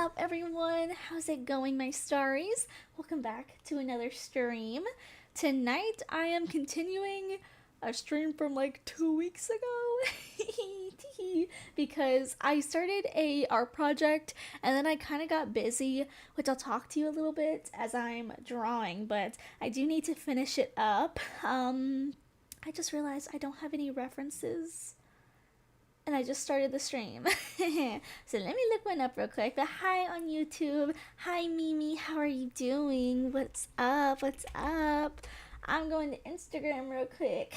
up, everyone? How's it going, my starries? Welcome back to another stream. Tonight, I am continuing a stream from like 2 weeks ago because I started a art project and then I kind of got busy, which I'll talk to you a little bit as I'm drawing, but I do need to finish it up. I just realized I don't have any references and I just started the stream. So let me look one up real quick. But hi on YouTube. Hi Mimi, how are you doing? What's up? What's up? I'm going to Instagram real quick.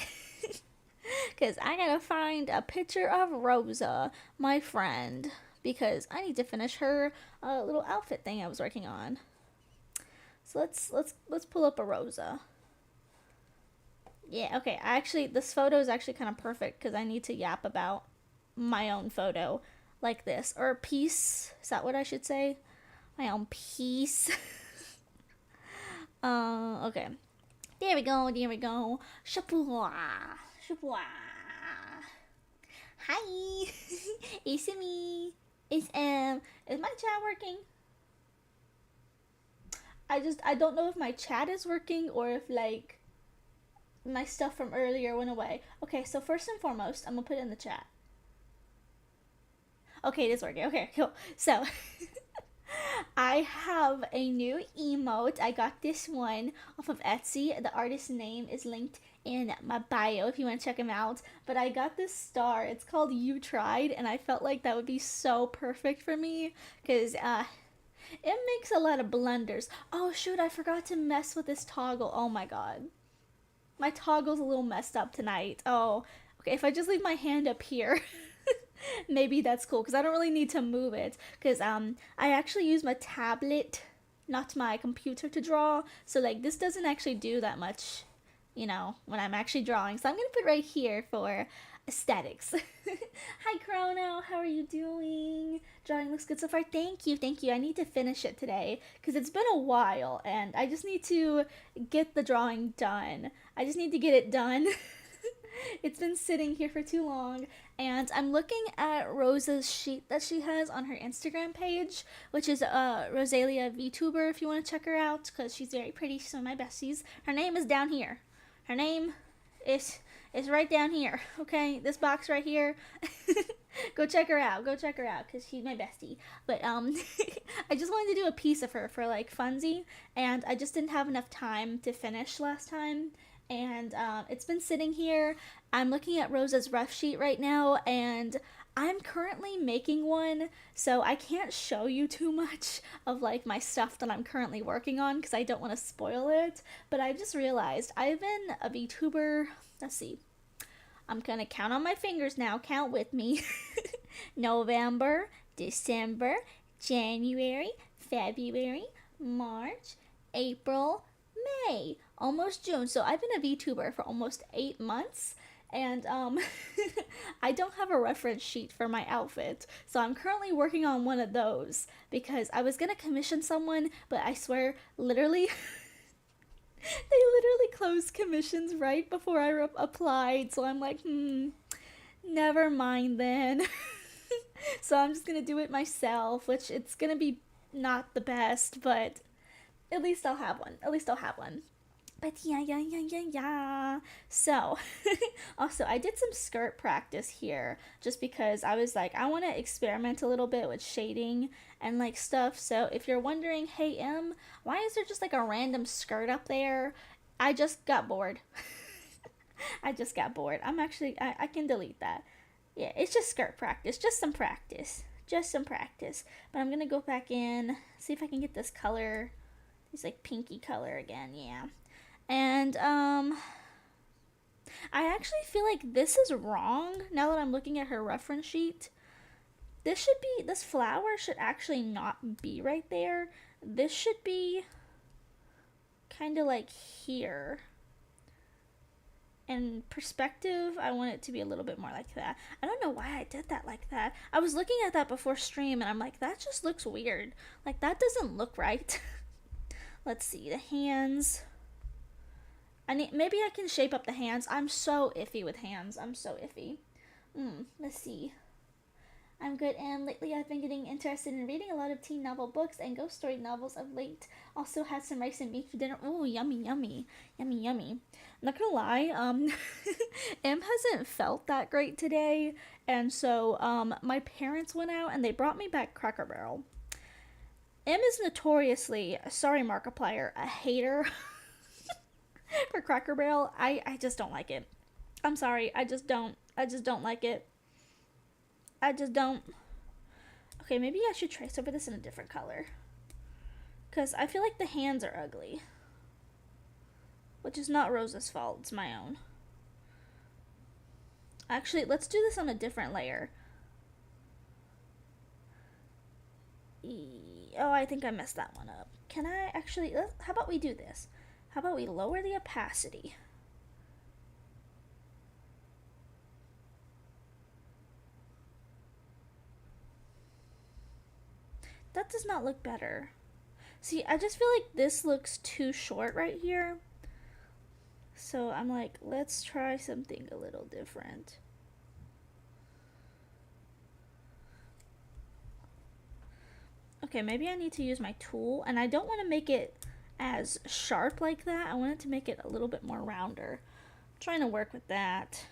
Because I gotta find a picture of Rosa, my friend. Because I need to finish her little outfit thing I was working on. So let's pull up a Rosa. Yeah, okay. Actually, this photo is actually kind of perfect because I need to yap about my own photo like this, or a piece. Is that what I should say? My own piece. Okay. There we go. There we go. Shapua. Shapua. Hi. It's me. Is my chat working? I don't know if my chat is working or if like my stuff from earlier went away. Okay, so first and foremost, I'm gonna put it in the chat. Okay, it is working. Okay, cool. So, I have a new emote. I got this one off of Etsy. The artist's name is linked in my bio if you want to check him out. But I got this star. It's called You Tried, and I felt like that would be so perfect for me because it makes a lot of blunders. Oh, shoot, I forgot to mess with this toggle. Oh my god. My toggle's a little messed up tonight. Oh, okay, if I just leave my hand up here. Maybe that's cool because I don't really need to move it because I actually use my tablet, not my computer, to draw, so like this doesn't actually do that much, when I'm actually drawing. So I'm gonna put right here for aesthetics. Hi Chrono, how are you doing? Drawing looks good so far. Thank you, thank you. I need to finish it today because it's been a while and I just need to get the drawing done. I just need to get it done. It's been sitting here for too long, and I'm looking at Rosa's sheet that she has on her Instagram page, which is Rosalia VTuber if you want to check her out, because she's very pretty. She's one of my besties. Her name is down here. Her name is right down here, okay? This box right here. Go check her out. Go check her out, because she's my bestie. But, I just wanted to do a piece of her for, like, funsies, and I just didn't have enough time to finish last time, and it's been sitting here. I'm looking at Rosa's rough sheet right now, and I'm currently making one, so I can't show you too much of like my stuff that I'm currently working on because I don't want to spoil it. But I just realized I've been a VTuber. Let's see. I'm gonna count on my fingers now. Count with me. November, December, January, February, March, April, May, almost June. So I've been a VTuber for almost 8 months, and I don't have a reference sheet for my outfit. So I'm currently working on one of those because I was gonna commission someone, but I swear, literally, they literally closed commissions right before I applied. So I'm like, never mind then. So I'm just gonna do it myself, which it's gonna be not the best, but at least I'll have one. At least I'll have one. But yeah. So, also, I did some skirt practice here just because I was like, I want to experiment a little bit with shading and like stuff. So, if you're wondering, hey, why is there just like a random skirt up there? I just got bored. I just got bored. I can delete that. Yeah, it's just skirt practice. Just some practice. Just some practice. But I'm going to go back in, see if I can get this color. It's like pinky color again, yeah. And I actually feel like this is wrong now that I'm looking at her reference sheet. This flower should actually not be right there. This should be kind of like here. In perspective, I want it to be a little bit more like that. I don't know why I did that like that. I was looking at that before stream and I'm like, that just looks weird. Like, that doesn't look right. Let's see, the hands. Maybe I can shape up the hands. I'm so iffy with hands. I'm so iffy. Let's see. I'm good, and lately I've been getting interested in reading a lot of teen novel books and ghost story novels of late. Also had some rice and beans for dinner. Oh, yummy, yummy, yummy, yummy. I'm not gonna lie, Em hasn't felt that great today, and so my parents went out and they brought me back Cracker Barrel. Em is notoriously, sorry Markiplier, a hater for Cracker Barrel. I just don't like it. I'm sorry, I just don't. I just don't like it. I just don't. Okay, maybe I should trace over this in a different color. Because I feel like the hands are ugly. Which is not Rosa's fault, it's my own. Actually, let's do this on a different layer. Oh, I think I messed that one up. Can I actually, how about we do this? How about we lower the opacity? That does not look better. See, I just feel like this looks too short right here. So I'm like, let's try something a little different. Okay, maybe I need to use my tool, and I don't want to make it as sharp like that. I want it to make it a little bit more rounder. I'm trying to work with that.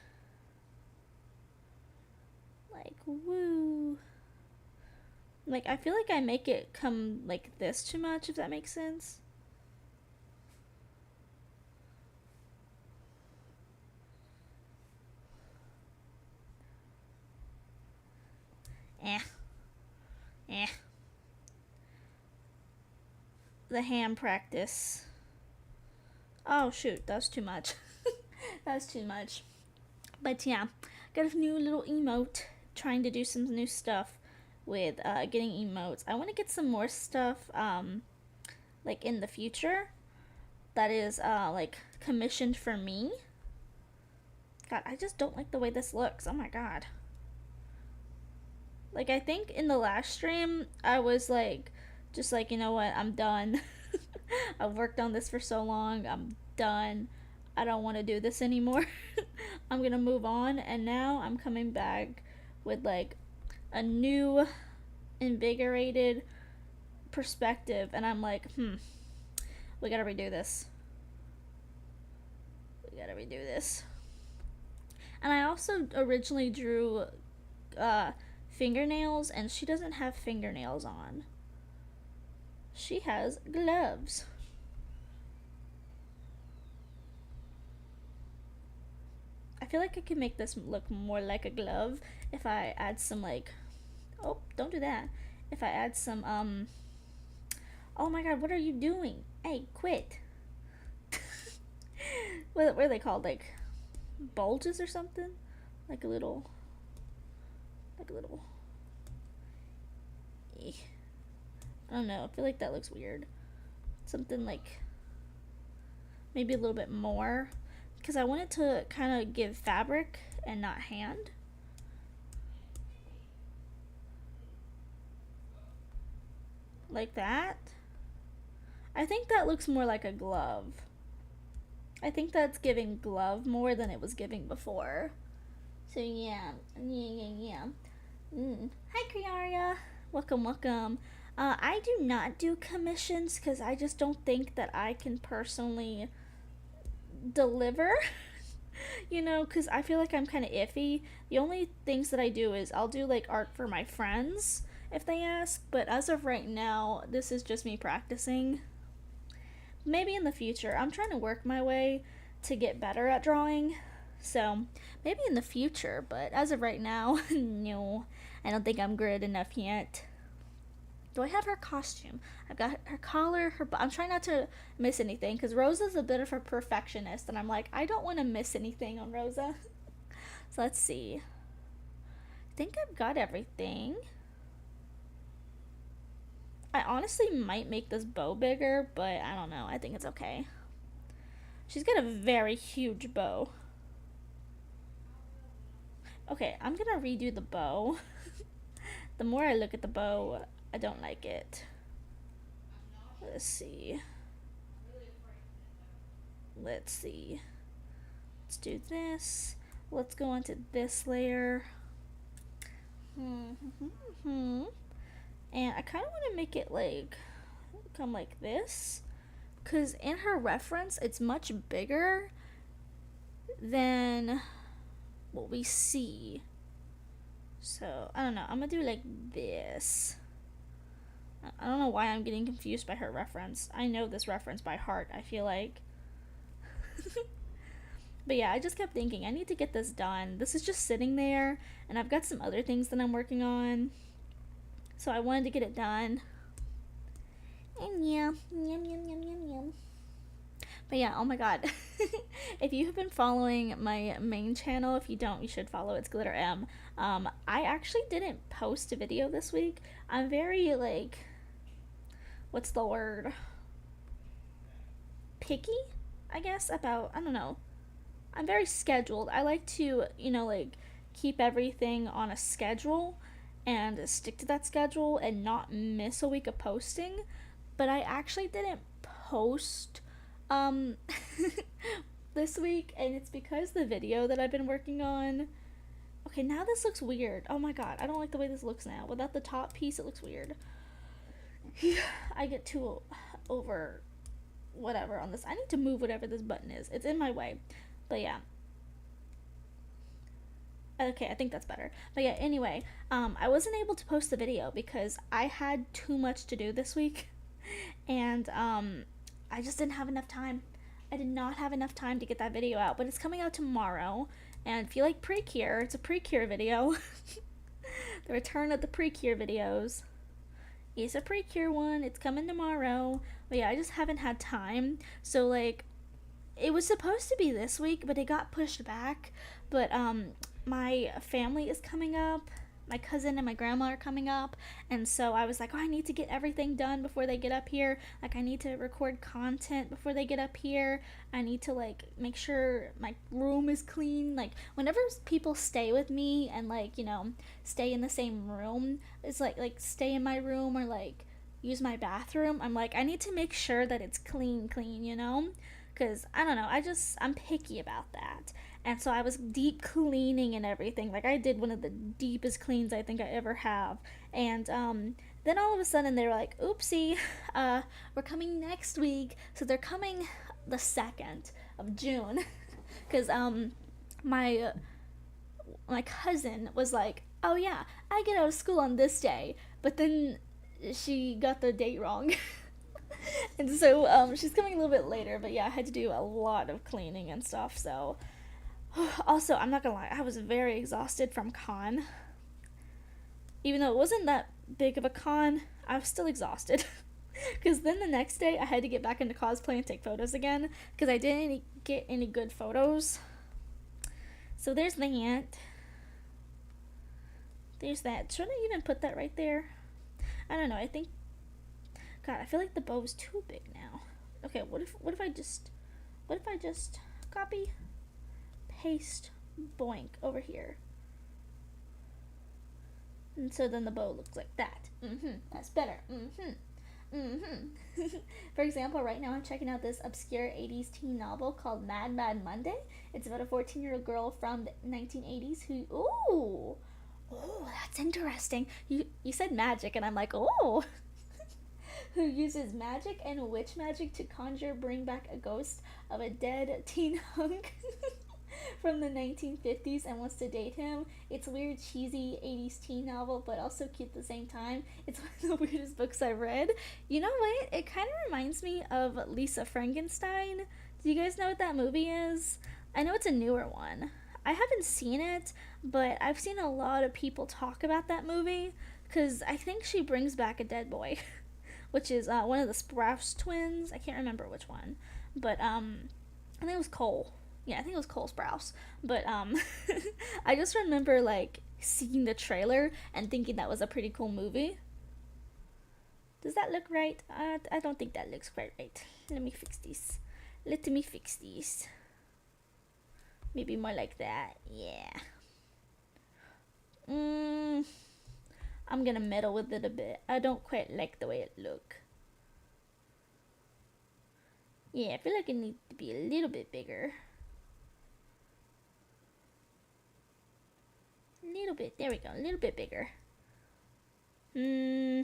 Like, woo. Like, I feel like I make it come like this too much, if that makes sense. Eh. Eh. The hand practice. Oh, shoot, that was too much. That was too much. But yeah, got a new little emote. Trying to do some new stuff with getting emotes. I want to get some more stuff like in the future that is like commissioned for me. God, I just don't like the way this looks. Oh my god. Like, I think in the last stream I was like, just like, you know what, I'm done. I've worked on this for so long. I'm done. I don't want to do this anymore. I'm gonna move on, and now I'm coming back with like a new invigorated perspective, and I'm like, we gotta redo this. We gotta redo this. And I also originally drew fingernails, and she doesn't have fingernails on. She has gloves. I feel like I can make this look more like a glove if I add some like, oh, don't do that. If I add some oh my god, what are you doing? Hey, quit. What are they called? Like bulges or something? Like a little I don't know. I feel like that looks weird. Something like maybe a little bit more, because I wanted to kind of give fabric and not hand. Like that. I think that looks more like a glove. I think that's giving glove more than it was giving before. So yeah. Hi, Kriaria. Welcome, welcome. I do not do commissions because I just don't think that I can personally deliver. You know, because I feel like I'm kind of iffy. The only things that I do is I'll do like art for my friends if they ask, but as of right now, this is just me practicing. Maybe in the future, I'm trying to work my way to get better at drawing, so maybe in the future, but as of right now, no, I don't think I'm good enough yet. Do I have her costume? I've got her collar, I'm trying not to miss anything, because Rosa's a bit of a perfectionist, and I'm like, I don't want to miss anything on Rosa. So let's see. I think I've got everything. I honestly might make this bow bigger, but I don't know. I think it's okay. She's got a very huge bow. Okay, I'm gonna redo the bow. The more I look at the bow, I don't like it. Let's see. Let's see. Let's do this. Let's go onto this layer. Mm-hmm. And I kind of want to make it like come like this, because in her reference it's much bigger than what we see. So I don't know, I'm gonna do like this. I don't know why I'm getting confused by her reference. I know this reference by heart, I feel like. But yeah, I just kept thinking I need to get this done. This is just sitting there, and I've got some other things that I'm working on, so I wanted to get it done. And yeah, yum yum yum yum yum. But yeah, oh my god. If you have been following my main channel, if you don't, you should follow. It's Glitter M. I actually didn't post a video this week. I'm very like, what's the word? Picky, I guess, about, I don't know. I'm very scheduled. I like to, like keep everything on a schedule and stick to that schedule and not miss a week of posting. But I actually didn't post um this week, and it's because the video that I've been working on. Okay, now this looks weird. Oh my god, I don't like the way this looks now. Without the top piece, it looks weird. I get too over whatever on this. I need to move whatever this button is. It's in my way. But yeah. Okay, I think that's better. But yeah, anyway, I wasn't able to post the video because I had too much to do this week. And I just didn't have enough time. I did not have enough time to get that video out, but it's coming out tomorrow. And if you like Precure, it's a Precure video. The return of the Precure videos. It's a Precure one. It's coming tomorrow. But yeah, I just haven't had time. So like, it was supposed to be this week, but it got pushed back. But my family is coming up. My cousin and my grandma are coming up, and so I was like, oh, I need to get everything done before they get up here. Like, I need to record content before they get up here. I need to like make sure my room is clean. Like, whenever people stay with me and like, stay in the same room, it's like stay in my room or like use my bathroom, I'm like, I need to make sure that it's clean, because I don't know, I'm picky about that. And so I was deep cleaning and everything. Like, I did one of the deepest cleans I think I ever have. And then all of a sudden they were like, oopsie, we're coming next week. So they're coming the 2nd of June. Because my cousin was like, oh yeah, I get out of school on this day. But then she got the date wrong. And so she's coming a little bit later. But yeah, I had to do a lot of cleaning and stuff. So also, I'm not gonna lie, I was very exhausted from con. Even though it wasn't that big of a con, I was still exhausted. Because then the next day, I had to get back into cosplay and take photos again. Because I didn't get any good photos. So there's that. There's that. Should I even put that right there? I don't know. I think... God, I feel like the bow's too big now. Okay, what if I just copy, paste, boink over here. And so then the bow looks like that. That's better. For example, right now I'm checking out this obscure 80s teen novel called Mad Mad Monday. It's about a 14-year-old girl from the 1980s who... Ooh, that's interesting. You said magic, and I'm like, oh. Who uses magic and witch magic to bring back a ghost of a dead teen hunk from the 1950s and wants to date him. It's a weird, cheesy 80s teen novel, but also cute at the same time. It's one of the weirdest books I've read. You know what? It kind of reminds me of Lisa Frankenstein. Do you guys know what that movie is? I know it's a newer one. I haven't seen it, but I've seen a lot of people talk about that movie because I think she brings back a dead boy. Which is one of the Sprouse twins. I can't remember which one. But I think it was Cole. Yeah, I think it was Cole Sprouse. But I just remember like seeing the trailer and thinking that was a pretty cool movie. Does that look right? I don't think that looks quite right. Let me fix this. Maybe more like that. Yeah. I'm gonna meddle with it a bit. I don't quite like the way it look. Yeah, I feel like it needs to be a little bit bigger. little bit. There we go. A little bit bigger. Hmm.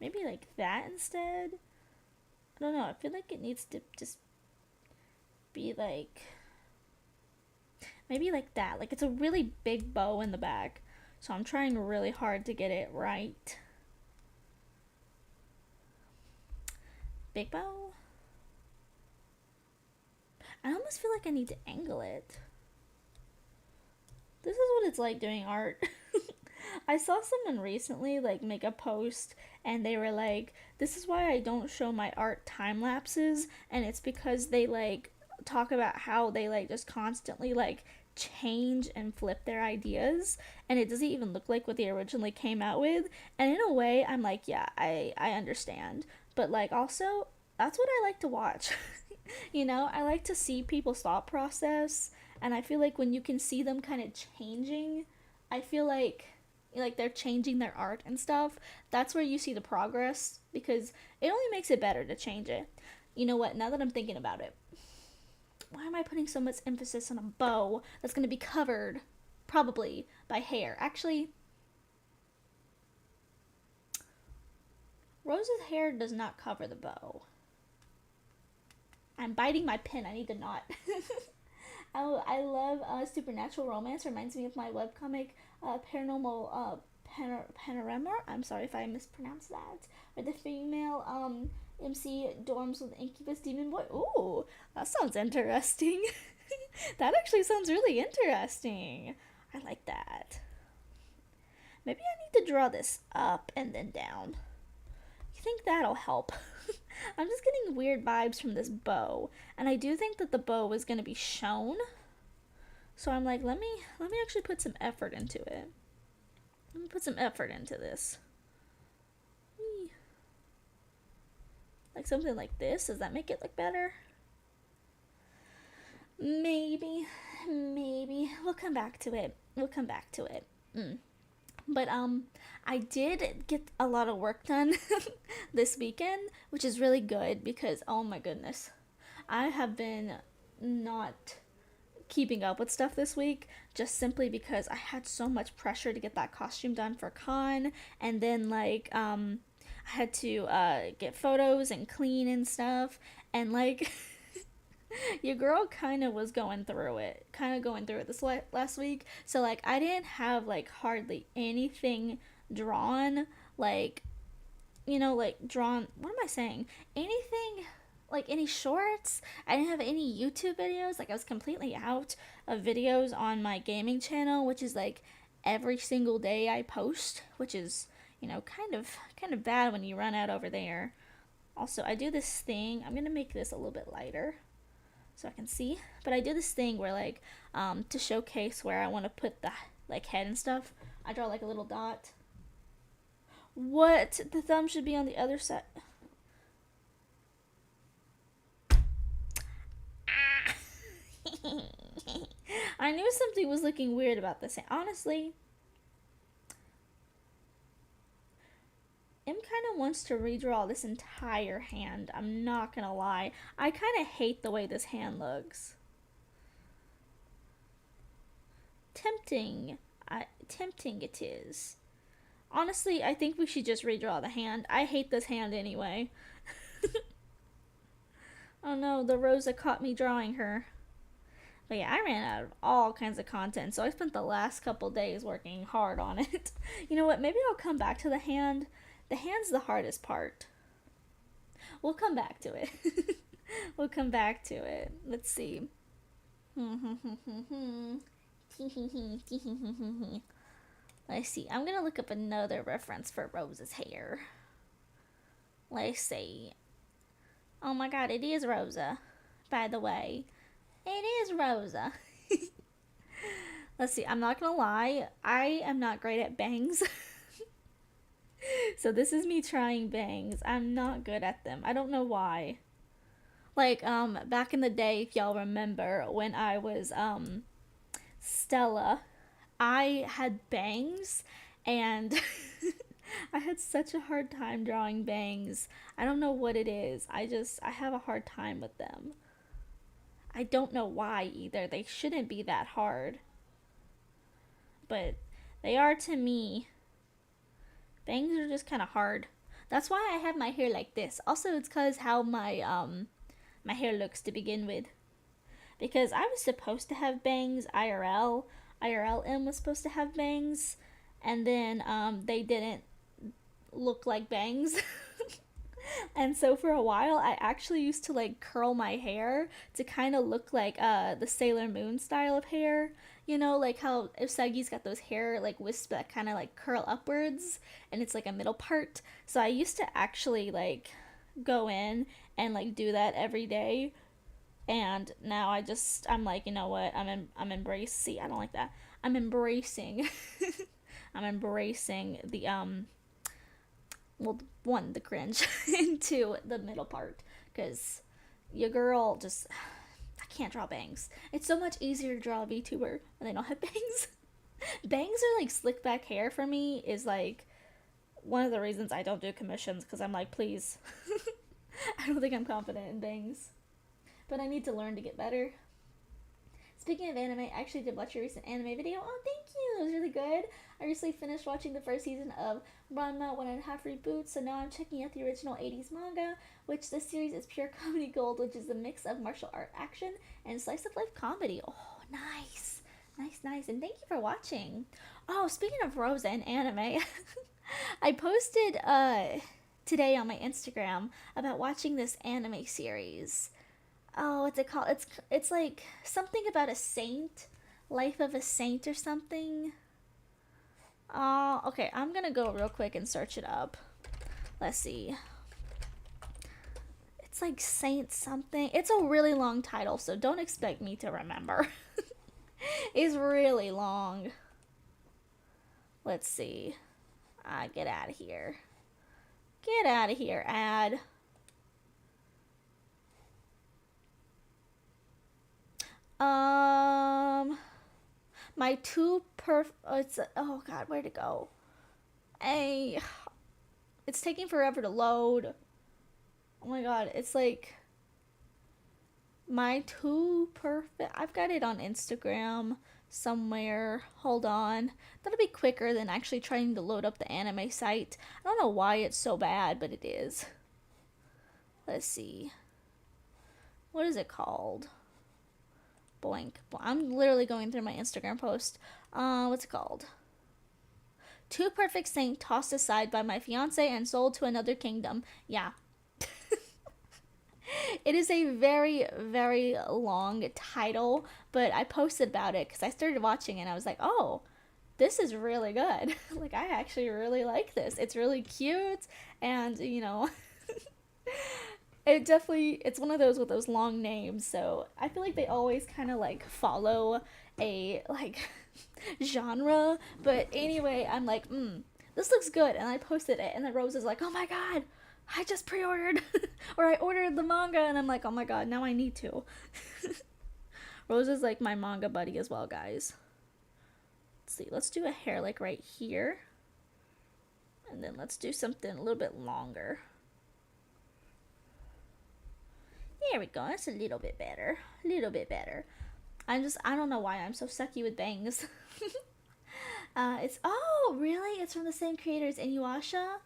Maybe like that instead. I don't know. I feel like it needs to just be like maybe like that. Like it's a really big bow in the back. So I'm trying really hard to get it right. Big bow. I almost feel like I need to angle it. This is what it's like doing art. I saw someone recently like make a post and they were like, this is why I don't show my art time lapses, and it's because they like talk about how they like just constantly like change and flip their ideas and it doesn't even look like what they originally came out with. And in a way I'm like, yeah, I understand. But like also that's what I like to watch. You know, I like to see people's thought process, and I feel like when you can see them kind of changing, I feel like they're changing their art and stuff. That's where you see the progress because it only makes it better to change it. You know what? Now that I'm thinking about it, why am I putting so much emphasis on a bow that's going to be covered probably by hair? Actually, Rose's hair does not cover the bow. I'm biting my pen. I need to not. Oh, I love supernatural romance. Reminds me of my webcomic Paranormal Panorama. I'm sorry if I mispronounced that. Where the female MC dorms with incubus demon boy. Ooh, that sounds interesting. That actually sounds really interesting. I like that. Maybe I need to draw this up and then down. You think that'll help? I'm just getting weird vibes from this bow, and I do think that the bow is going to be shown. So I'm like, let me actually put some effort into it. Let me put some effort into this. Like something like this. Does that make it look better? Maybe, maybe. We'll come back to it. We'll come back to it. But I did get a lot of work done this weekend, which is really good because oh my goodness. I have been not keeping up with stuff this week just simply because I had so much pressure to get that costume done for con, and then like I had to get photos and clean and stuff, and like your girl kind of was going through it this last week. So like I didn't have like hardly anything drawn, like like drawn. What am I saying? Anything like any shorts. I didn't have any YouTube videos. Like I was completely out of videos on my gaming channel, which is like every single day I post, which is kind of bad when you run out over there. Also, I do this thing. I'm gonna make this a little bit lighter so I can see. But I do this thing where like to showcase where I want to put the like head and stuff. I draw like a little dot. What? The thumb should be on the other side. I knew something was looking weird about this. Honestly, M kind of wants to redraw this entire hand. I'm not gonna lie. I kind of hate the way this hand looks. Tempting. Tempting it is. Honestly, I think we should just redraw the hand. I hate this hand anyway. Oh no, the Rosa caught me drawing her. But yeah, I ran out of all kinds of content, so I spent the last couple days working hard on it. You know what? Maybe I'll come back to the hand. The hand's the hardest part. We'll come back to it. We'll come back to it. Let's see. Let's see. I'm gonna look up another reference for Rosa's hair. Let's see. Oh my god, it is Rosa. By the way, it is Rosa. Let's see. I'm not gonna lie. I am not great at bangs. So this is me trying bangs. I'm not good at them. I don't know why. Like back in the day, if y'all remember when I was Stella, I had bangs and I had such a hard time drawing bangs. I don't know what it is. I have a hard time with them. I don't know why either. They shouldn't be that hard, but they are to me. Bangs are just kind of hard. That's why I have my hair like this. Also, it's cuz how my hair looks to begin with. Because I was supposed to have bangs IRL. IRLM was supposed to have bangs, and then they didn't look like bangs. And so for a while, I actually used to like curl my hair to kind of look like the Sailor Moon style of hair. You know, like how Usagi's got those hair like wisps that kind of like curl upwards, and it's like a middle part. So I used to actually like go in and like do that every day. And now I'm like, you know what? I'm embracing. See, I don't like that. I'm embracing. I'm embracing the well, one, the cringe, and two, the middle part, because your girl just, I can't draw bangs. It's so much easier to draw a VTuber when they don't have bangs. Bangs are like slick back hair for me is like one of the reasons I don't do commissions, because I'm like, please. I don't think I'm confident in bangs, but I need to learn to get better. Speaking of anime, I actually did watch your recent anime video. Oh, thank you! It was really good. I recently finished watching the first season of Ranma 1.5 Reboot, so now I'm checking out the original 80s manga, which this series is pure comedy gold, which is a mix of martial art action and slice of life comedy. Oh, nice! Nice, nice. And thank you for watching. Oh, speaking of Rosa and anime, I posted today on my Instagram about watching this anime series. Oh, what's it called? It's like something about a saint, life of a saint or something. Oh, okay. I'm gonna go real quick and search it up. Let's see. It's like Saint something. It's a really long title, so don't expect me to remember. It's really long. Let's see. Get out of here. Get out of here, ad. My it's oh god, where'd it go? Hey, it's taking forever to load. Oh my god, it's like my two perfect. I've got it on Instagram somewhere. Hold on, that'll be quicker than actually trying to load up the anime site. I don't know why it's so bad, but it is. Let's see. What is it called? Blank. I'm literally going through my Instagram post. What's it called? Two perfect saint tossed aside by my fiance and sold to another kingdom. Yeah. It is a very, very long title, but I posted about it because I started watching it and I was like, oh, this is really good. Like, I actually really like this. It's really cute, and, you know, it's one of those with those long names, so I feel like they always kind of like follow a like genre. But anyway, I'm like, this looks good, and I posted it, and then Rose is like, oh my god, I just pre-ordered or I ordered the manga, and I'm like, oh my god, now I need to. Rose is like my manga buddy as well, guys. Let's see, let's do a hair like right here, and then let's do something a little bit longer. There we go. That's a little bit better. A little bit better. I don't know why I'm so sucky with bangs. Oh, really? It's from the same creator as Inuyasha?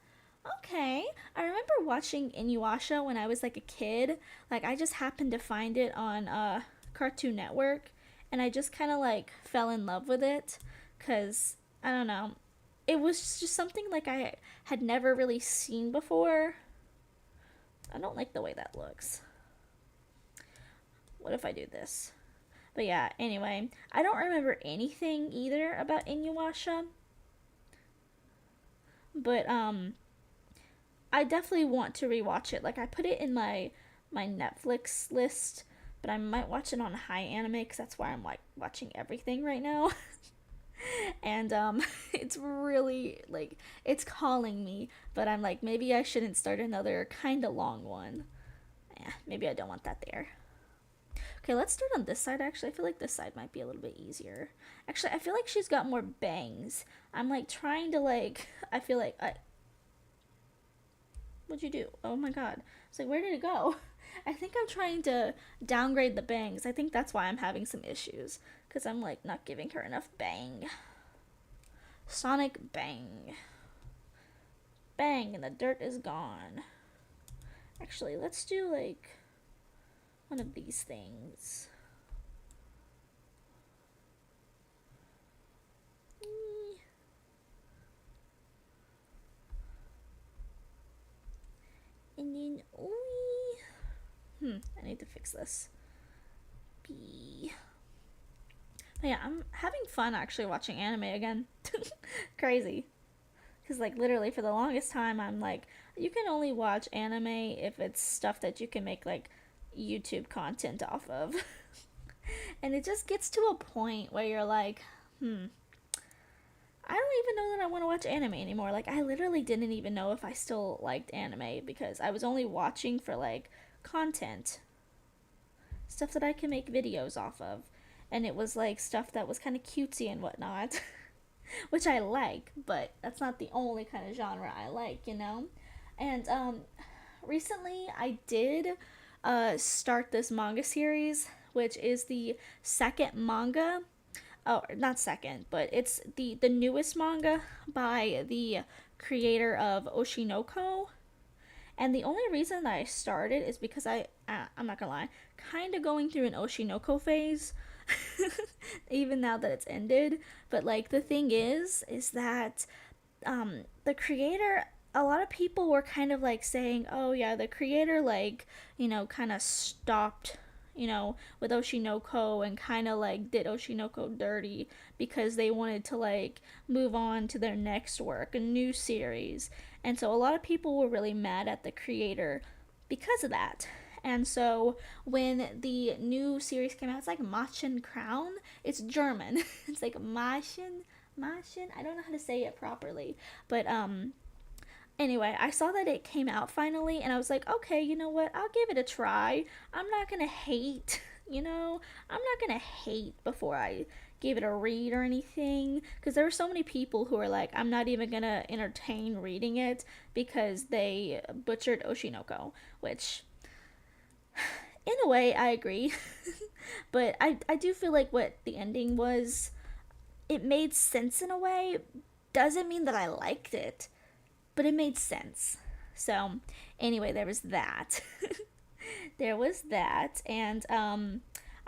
Okay. I remember watching Inuyasha when I was like a kid. Like, I just happened to find it on Cartoon Network, and I just kind of like fell in love with it because, I don't know. It was just something like I had never really seen before. I don't like the way that looks. What if I do this? But yeah, anyway, I don't remember anything either about Inuyasha. But I definitely want to rewatch it. Like, I put it in my Netflix list, but I might watch it on High Anime because that's why I'm like watching everything right now. And it's really like it's calling me, but I'm like, maybe I shouldn't start another kind of long one. Yeah, maybe I don't want that there. Okay, let's start on this side. Actually, I feel like this side might be a little bit easier. Actually, I feel like she's got more bangs. I'm like trying to like I feel like What'd you do? Oh my god. It's like, where did it go? I think I'm trying to downgrade the bangs. I think that's why I'm having some issues. Because I'm like not giving her enough bang. Sonic bang. Bang, and the dirt is gone. Actually, let's do like one of these things. And then, I need to fix this. B. But yeah, I'm having fun actually watching anime again. Crazy. Because, like, literally for the longest time, I'm like, you can only watch anime if it's stuff that you can make, like, YouTube content off of. And it just gets to a point where you're like, I don't even know that I want to watch anime anymore. Like, I literally didn't even know if I still liked anime because I was only watching for, like, content. Stuff that I can make videos off of. And it was, like, stuff that was kind of cutesy and whatnot. Which I like, but that's not the only kind of genre I like, you know? And, recently I did, start this manga series, which is the second manga, oh, not second, but it's the newest manga by the creator of Oshinoko. And the only reason that I started is because I'm not gonna lie, kind of going through an Oshinoko phase, even now that it's ended. But like the thing is that the creator, a lot of people were kind of like saying, oh yeah, the creator like, kind of stopped, with Oshinoko and kind of like did Oshinoko dirty because they wanted to like move on to their next work, a new series. And so a lot of people were really mad at the creator because of that. And so when the new series came out, it's like Machen Crown. It's German. It's like Machen. I don't know how to say it properly, but anyway, I saw that it came out finally, and I was like, okay, you know what? I'll give it a try. I'm not gonna hate, I'm not gonna hate before I gave it a read or anything, because there were so many people who were like, I'm not even gonna entertain reading it because they butchered Oshinoko, which, in a way, I agree. But I do feel like what the ending was, it made sense in a way. Doesn't mean that I liked it, but it made sense. So, anyway, there was that. There was that. And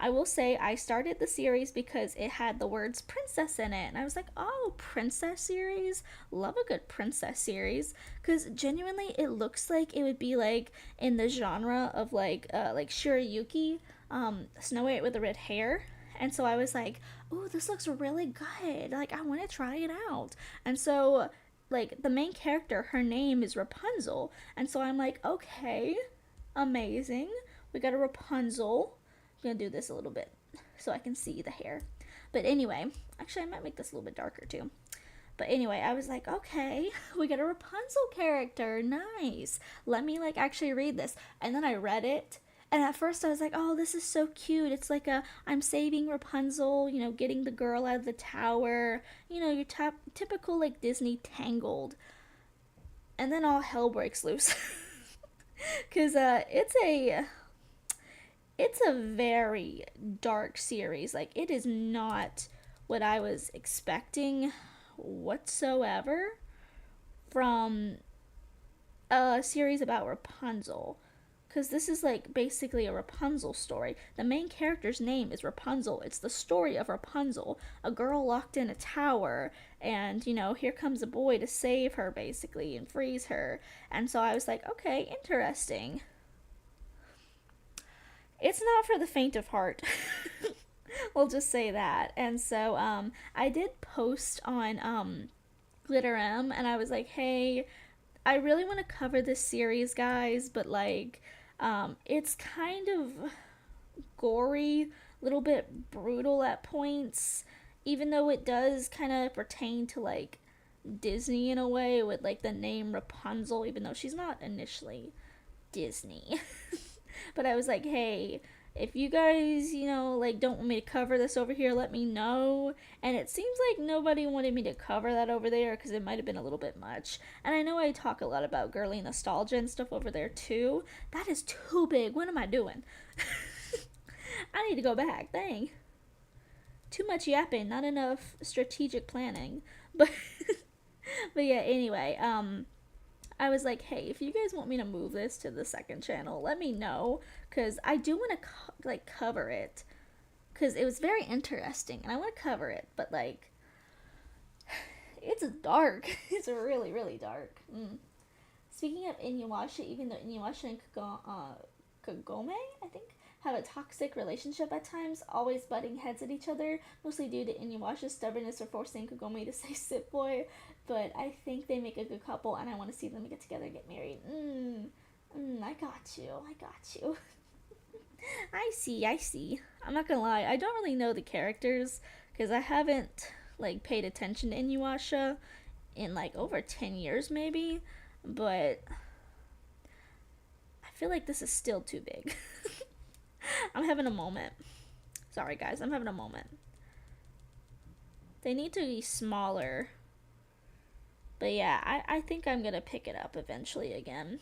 I will say I started the series because it had the words princess in it. And I was like, oh, princess series? Love a good princess series. Because genuinely, it looks like it would be like in the genre of like Shirayuki, Snow White with the red hair. And so I was like, oh, this looks really good. Like, I want to try it out. And so, like, the main character, her name is Rapunzel. And so I'm like, okay, amazing. We got a Rapunzel. I'm gonna do this a little bit so I can see the hair. But anyway, actually, I might make this a little bit darker too. But anyway, I was like, okay, we got a Rapunzel character. Nice. Let me like actually read this. And then I read it. And at first I was like, oh, this is so cute. It's like I'm saving Rapunzel, getting the girl out of the tower. Your typical like Disney Tangled. And then all hell breaks loose. Cuz it's a very dark series. Like, it is not what I was expecting whatsoever from a series about Rapunzel. Because this is like basically a Rapunzel story. The main character's name is Rapunzel. It's the story of Rapunzel, a girl locked in a tower, and here comes a boy to save her basically and freeze her. And so I was like, okay, interesting. It's not for the faint of heart. We'll just say that. And so I did post on Glitter M, and I was like, hey, I really want to cover this series, guys, but like, it's kind of gory, a little bit brutal at points, even though it does kind of pertain to like Disney in a way with like the name Rapunzel, even though she's not initially Disney. But I was like, hey, If you guys, like don't want me to cover this over here, let me know. And it seems like nobody wanted me to cover that over there because it might have been a little bit much. And I know I talk a lot about girly nostalgia and stuff over there too. That is too big. What am I doing? I need to go back. Dang. Too much yapping, not enough strategic planning. But but yeah, anyway, I was like, hey, if you guys want me to move this to the second channel, let me know, because I do want to like cover it, because it was very interesting and I want to cover it, but like it's dark. It's really really dark. Speaking of Inuyasha, even though Inuyasha and Kagome, I think, have a toxic relationship at times, always butting heads at each other, mostly due to Inuyasha's stubbornness for forcing Kagome to say sit boy. But I think they make a good couple, and I want to see them get together and get married. I got you. I got you. I see. I see. I'm not gonna lie. I don't really know the characters because I haven't like paid attention to Inuyasha in like over 10 years maybe, but I feel like this is still too big. I'm having a moment. Sorry, guys, I'm having a moment. They need to be smaller. But yeah, I think I'm gonna pick it up eventually again.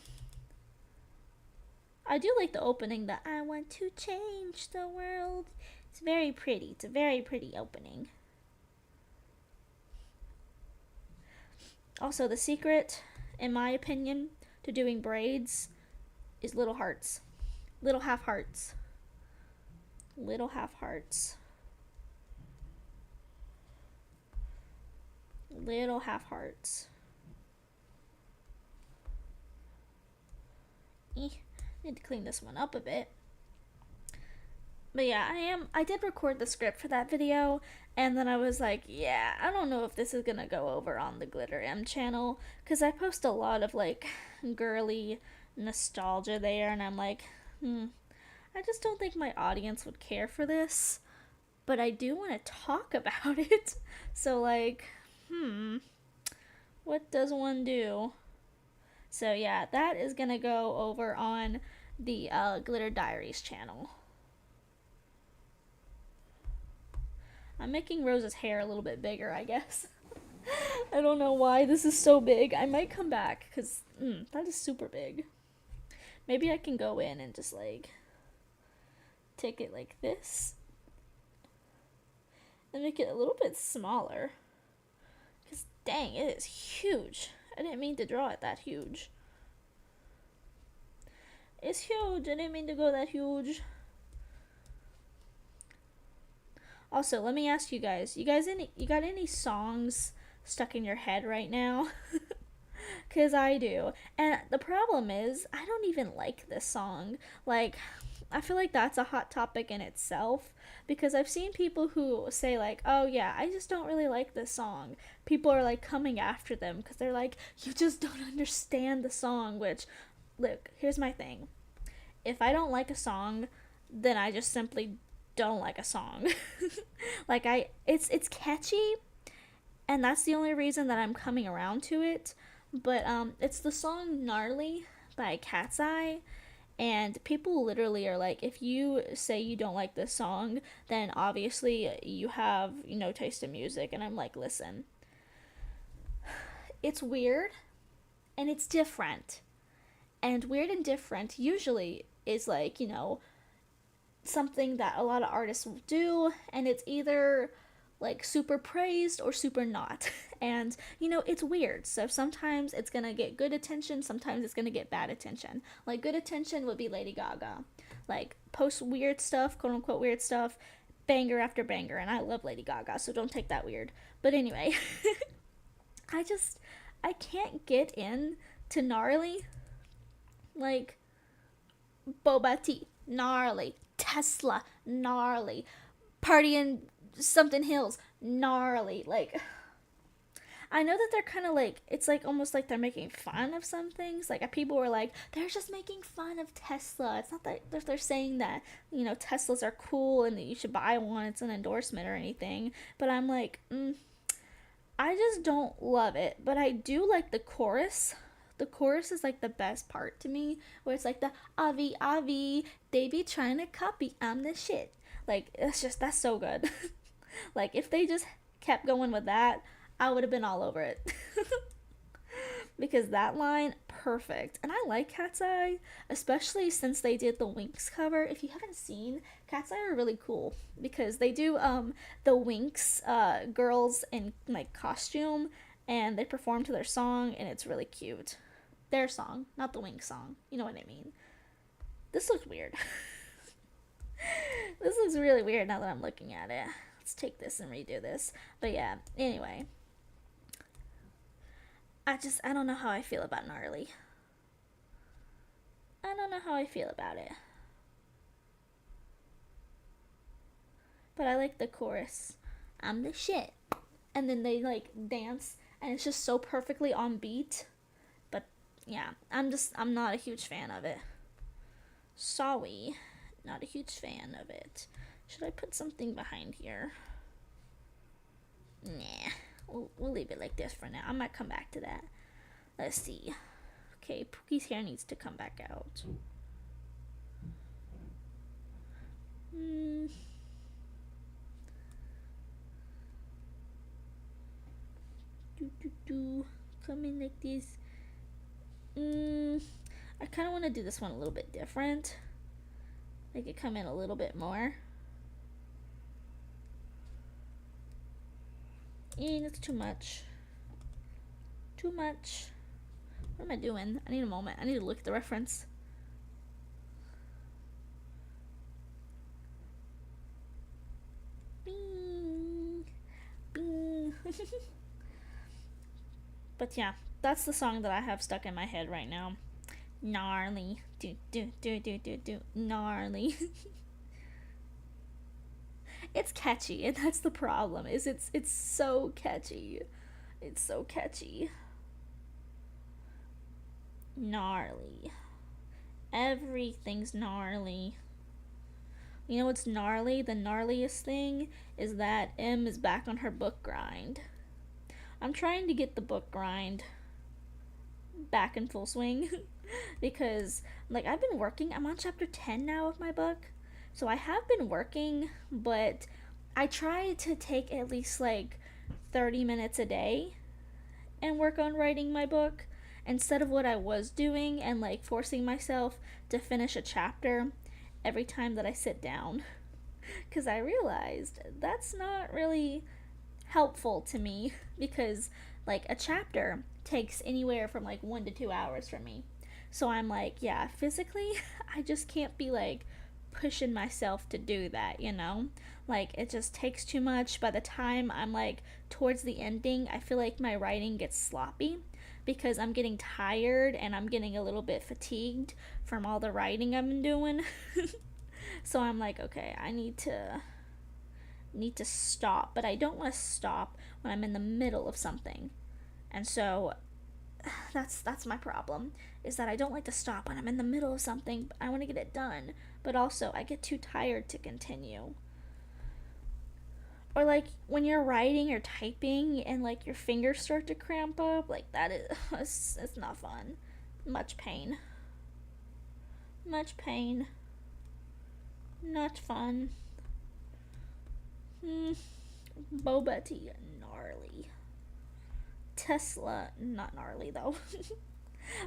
I do like the opening that I want to change the world. It's very pretty. It's a very pretty opening. Also, the secret, in my opinion, to doing braids is little hearts. Little half hearts. Little half hearts. Little half hearts. Need to clean this one up a bit. But yeah, I did record the script for that video, and then I was like, yeah, I don't know if this is gonna go over on the Glitter M channel, because I post a lot of like girly nostalgia there, and I'm like, I just don't think my audience would care for this, but I do want to talk about it. So like, what does one do? So yeah, that is gonna go over on the Glitter Diaries channel. I'm making Rose's hair a little bit bigger, I guess. I don't know why this is so big. I might come back, because that is super big. Maybe I can go in and just like take it like this and make it a little bit smaller. Because dang, it is huge. I didn't mean to draw it that huge. It's huge. I didn't mean to go that huge. Also, let me ask you guys. You got any songs stuck in your head right now? Cause I do. And the problem is, I don't even like this song. Like, I feel like that's a hot topic in itself, because I've seen people who say like, oh yeah, I just don't really like this song. People are like coming after them because they're like, you just don't understand the song. Which, look, here's my thing. If I don't like a song, then I just simply don't like a song. Like it's catchy, and that's the only reason that I'm coming around to it. But it's the song Gnarly by Cat's Eye. And people literally are like, if you say you don't like this song, then obviously you have no taste in music. And I'm like, listen, it's weird and it's different. And weird and different usually is like, something that a lot of artists will do. And it's either like super praised or super not. And it's weird, so sometimes it's gonna get good attention, sometimes it's gonna get bad attention. Like, good attention would be Lady Gaga, like post weird stuff, quote unquote weird stuff, banger after banger. And I love Lady Gaga, so don't take that weird. But anyway, I can't get in to Gnarly. Like, Boba Tea, gnarly. Tesla, gnarly. Party in something hills, gnarly. Like, I know that they're kind of like, it's like almost like they're making fun of some things. Like, people were like, they're just making fun of Tesla. It's not that they're saying that, Teslas are cool and that you should buy one. It's an endorsement or anything. But I'm like, I just don't love it. But I do like the chorus. The chorus is like the best part to me, where it's like the Avi Avi, they be trying to copy, I'm the shit. Like, it's just, that's so good. Like, if they just kept going with that, I would have been all over it. Because that line, perfect. And I like Cat's Eye, especially since they did the Winx cover. If you haven't seen, Cat's Eye are really cool because they do the Winx girls in like costume, and they perform to their song, and it's really cute. Their song, not the Winx song. You know what I mean? This looks weird. This looks really weird now that I'm looking at it. Let's take this and redo this. But yeah, anyway. I don't know how I feel about Gnarly. I don't know how I feel about it. But I like the chorus. I'm the shit. And then they like dance and it's just so perfectly on beat. But yeah, I'm not a huge fan of it. Sorry. Not a huge fan of it. Should I put something behind here? Nah. We'll leave it like this for now. I might come back to that. Let's see. Okay, Pookie's hair needs to come back out. Come in like this. I kind of want to do this one a little bit different. Make it come in a little bit more. That's too much. Too much. What am I doing? I need a moment. I need to look at the reference. Bing. Bing. But yeah, that's the song that I have stuck in my head right now. Gnarly. Do. Gnarly. It's catchy, and that's the problem. Is it's so catchy. It's so catchy. Gnarly. Everything's gnarly. You know what's gnarly? The gnarliest thing is that M is back on her book grind. I'm trying to get the book grind back in full swing because like I've been working. I'm on chapter 10 now of my book. So I have been working, but I try to take at least like 30 minutes a day and work on writing my book instead of what I was doing and like forcing myself to finish a chapter every time that I sit down. Because I realized that's not really helpful to me because like a chapter takes anywhere from like 1 to 2 hours for me. So I'm like, yeah, physically, I just can't be like pushing myself to do that, you know? Like, it just takes too much. By the time I'm like towards the ending, I feel like my writing gets sloppy because I'm getting tired and I'm getting a little bit fatigued from all the writing I've been doing. So I'm like, okay, I need to stop, but I don't want to stop when I'm in the middle of something. And so that's my problem, is that I don't like to stop when I'm in the middle of something. I want to get it done, but also I get too tired to continue. Or like when you're writing or typing and like your fingers start to cramp up, like that is it's not fun. Much pain. Not fun. Boba tea, gnarly. Tesla, not gnarly though.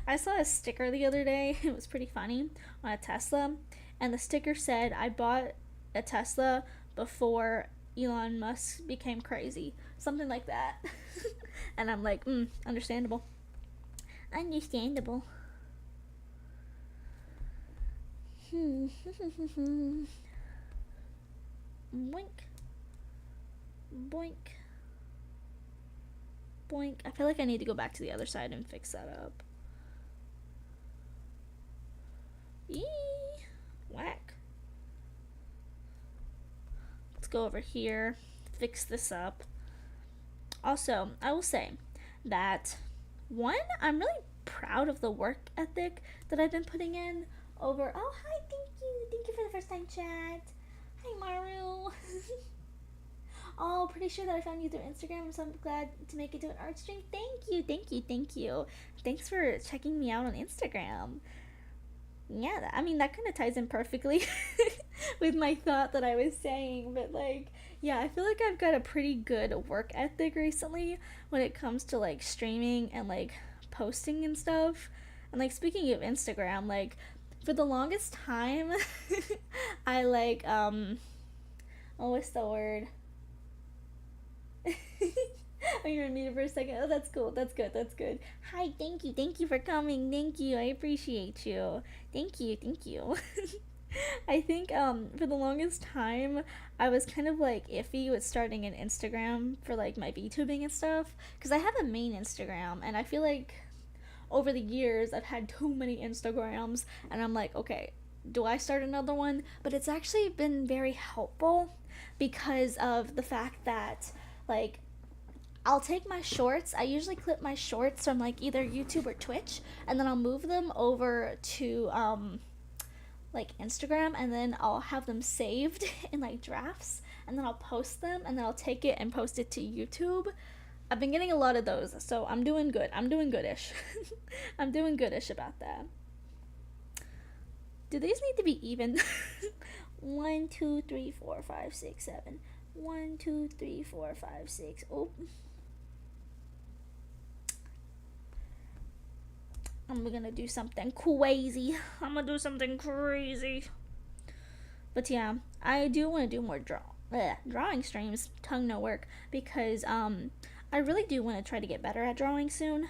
I saw a sticker the other day, it was pretty funny, on a Tesla, and the sticker said, I bought a Tesla before Elon Musk became crazy. Something like that. And I'm like, understandable. Understandable. Boink. Boink. Boink. I feel like I need to go back to the other side and fix that up. Eee. Whack. Let's go over here, fix this up. Also, I will say that, one, I'm really proud of the work ethic that I've been putting in over. Oh, hi, thank you for the first time chat. Hi, Maru. Oh, pretty sure that I found you through Instagram, so I'm glad to make it to an art stream. Thank you, thank you, thank you. Thanks for checking me out on Instagram. Yeah, I mean, that kind of ties in perfectly with my thought that I was saying, but like, yeah, I feel like I've got a pretty good work ethic recently when it comes to like streaming and like posting and stuff. And like, speaking of Instagram, like, for the longest time, I like, oh, what's the word? Oh, you're muted for a second. Oh, that's cool. That's good. That's good. Hi, thank you. Thank you for coming. Thank you. I appreciate you. Thank you. Thank you. I think for the longest time I was kind of like iffy with starting an Instagram for like my VTubing and stuff because I have a main Instagram and I feel like over the years I've had too many Instagrams and I'm like, okay, do I start another one? But it's actually been very helpful because of the fact that like I'll take my shorts. I usually clip my shorts from like either YouTube or Twitch, and then I'll move them over to like Instagram, and then I'll have them saved in like drafts, and then I'll post them, and then I'll take it and post it to YouTube. I've been getting a lot of those, so I'm doing good. I'm doing goodish. I'm doing goodish about that. Do these need to be even? 1, 2, 3, 4, 5, 6, 7. 1, 2, 3, 4, 5, 6. Oh. I'm gonna do something crazy. I'm gonna do something crazy. But yeah, I do want to do more drawing streams, tongue no work, because I really do want to try to get better at drawing soon,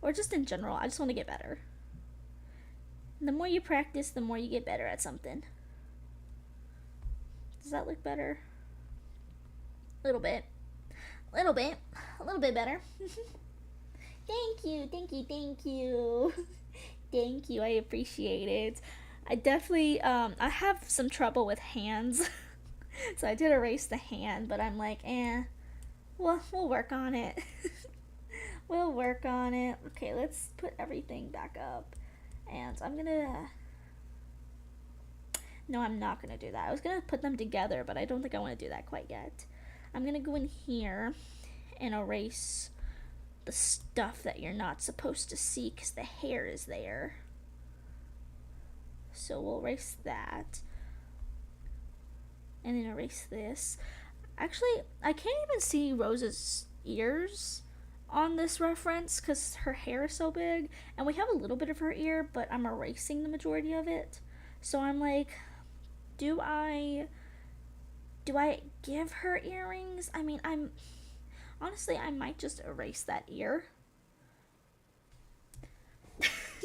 or just in general. I just want to get better. The more you practice, the more you get better at something. Does that look better? A little bit, a little bit, a little bit better. Thank you, thank you, thank you. Thank you, I appreciate it. I definitely, I have some trouble with hands. So I did erase the hand, but I'm like, well, we'll work on it. We'll work on it. Okay, let's put everything back up. And I'm gonna, no, I'm not gonna do that. I was gonna put them together, but I don't think I wanna do that quite yet. I'm gonna go in here and erase the stuff that you're not supposed to see because the hair is there. So we'll erase that. And then erase this. Actually, I can't even see Rosa's ears on this reference because her hair is so big. And we have a little bit of her ear, but I'm erasing the majority of it. So I'm like, do I give her earrings? I mean, honestly, I might just erase that ear.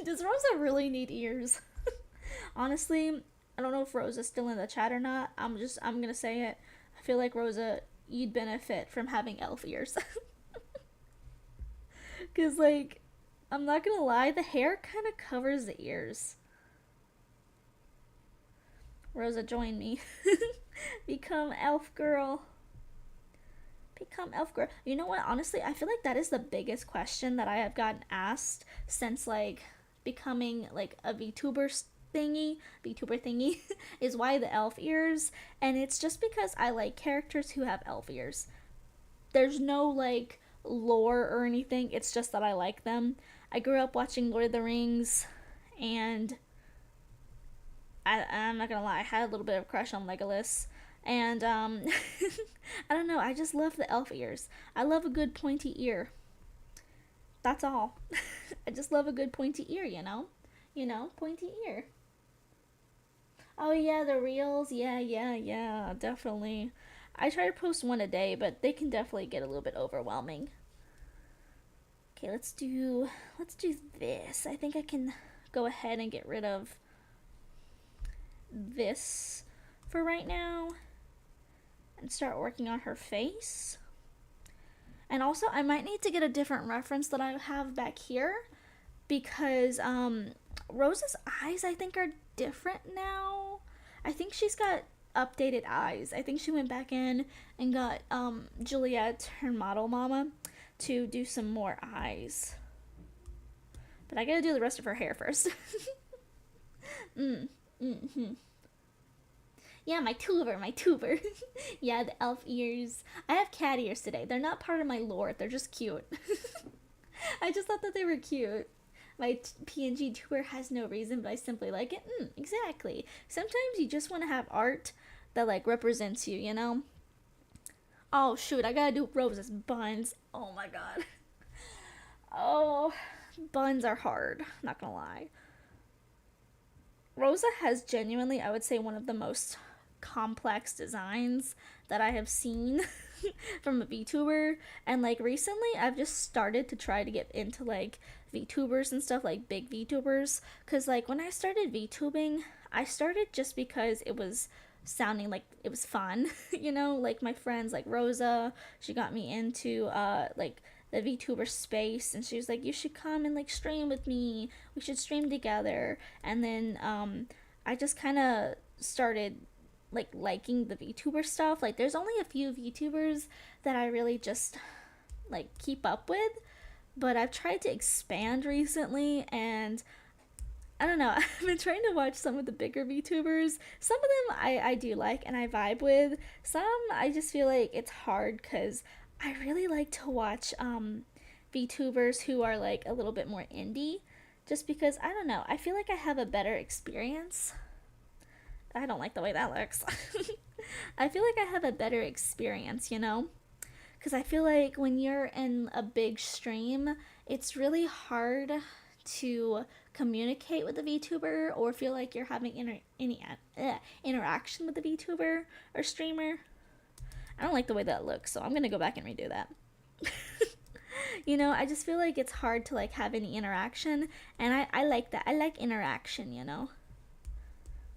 Does Rosa really need ears? Honestly, I don't know if Rosa's still in the chat or not. I'm gonna say it. I feel like Rosa, you'd benefit from having elf ears. Cause like, I'm not gonna lie, the hair kind of covers the ears. Rosa, join me. Become elf girl. Become elf girl. You know what? Honestly, I feel like that is the biggest question that I have gotten asked since like becoming like a VTuber thingy is why the elf ears, and it's just because I like characters who have elf ears. There's no like lore or anything. It's just that I like them. I grew up watching Lord of the Rings, and I'm not gonna lie, I had a little bit of a crush on Legolas. And I don't know, I just love the elf ears. I love a good pointy ear. That's all. I just love a good pointy ear, you know? Pointy ear. Oh yeah, the reels. Yeah, definitely. I try to post one a day, but they can definitely get a little bit overwhelming. Okay, let's do this. I think I can go ahead and get rid of this for right now and start working on her face. And also, I might need to get a different reference that I have back here because Rosa's eyes, I think, are different now. I think she's got updated eyes. I think she went back in and got Juliet, her model mama, to do some more eyes. But I gotta do the rest of her hair first. Yeah, my tuber, my tuber. Yeah, the elf ears. I have cat ears today. They're not part of my lore. They're just cute. I just thought that they were cute. My PNG tuber has no reason, but I simply like it. Exactly. Sometimes you just want to have art that like represents you, you know? Oh shoot, I gotta do Rose's buns. Oh my god. Oh, buns are hard. Not gonna lie. Rosa has genuinely, I would say, one of the most complex designs that I have seen from a VTuber. And like recently, I've just started to try to get into like VTubers and stuff, like big VTubers. Because like when I started VTubing, I started just because it was sounding like it was fun, you know, like my friends like Rosa, she got me into like the VTuber space, and she was like, you should come and like stream with me, we should stream together. And then I just kind of started like liking the VTuber stuff. Like there's only a few VTubers that I really just like keep up with, but I've tried to expand recently, and I don't know. I've been trying to watch some of the bigger VTubers. Some of them I do like and I vibe with. Some I just feel like it's hard because I really like to watch VTubers who are like a little bit more indie. Just because, I don't know, I feel like I have a better experience. I don't like the way that looks. I feel like I have a better experience, you know? Because I feel like when you're in a big stream, it's really hard to communicate with the VTuber or feel like you're having any interaction with the VTuber or streamer. I don't like the way that looks, so I'm gonna go back and redo that. You know, I just feel like it's hard to like have any interaction, and I like that. I like interaction, you know.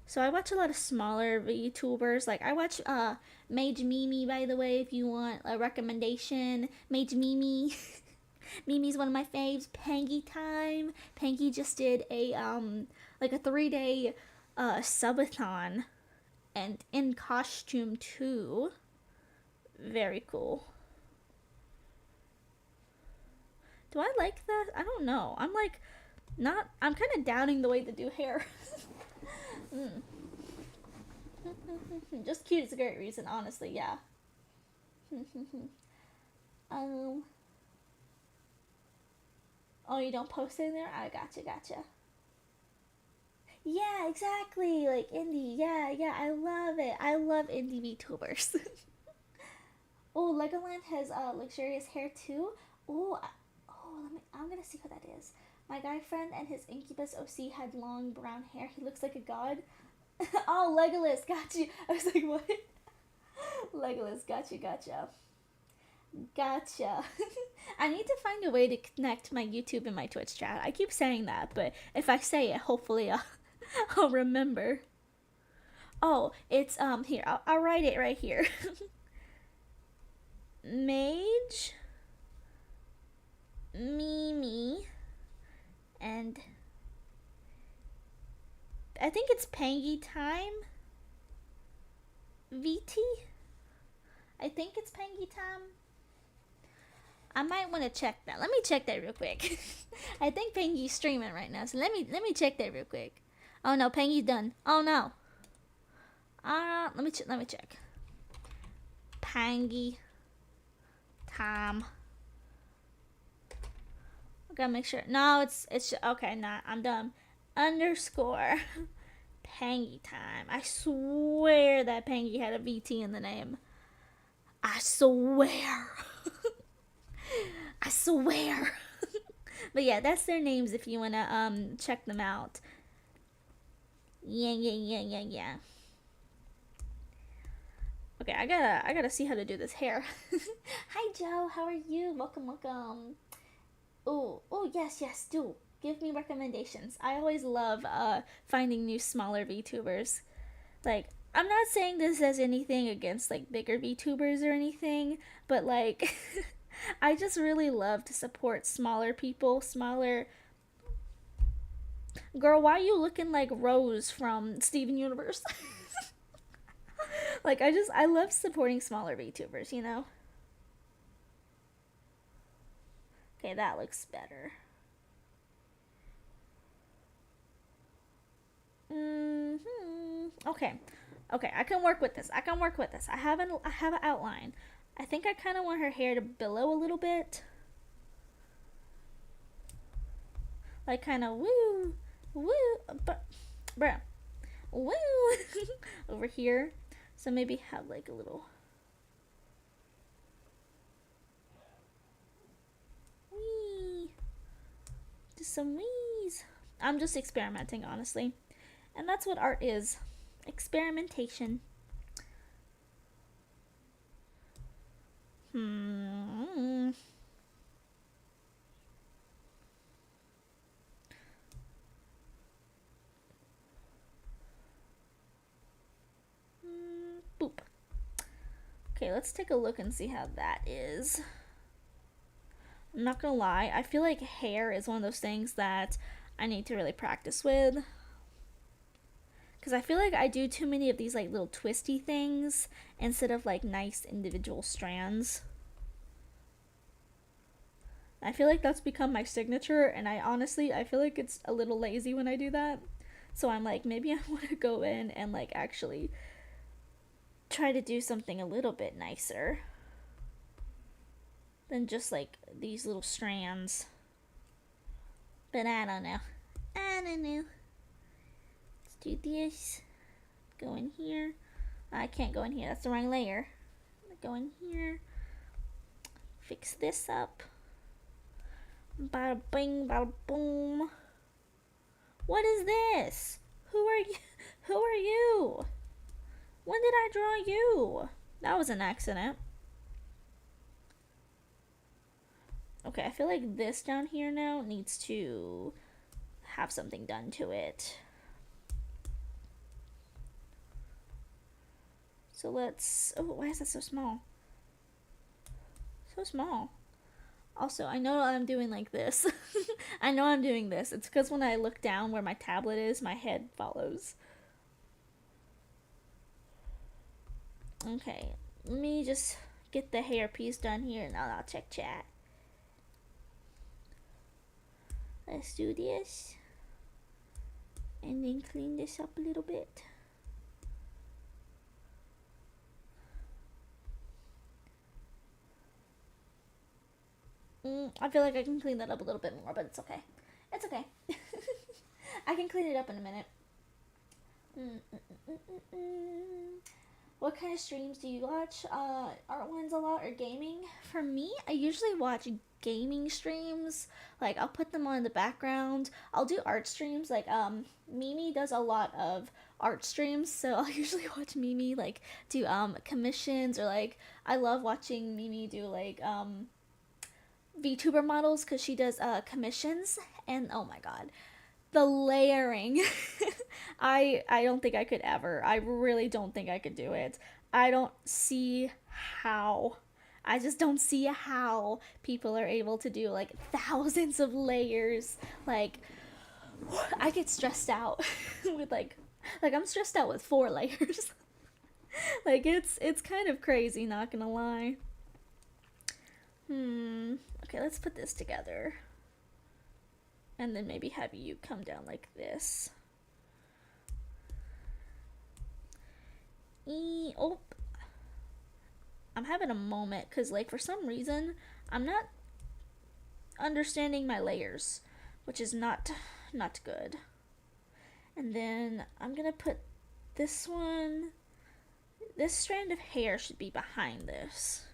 So I watch a lot of smaller VTubers. Like I watch Mage Mimi, by the way, if you want a recommendation. Mage Mimi. Mimi's one of my faves. Pangy Time. Pangy just did a like a 3-day subathon, and in costume too. Very cool. Do I like that? I don't know. I'm like not. I'm kind of doubting the way to do hair. mm. Just cute is a great reason, honestly. Yeah. um. Oh, you don't post it in there? I gotcha, gotcha. Yeah, exactly. Like indie. Yeah, yeah. I love it. I love indie VTubers. Oh, Legoland has luxurious hair too. Oh, oh, let me. I'm gonna see who that is. My guy friend and his Incubus OC had long brown hair. He looks like a god. Oh, Legolas, got you. I was like, what? Legolas, gotcha, gotcha. Gotcha. I need to find a way to connect my YouTube and my Twitch chat. I keep saying that, but if I say it, hopefully I'll remember. Oh, it's here. I'll write it right here. Mage, Mimi, and I think it's Pangy Time. VT. I think it's Pangy Time. I might want to check that. Let me check that real quick. I think Pangy's streaming right now, so let me check that real quick. Oh no, Pangy's done. Oh no. Let me check. Pangy Time. I gotta make sure. No, it's okay. Nah, I'm done. Underscore Pangy Time. I swear that Pangy had a VT in the name. I swear. I swear. But yeah, that's their names if you wanna check them out. Yeah. Okay, I gotta see how to do this hair. Hi Joe, how are you? Welcome. Oh yes, do give me recommendations. I always love finding new smaller VTubers. Like I'm not saying this as anything against like bigger VTubers or anything, but like I just really love to support smaller people, smaller. Girl, why are you looking like Rose from Steven Universe? Like I love supporting smaller VTubers, you know? Okay, that looks better. Okay. Okay, I can work with this. I can work with this. I have an outline. I think I kind of want her hair to billow a little bit. Like kind of woo, woo, but, bruh, woo, over here. So maybe have like a little wee, just some wees. I'm just experimenting, honestly. And that's what art is, experimentation. Hmm. Boop. Okay, let's take a look and see how that is. I'm not gonna lie, I feel like hair is one of those things that I need to really practice with. Because I feel like I do too many of these like little twisty things instead of like nice individual strands. I feel like that's become my signature, and I feel like it's a little lazy when I do that. So I'm like, maybe I want to go in and like actually try to do something a little bit nicer than just like these little strands. But I don't know. I don't know. Let's do this. Go in here. I can't go in here. That's the wrong layer. Go in here. Fix this up. Bada bing, bada boom. What is this? Who are you? Who are you? When did I draw you? That was an accident. Okay, I feel like this down here now needs to have something done to it. So let's... Oh, why is that so small? So small. Also, I know I'm doing like this. I know I'm doing this. It's because when I look down where my tablet is, my head follows. Okay, let me just get the hair piece done here and I'll check chat. Let's do this. And then clean this up a little bit. I feel like I can clean that up a little bit more, but it's okay. It's okay. I can clean it up in a minute. What kind of streams do you watch? Art ones a lot or gaming? For me, I usually watch gaming streams. Like I'll put them on in the background. I'll do art streams. Like Mimi does a lot of art streams, so I'll usually watch Mimi like do commissions, or like I love watching Mimi do like VTuber models because she does commissions, and oh my god, the layering. I don't think I could ever. I really don't think I could do it. I don't see how. I just don't see how people are able to do like thousands of layers. Like I get stressed out with like I'm stressed out with 4 layers. Like it's kind of crazy, not gonna lie. Okay, let's put this together. And then maybe have you come down like this. Oh, I'm having a moment because like for some reason I'm not understanding my layers, which is not good. And then I'm gonna put this one. This strand of hair should be behind this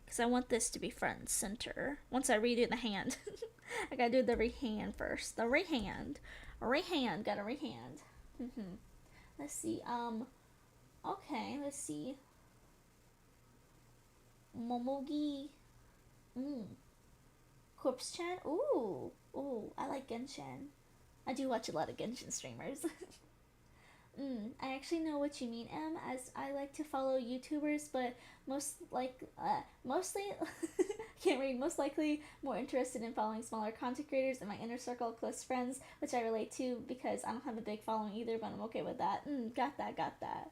because I want this to be front and center. Once I redo the hand, I gotta do the rehand first. The rehand, gotta rehand. Let's see. Okay, let's see. Momogi. Corpse Chan. Ooh, I like Genshin. I do watch a lot of Genshin streamers. I actually know what you mean, Em, as I like to follow YouTubers, but mostly, can't read, most likely more interested in following smaller content creators in my inner circle of close friends, which I relate to because I don't have a big following either, but I'm okay with that. Got that.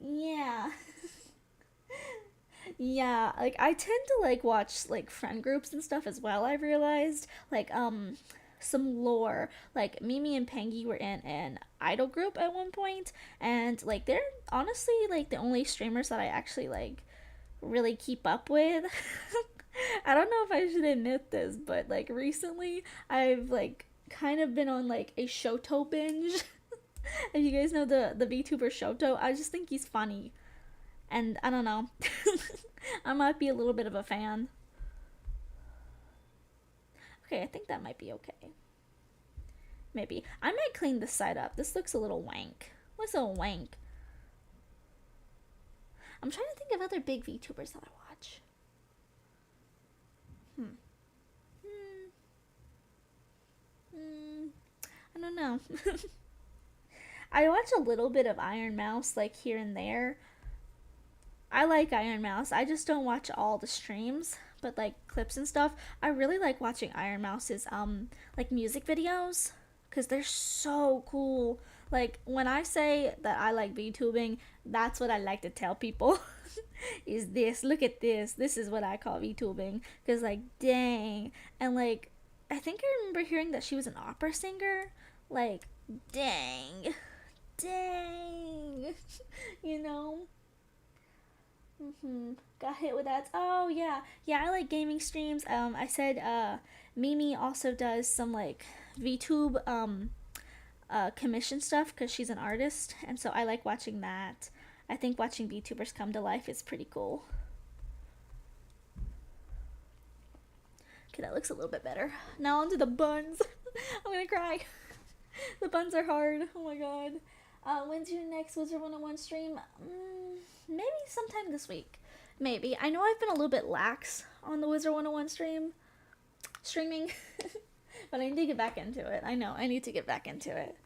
Yeah. Yeah, like I tend to like watch like friend groups and stuff as well, I've realized. Like some lore. Like Mimi and Pengy were in an idol group at one point, and like they're honestly like the only streamers that I actually like really keep up with. I don't know if I should admit this, but like recently I've like kind of been on like a Shoto binge. If you guys know the VTuber Shoto, I just think he's funny, and I don't know. I might be a little bit of a fan. Okay, I think that might be okay. Maybe I might clean this side up. This looks a little wank. Looks a wank. I'm trying to think of other big VTubers that I watch. Hmm. Hmm. Hmm. I don't know. I watch a little bit of Iron Mouse, like here and there. I like Iron Mouse. I just don't watch all the streams, but like clips and stuff. I really like watching Iron Mouse's like music videos cuz they're so cool. Like when I say that I like VTubing, that's what I like to tell people. Is this, look at this. This is what I call VTubing cuz like dang. And like I think I remember hearing that she was an opera singer. Like dang. Dang. You know? Got hit with ads. Oh yeah, yeah. I like gaming streams. I said Mimi also does some like VTube commission stuff because she's an artist, and so I like watching that. I think watching VTubers come to life is pretty cool. Okay, that looks a little bit better. Now onto the buns. I'm gonna cry. The buns are hard. Oh my god. When's your next Wizard 101 stream? Maybe sometime this week. Maybe. I know I've been a little bit lax on the Wizard 101 streaming, but I need to get back into it. I know, I need to get back into it.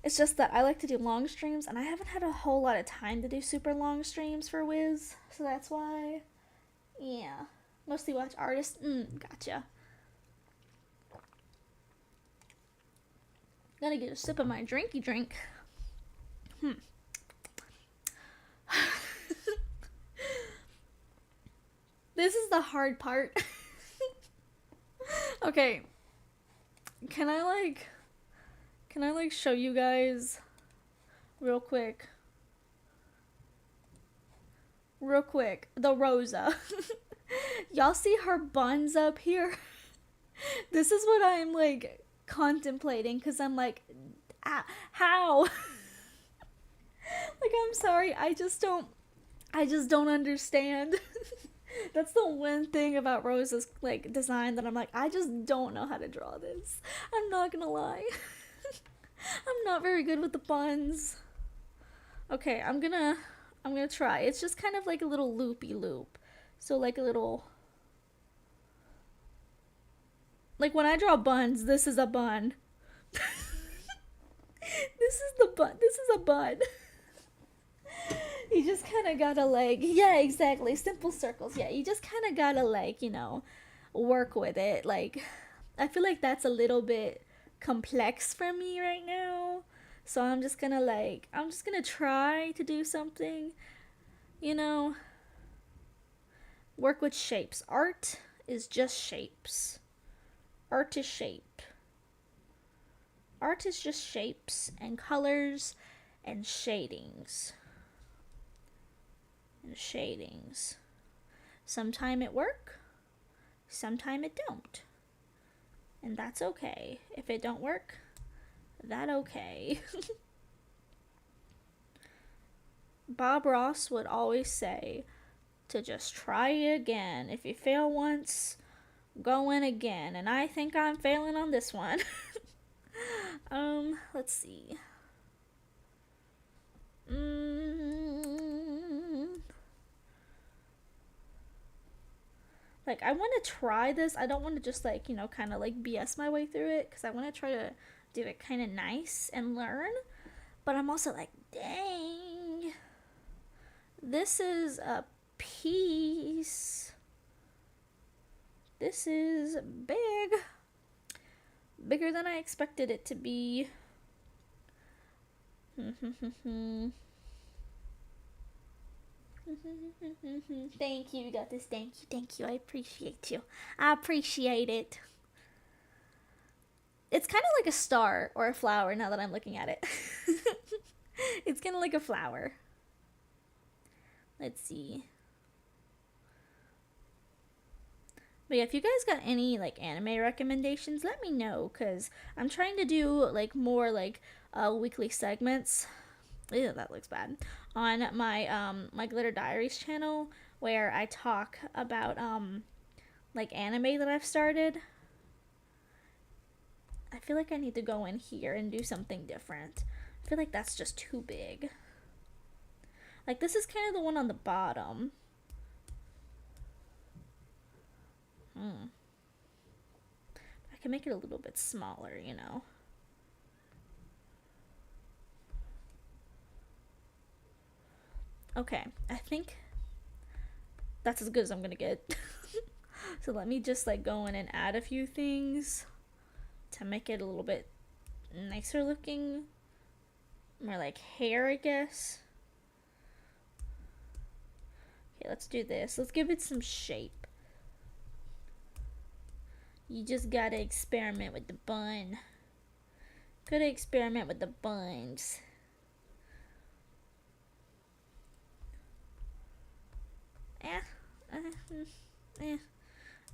It's just that I like to do long streams, and I haven't had a whole lot of time to do super long streams for Wiz, so that's why. Yeah. Mostly watch artists. Gotcha. Gotta get a sip of my drinky drink. This is the hard part. Okay. Can I like show you guys real quick? Real quick. The Rosa. Y'all see her buns up here? This is what I'm like contemplating because I'm like, how? Like, I'm sorry. I just don't understand. That's the one thing about Rosa's like design that I'm like, I just don't know how to draw this. I'm not gonna lie. I'm not very good with the buns. Okay, I'm gonna try. It's just kind of like a little loopy loop. So like a little, like when I draw buns, this is a bun. This is the bun. This is a bun. You just kind of gotta like, yeah, exactly. Simple circles. Yeah, you just kind of gotta like, work with it. Like, I feel like that's a little bit complex for me right now. So I'm just gonna try to do something, you know, work with shapes. Art is just shapes. Art is shape. Art is just shapes and colors and shadings. And shadings. Sometime it work, sometime it don't. And that's okay. If it don't work, that okay. Bob Ross would always say to just try again. If you fail once, go in again. And I think I'm failing on this one. Let's see. Like, I want to try this. I don't want to just, like, kind of, like, BS my way through it. Because I want to try to do it kind of nice and learn. But I'm also like, dang. This is a piece. This is big. Bigger than I expected it to be. Thank you, you got this. Thank you. I appreciate you. I appreciate it. It's kind of like a star or a flower now that I'm looking at it. It's kind of like a flower. Let's see. But yeah, if you guys got any like anime recommendations, let me know because I'm trying to do like more like weekly segments. Ew, that looks bad. On my Glitter Diaries channel where I talk about like anime that I've started. I feel like I need to go in here and do something different. I feel like that's just too big. Like this is kind of the one on the bottom. I can make it a little bit smaller, you know. Okay, I think that's as good as I'm gonna get. So let me just like go in and add a few things to make it a little bit nicer looking. More like hair, I guess. Okay, let's do this. Let's give it some shape. You just gotta experiment with the bun. Gotta experiment with the buns. Eh. Eh.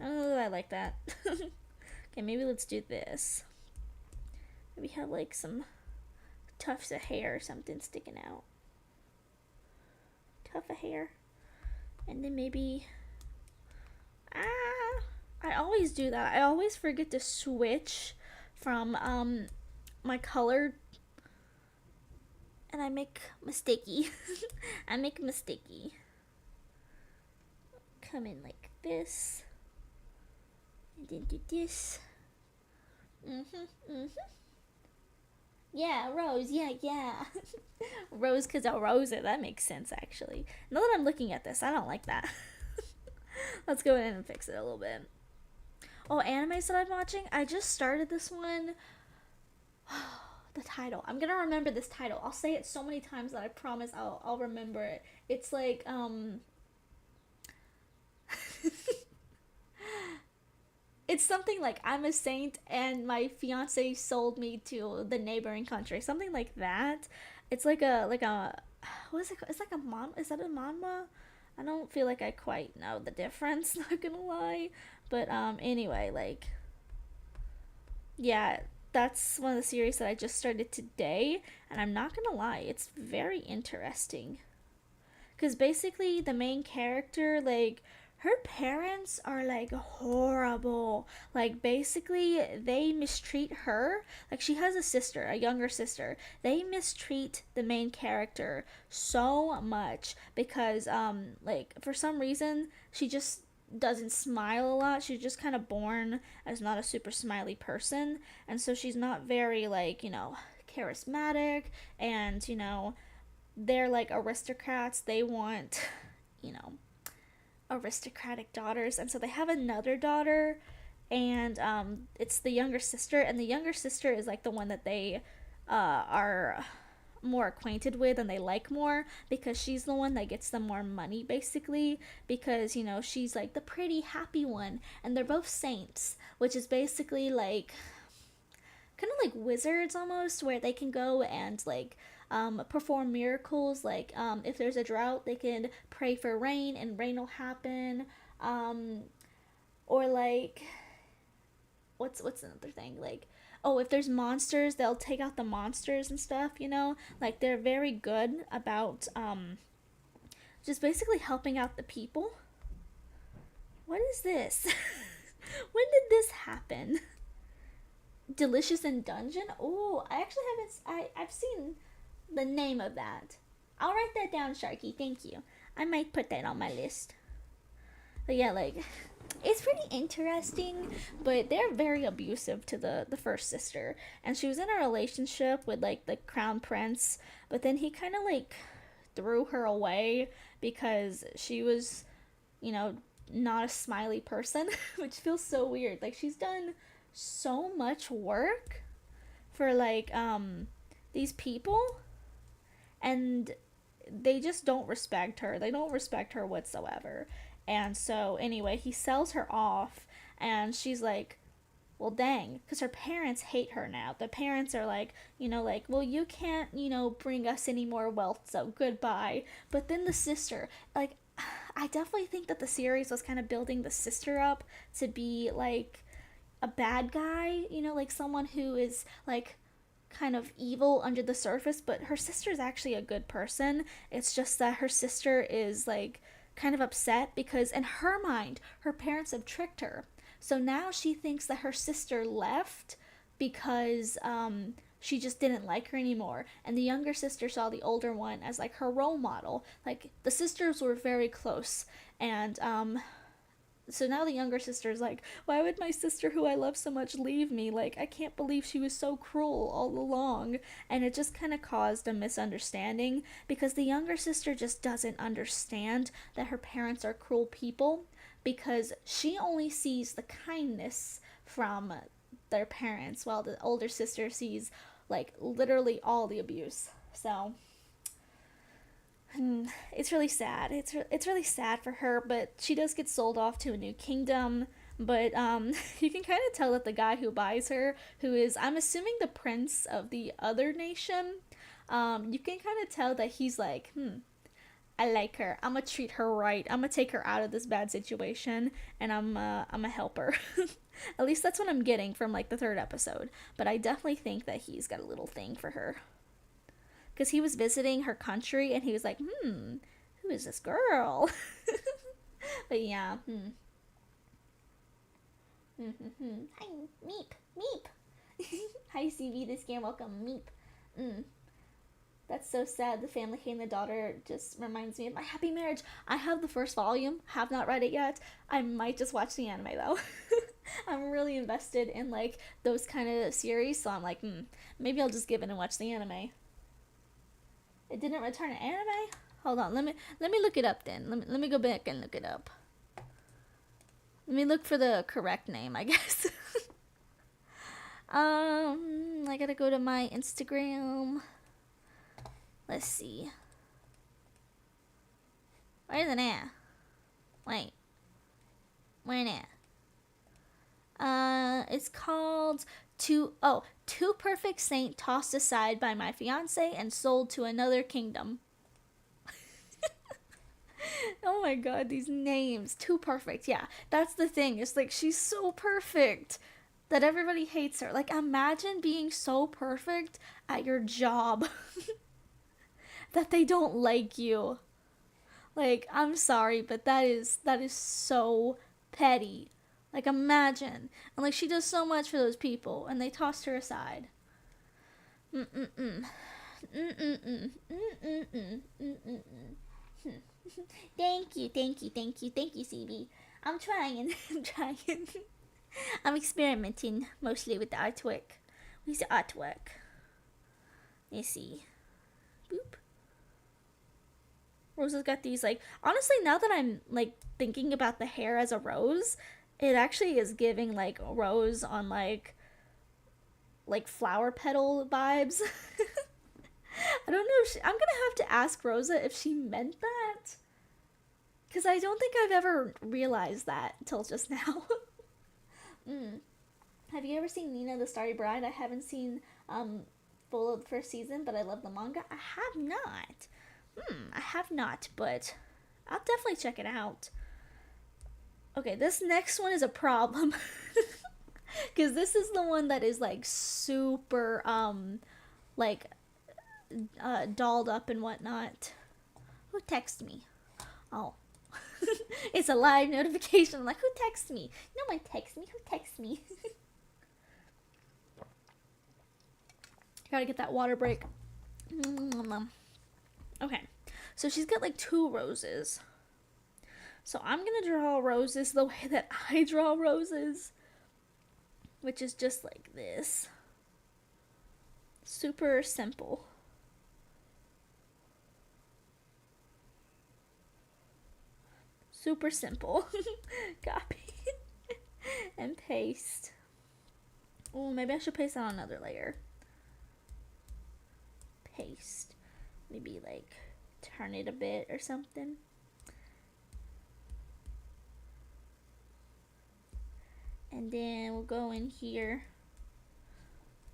I don't know that I like that. Okay, maybe let's do this. Maybe have like some tufts of hair or something sticking out. Tuft of hair. And then maybe... I always do that. I always forget to switch from my color, and I make mistakey. I make mistakey. Come in like this, and then do this. Yeah, Rose. Yeah. Rose, cause I'll rose it. That makes sense actually. Now that I'm looking at this, I don't like that. Let's go in and fix it a little bit. Oh, animes that I'm watching. I just started this one. The title. I'm gonna remember this title. I'll say it so many times that I promise I'll remember it. It's like it's something like I'm a saint and my fiance sold me to the neighboring country. Something like that. It's like a what is it? It's like a mon. Is that a manhwa? I don't feel like I quite know the difference. Not gonna lie, but anyway, like yeah, that's one of the series that I just started today, and I'm not gonna lie, it's very interesting. Because basically, the main character, like, her parents are like horrible. Like, basically, they mistreat her. Like, she has a sister, a younger sister. They mistreat the main character so much because, like, for some reason, she just doesn't smile a lot. She's just kind of born as not a super smiley person. And so she's not very, like, charismatic and, they're like aristocrats. They want, you know, aristocratic daughters. And so they have another daughter, and it's the younger sister. And the younger sister is like the one that they are more acquainted with and they like more because she's the one that gets them more money basically because she's like the pretty happy one, and they're both saints, which is basically like kind of like wizards almost, where they can go and like perform miracles. Like if there's a drought, they can pray for rain and rain will happen. Or like what's another thing, like, oh, if there's monsters, they'll take out the monsters and stuff. Like they're very good about just basically helping out the people. What is this? When did this happen? Delicious in Dungeon. Oh, I actually haven't. I've seen the name of that. I'll write that down, Sharky. Thank you. I might put that on my list. But yeah, like, it's pretty interesting, but they're very abusive to the first sister. And she was in a relationship with like the crown prince, but then he kind of like threw her away because she was, you know, not a smiley person, which feels so weird. Like she's done so much work for like these people, and they just don't respect her. They don't respect her whatsoever. And so anyway, he sells her off, and she's like, well, dang, because her parents hate her now. The parents are like, like, well, you can't, bring us any more wealth, so goodbye. But then the sister, like, I definitely think that the series was kind of building the sister up to be like a bad guy, like someone who is like kind of evil under the surface, but her sister is actually a good person. It's just that her sister is like kind of upset because in her mind, her parents have tricked her. So now she thinks that her sister left because she just didn't like her anymore. And the younger sister saw the older one as like her role model. Like the sisters were very close. And so now the younger sister's like, why would my sister who I love so much leave me? Like, I can't believe she was so cruel all along. And it just kind of caused a misunderstanding because the younger sister just doesn't understand that her parents are cruel people because she only sees the kindness from their parents while the older sister sees like literally all the abuse. So it's really sad. It's really sad for her, but she does get sold off to a new kingdom. But you can kind of tell that the guy who buys her, who is I'm assuming the prince of the other nation, you can kind of tell that he's like, I like her. I'm gonna treat her right. I'm gonna take her out of this bad situation, and I'm a help her. At least that's what I'm getting from like the third episode. But I definitely think that he's got a little thing for her because he was visiting her country and he was like, who is this girl? But yeah, Hi, Meep, Meep. Hi, CV, this game, welcome, Meep. That's so sad. The family hating the daughter just reminds me of my happy marriage. I have the first volume, have not read it yet. I might just watch the anime though. I'm really invested in like those kind of series, so I'm like, maybe I'll just give it and watch the anime. It didn't return an anime? Hold on, let me look it up then. Let me go back and look it up. Let me look for the correct name, I guess. I gotta go to my Instagram. Let's see. Where's it at? Wait. Where it at? It's called Two Perfect Saint Tossed Aside by My Fiance and Sold to Another Kingdom. Oh my god, these names. Too perfect. Yeah, that's the thing. It's like she's so perfect that everybody hates her. Like imagine being so perfect at your job that they don't like you. Like I'm sorry, but that is so petty. Like imagine. And like she does so much for those people and they tossed her aside. Mm-mm-mm. Mm-mm-mm. Mm-mm-mm. Mm-mm-mm. Thank you, CB. I'm trying. I'm trying. I'm experimenting mostly with the artwork. Where's the artwork? Let's see. Boop. Rosa's got these like honestly now that I'm like thinking about the hair as a rose, it actually is giving like rose on like flower petal vibes. I don't know if I'm gonna have to ask Rosa if she meant that. Because I don't think I've ever realized that until just now. Have you ever seen Nina the Starry Bride? I haven't seen full of the first season, but I love the manga. I have not. I have not, but I'll definitely check it out. Okay, this next one is a problem. Because this is the one that is like super like dolled up and whatnot. Who texted me? Oh. It's a live notification. I'm like, who texted me? No one texted me. Who texted me? Gotta get that water break. Okay. So she's got like 2 roses. So I'm gonna draw roses the way that I draw roses. Which is just like this. Super simple. Super simple. Copy. And paste. Oh, maybe I should paste on another layer. Paste. Maybe like turn it a bit or something. And then we'll go in here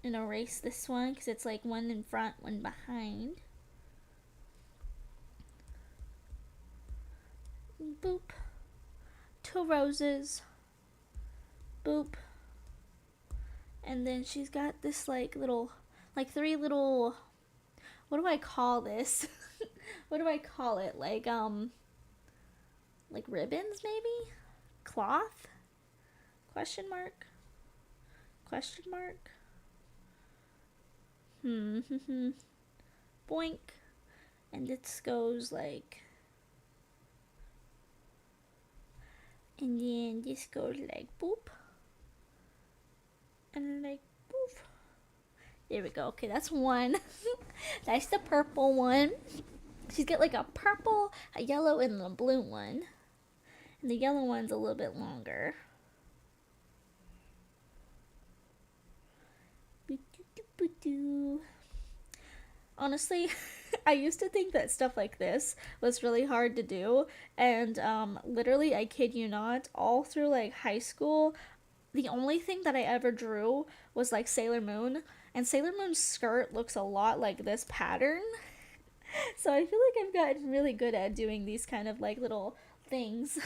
and erase this one because it's like one in front, one behind. Boop. 2 roses. Boop. And then she's got this like little, like 3 little, what do I call this? What do I call it? Like ribbons maybe? Cloth? Question mark? Question mark? Boink. And this goes like, and then this goes like boop. And like poof. There we go. Okay, that's one. That's the purple one. She's got like a purple, a yellow, and a blue one. And the yellow one's a little bit longer. Honestly, I used to think that stuff like this was really hard to do, and literally, I kid you not, all through like high school, the only thing that I ever drew was like Sailor Moon, and Sailor Moon's skirt looks a lot like this pattern. So I feel like I've gotten really good at doing these kind of like little things.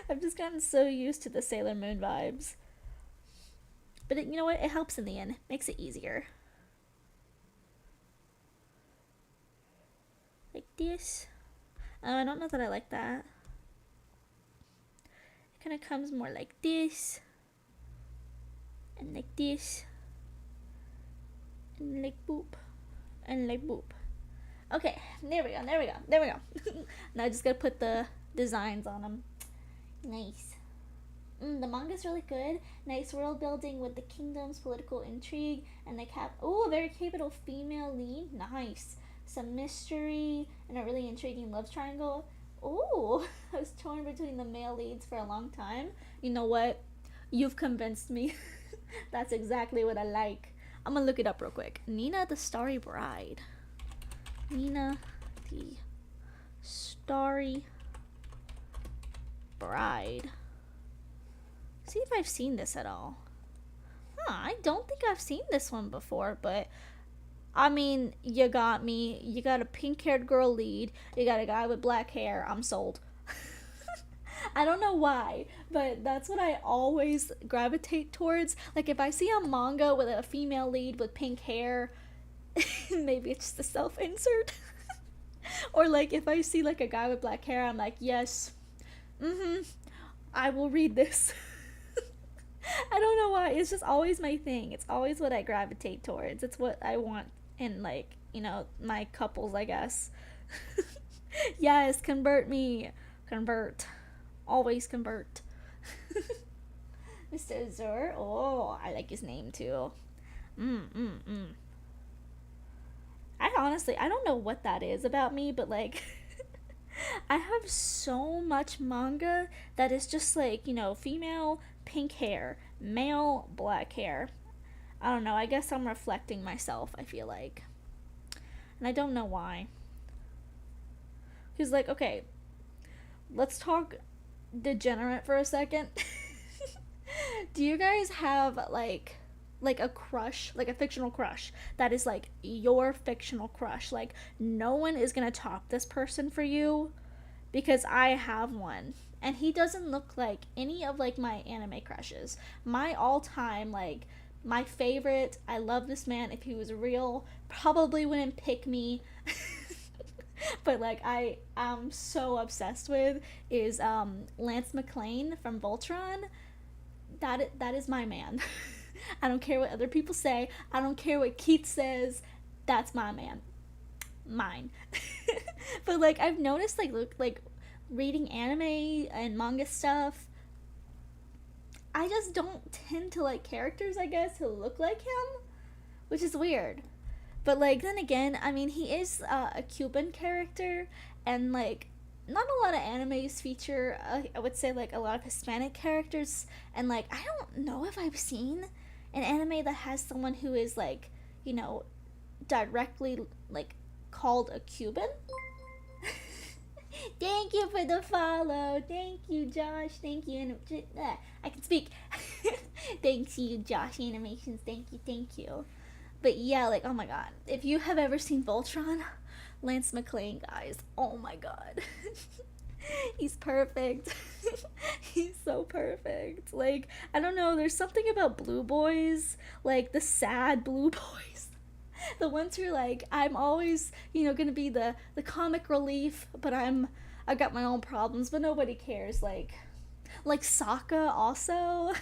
I've just gotten so used to the Sailor Moon vibes. But you know what? It helps in the end. Makes it easier. Like this. Oh, I don't know that I like that. It kind of comes more like this. And like this. And like boop. And like boop. Okay, there we go, there we go, there we go. Now I just gotta put the designs on them. Nice. The manga's really good. Nice world building with the kingdom's political intrigue and the a very capable female lead. Nice. Some mystery and a really intriguing love triangle. Oh, I was torn between the male leads for a long time. You know what? You've convinced me. That's exactly what I like. I'm gonna look it up real quick. Nina the Starry Bride. Nina the Starry Bride. See if I've seen this at all. I don't think I've seen this one before, but I mean, you got me. You got a pink-haired girl lead. You got a guy with black hair. I'm sold. I don't know why, but that's what I always gravitate towards. Like, if I see a manga with a female lead with pink hair, maybe it's just a self-insert. Or like if I see like a guy with black hair, I'm like, yes, I will read this. I don't know why. It's just always my thing. It's always what I gravitate towards. It's what I want in like, my couples, I guess. Yes, convert me. Convert. Always convert. Mr. Azur. Oh, I like his name too. I don't know what that is about me, but like, I have so much manga that is just like, female pink hair, male black hair. I don't know, I guess I'm reflecting myself, I feel like. And I don't know why. Because, like, okay, let's talk degenerate for a second. Do you guys have, like a crush, like a fictional crush that is like your fictional crush? Like, no one is gonna top this person for you, because I have one, and he doesn't look like any of like my anime crushes. My all-time, like, my favorite, I love this man if he was real, probably wouldn't pick me. But like I am so obsessed with is Lance McLean from Voltron. That is my man. I don't care what other people say. I don't care what Keith says. That's my man. Mine. But like, I've noticed, like reading anime and manga stuff, I just don't tend to like characters, I guess, who look like him, which is weird. But like, then again, I mean, he is a Cuban character, and like, not a lot of animes feature, I would say, like, a lot of Hispanic characters, and like, I don't know if I've seen an anime that has someone who is like, directly like called a Cuban. Thank you for the follow. Thank you, Josh. Thank you. I can speak. Thanks you, Josh Animations. Thank you. Thank you. But yeah, like, oh my god. If you have ever seen Voltron, Lance McClain, guys, oh my god. He's perfect. He's so perfect. Like, I don't know, there's something about blue boys, like the sad blue boys. The ones who are like, I'm always, gonna be the comic relief, but I got my own problems, but nobody cares. Like Sokka also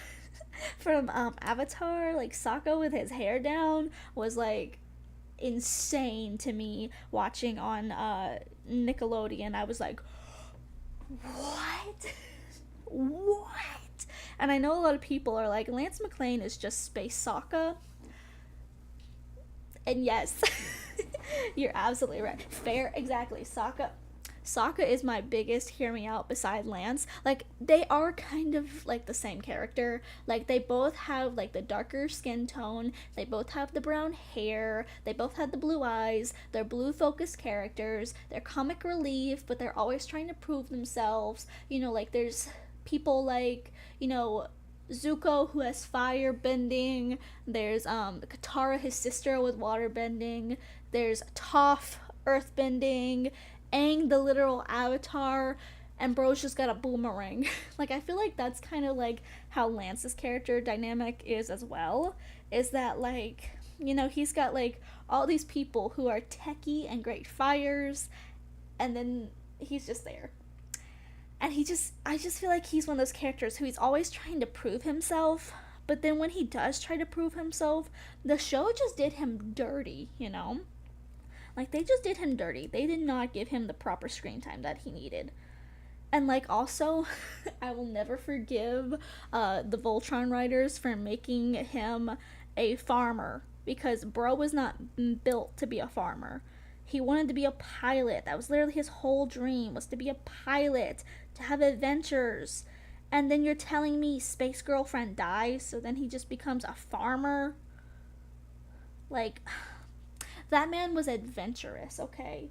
from Avatar, like Sokka with his hair down was like insane to me watching on Nickelodeon. I was like, what? What? And I know a lot of people are like, Lance McClain is just Space Sokka. And yes, you're absolutely right. Fair, exactly. Sokka is my biggest hear me out beside Lance. Like, they are kind of like the same character. Like, they both have like the darker skin tone, they both have the brown hair, they both have the blue eyes, they're blue focused characters, they're comic relief, but they're always trying to prove themselves. Like there's people like, Zuko, who has fire bending. There's Katara, his sister, with water bending. There's Toph, earth bending. Aang, the literal avatar. And bro's just got a boomerang. Like, I feel like that's kind of like how Lance's character dynamic is as well. Is that, like, he's got like all these people who are techie and great fires, and then he's just there. And I just feel like he's one of those characters who he's always trying to prove himself, but then when he does try to prove himself, the show just did him dirty. Like, they just did him dirty. They did not give him the proper screen time that he needed. And like, also, I will never forgive the Voltron writers for making him a farmer, because bro was not built to be a farmer. He wanted to be a pilot. That was literally his whole dream, was to be a pilot, to have adventures. And then you're telling me Space Girlfriend dies, so then he just becomes a farmer? Like, that man was adventurous, okay?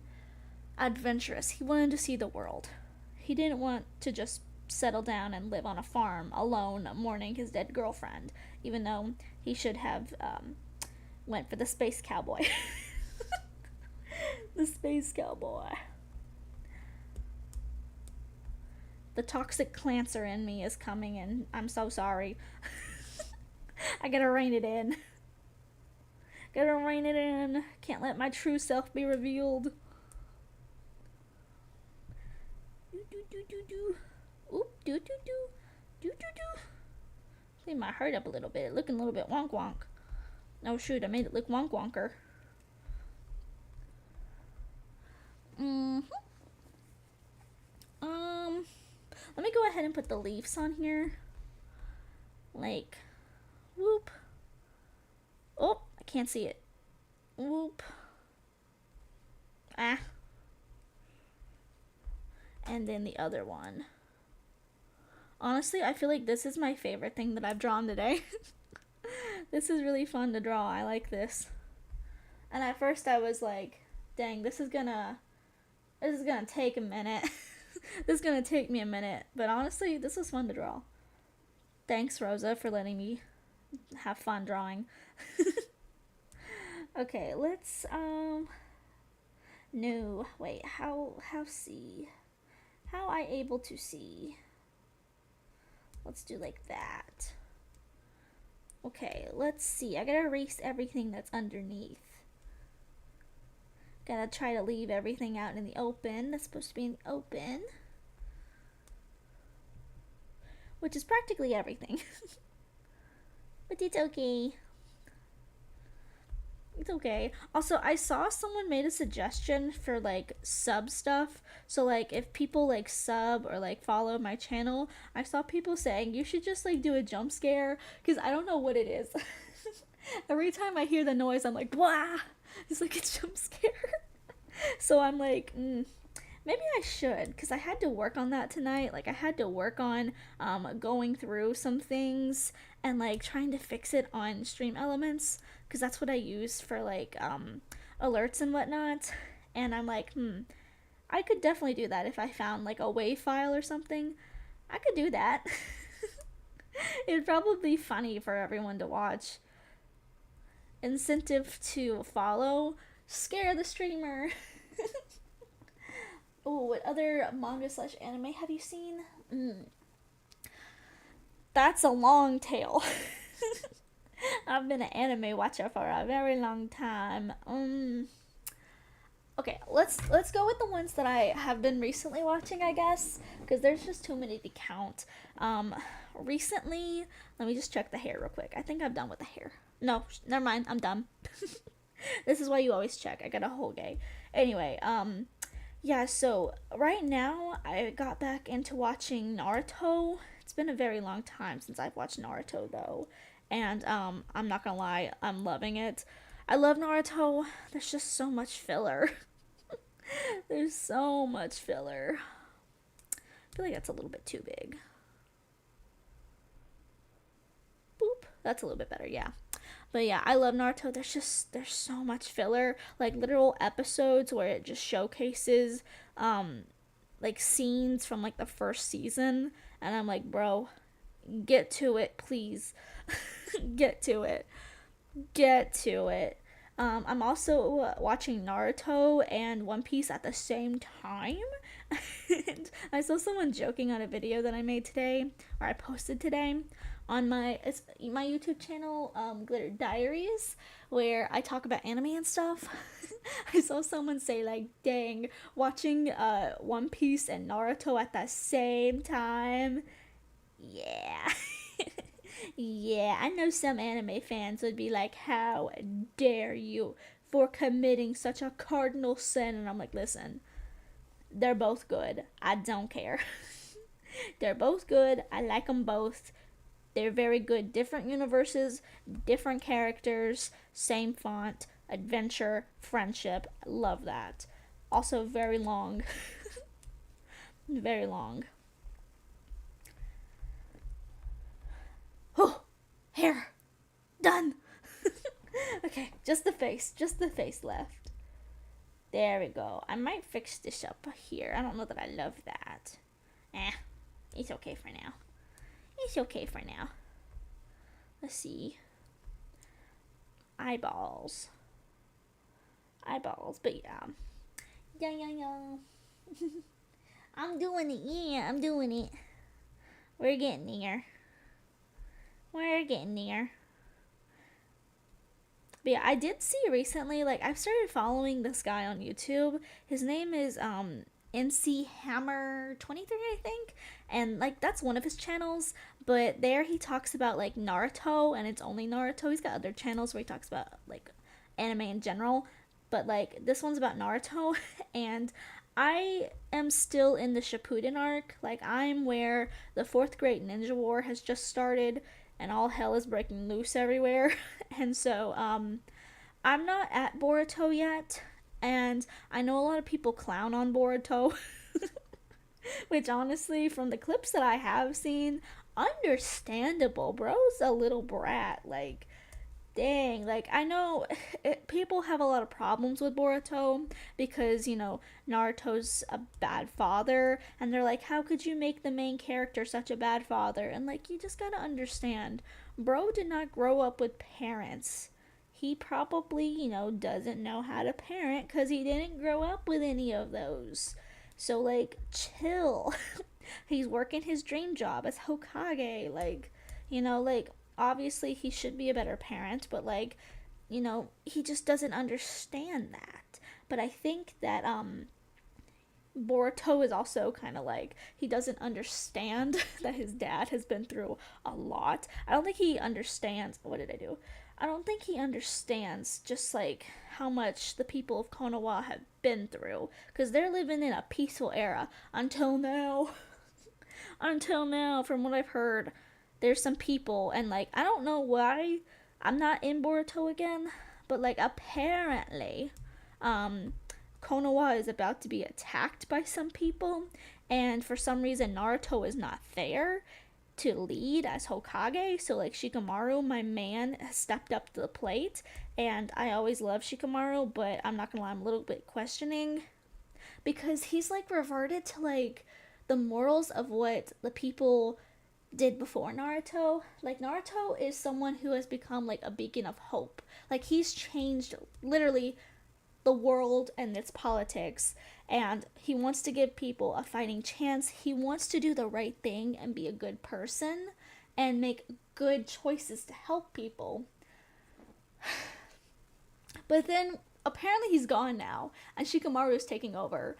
Adventurous. He wanted to see the world. He didn't want to just settle down and live on a farm alone, mourning his dead girlfriend, even though he should have went for the space cowboy. The space cowboy. The toxic clancer in me is coming, and I'm so sorry. I gotta rein it in. Gotta rein it in. Can't let my true self be revealed. Do do do do do. Oop, do do do. Do do do. Clean my heart up a little bit. Looking a little bit wonk wonk. Oh shoot, I made it look wonk wonker. Let me go ahead and put the leaves on here. Like, whoop. Oh, I can't see it. Whoop. Ah. And then the other one. Honestly, I feel like this is my favorite thing that I've drawn today. This is really fun to draw. I like this. And at first I was like, dang, this is gonna take a minute. This is gonna take me a minute. But honestly, this was fun to draw. Thanks, Rosa, for letting me have fun drawing. Okay, let's no, wait, how see? How I able to see? Let's do like that. Okay, let's see. I gotta erase everything that's underneath. Gotta try to leave everything out in the open. That's supposed to be in the open. Which is practically everything. But it's okay. It's okay. Also, I saw someone made a suggestion for like sub stuff. So like if people like sub or like follow my channel, I saw people saying you should just like do a jump scare, because I don't know what it is. Every time I hear the noise, I'm like, blah. It's like a jump scare. So I'm like, maybe I should, because I had to work on that tonight. Like, I had to work on going through some things and like trying to fix it on Stream Elements, because that's what I use for like alerts and whatnot. And I'm like, I could definitely do that if I found like a WAV file or something. I could do that. It'd probably be funny for everyone to watch. Incentive to follow. Scare the streamer. Oh, what other manga slash anime have you seen? That's a long tail. I've been an anime watcher for a very long time. Okay, let's go with the ones that I have been recently watching, I guess, because there's just too many to count. Recently, let me just check the hair real quick. I think I'm done with the hair. No, never mind. I'm done. This is why you always check. I got a whole gay. Anyway, yeah. So right now, I got back into watching Naruto. It's been a very long time since I've watched Naruto though, and I'm not gonna lie, I'm loving it. I love Naruto. There's just so much filler. There's so much filler. I feel like that's a little bit too big. Boop. That's a little bit better, yeah. But yeah, I love Naruto. There's so much filler, like literal episodes where it just showcases like scenes from like the first season, and I'm like, bro, get to it, please. Get to it. Get to it. I'm also watching Naruto and One Piece at the same time. And I saw someone joking on a video that I made today, or I posted today, on my YouTube channel, Glitter Diaries, where I talk about anime and stuff. I saw someone say like, "Dang, watching One Piece and Naruto at the same time." Yeah. Yeah, I know some anime fans would be like, "How dare you for committing such a cardinal sin?" And I'm like, listen, they're both good. I don't care. They're both good. I like them both. They're very good. Different universes, different characters, same font, adventure, friendship. I love that. Also, very long. Very long. Oh, hair. Done. Okay, just the face. Just the face left. There we go. I might fix this up here. I don't know that I love that. It's okay for now. It's okay for now. Let's see. Eyeballs. Eyeballs, but yeah. Yeah. I'm doing it, yeah, I'm doing it. We're getting there. We're getting there. But yeah, I did see recently, like, I've started following this guy on YouTube. His name is MC Hammer 23, I think. And like that's one of his channels, but there he talks about like Naruto, and it's only Naruto. He's got other channels where he talks about like anime in general, but like this one's about Naruto. And I am still in the Shippuden arc. Like I'm where the fourth Great Ninja War has just started and all hell is breaking loose everywhere. And so I'm not at Boruto yet, and I know a lot of people clown on Boruto. Which honestly, from the clips that I have seen, understandable. Bro's a little brat. Like, dang. Like, I know people have a lot of problems with Boruto because, Naruto's a bad father. And they're like, how could you make the main character such a bad father? And, like, you just gotta understand. Bro did not grow up with parents. He probably, doesn't know how to parent because he didn't grow up with any of those. So, like, chill. He's working his dream job as Hokage. Like, obviously he should be a better parent, but, like, he just doesn't understand that. But I think that, Boruto is also kind of like, he doesn't understand that his dad has been through a lot. I don't think he understands. What did I do? I don't think he understands just like how much the people of Konoha have been through, because they're living in a peaceful era until now. Until now, from what I've heard, there's some people, and like I don't know why I'm not in Boruto again, but like apparently, Konoha is about to be attacked by some people, and for some reason Naruto is not there to lead as Hokage. So like Shikamaru, my man, has stepped up to the plate, and I always love Shikamaru, but I'm not gonna lie, I'm a little bit questioning because he's like reverted to like the morals of what the people did before Naruto. Like Naruto is someone who has become like a beacon of hope. Like he's changed literally the world and its politics, and he wants to give people a fighting chance. He wants to do the right thing and be a good person and make good choices to help people. But then apparently he's gone now and Shikamaru is taking over.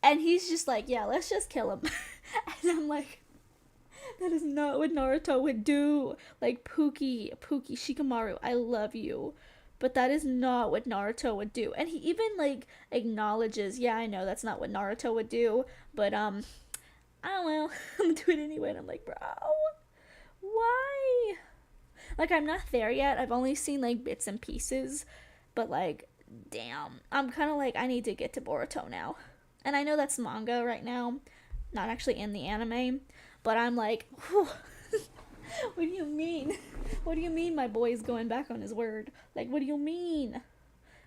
And he's just like, yeah, let's just kill him. And I'm like, that is not what Naruto would do. Like, Pookie, Shikamaru, I love you. But that is not what Naruto would do. And he even, like, acknowledges, yeah, I know that's not what Naruto would do. But, I don't know. I'm gonna do it anyway. And I'm like, bro, why? Like, I'm not there yet. I've only seen, like, bits and pieces. But, like, damn. I'm kind of like, I need to get to Boruto now. And I know that's manga right now, not actually in the anime. But I'm like, whew, what do you mean? What do you mean my boy is going back on his word? Like, what do you mean?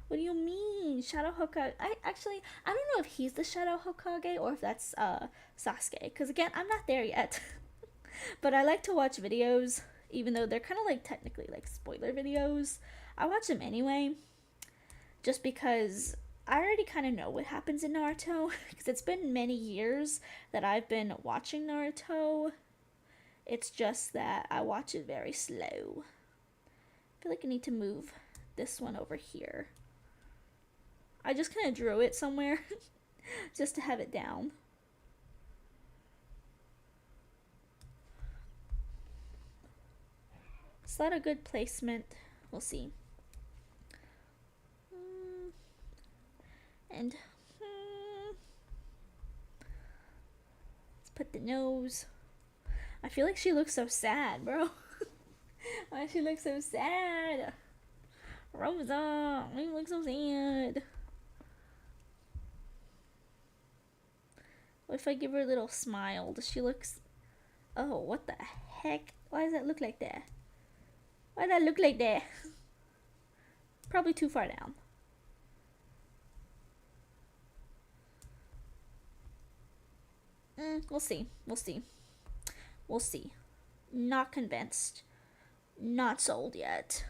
What do you mean? Shadow Hokage. I don't know if he's the Shadow Hokage or if that's Sasuke. Because again, I'm not there yet. But I like to watch videos, even though they're kind of like technically like spoiler videos. I watch them anyway, just because I already kind of know what happens in Naruto. Because it's been many years that I've been watching Naruto. It's just that I watch it very slow. I feel like I need to move this one over here. I just kind of drew it somewhere just to have it down. Is that a good placement? We'll see. And let's put the nose. I feel like she looks so sad, bro. Why she looks so sad? Rosa, why you look so sad? What if I give her a little smile? Does she look... Oh, what the heck? Why does that look like that? Why does that look like that? Probably too far down. We'll see. We'll see. We'll see. Not convinced. Not sold yet.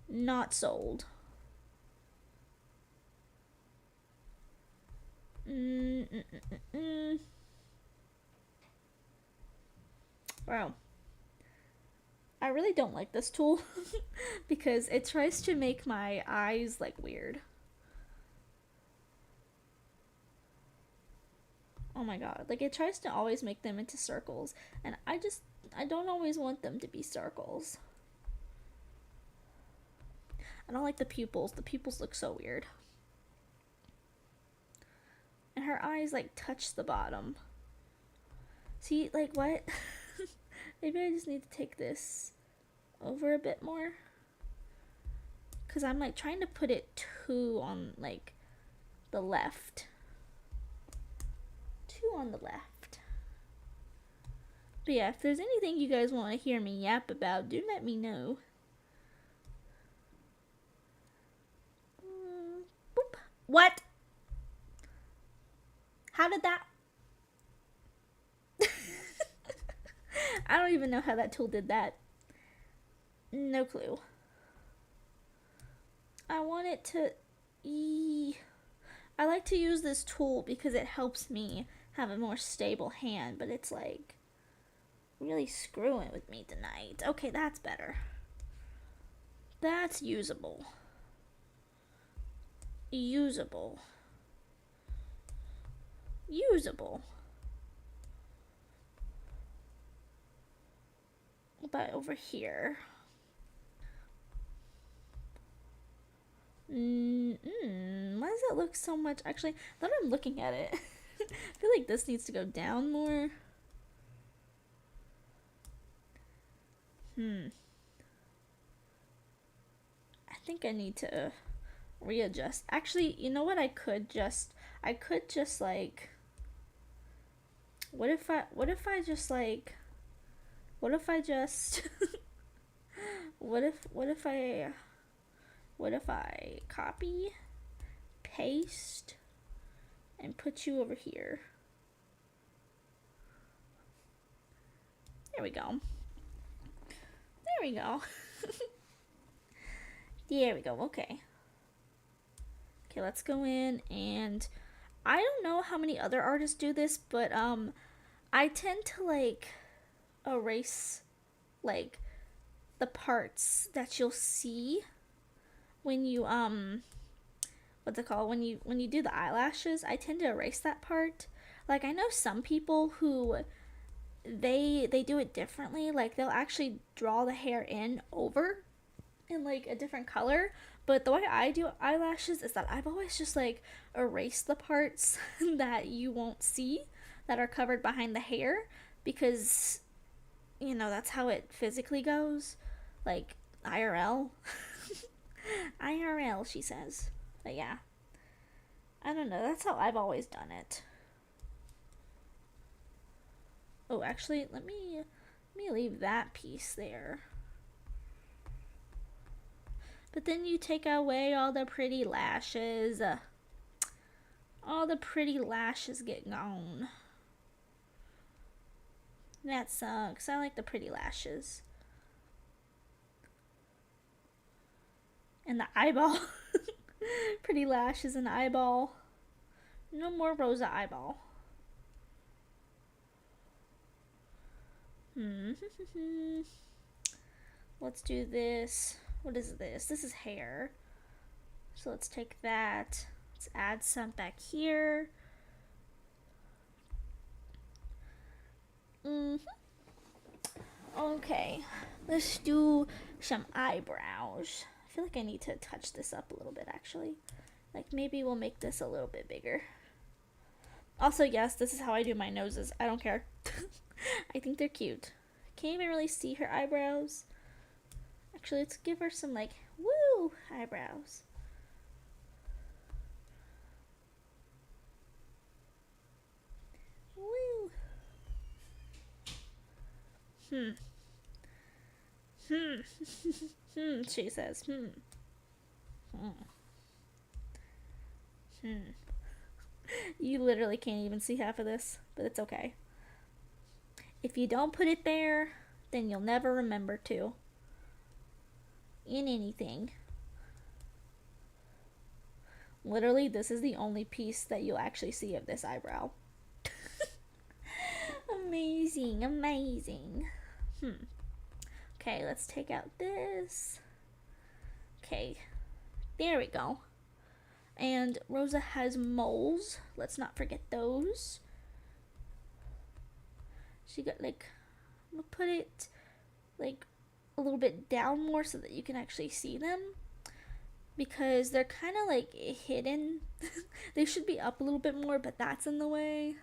Not sold. Bro. I really don't like this tool because it tries to make my eyes like weird. Oh my god, like it tries to always make them into circles, and I don't always want them to be circles. I don't like the pupils. The pupils look so weird. And her eyes like touch the bottom. See, like what? Maybe I just need to take this over a bit more. Because I'm like trying to put it too on like the left. Too on the left. But yeah, if there's anything you guys want to hear me yap about, do let me know. Boop. What? How did that... I don't even know how that tool did that. No clue. I want it to... I like to use this tool because it helps me have a more stable hand, but it's like really screwing with me tonight. Okay, that's better. That's usable. Usable. But over here. Why does that look so much? Actually, now that I'm looking at it, I feel like this needs to go down more. I think I need to readjust. Actually, you know what? I could just like, what if I copy, paste, and put you over here. There we go. There we go. There we go. Okay. Okay, let's go in, and I don't know how many other artists do this, but I tend to like erase like the parts that you'll see when you what's it called, when you do the eyelashes. I tend to erase that part. Like, I know some people who they do it differently. Like, they'll actually draw the hair in like a different color. But the way I do eyelashes is that I've always just like erased the parts that you won't see, that are covered behind the hair, because that's how it physically goes. Like, IRL. IRL, she says. But yeah. I don't know. That's how I've always done it. Oh, actually, let me leave that piece there. But then you take away all the pretty lashes. All the pretty lashes get gone. That sucks. I like the pretty lashes. And the eyeball. Pretty lashes and eyeball. No more Rosa eyeball. Let's do this. What is this? This is hair. So let's take that. Let's add some back here. Okay. Let's do some eyebrows. I feel like I need to touch this up a little bit, actually. Like, maybe we'll make this a little bit bigger. Also, yes, this is how I do my noses. I don't care. I think they're cute. Can't even really see her eyebrows. Actually, let's give her some, like, woo eyebrows. Woo. She says, You literally can't even see half of this, but it's okay. If you don't put it there, then you'll never remember to. In anything. Literally, this is the only piece that you'll actually see of this eyebrow. Amazing, amazing. Okay, let's take out this. Okay, there we go. And Rosa has moles. Let's not forget those. She got like, I'm gonna put it like a little bit down more so that you can actually see them, because they're kind of like hidden. They should be up a little bit more, but that's in the way.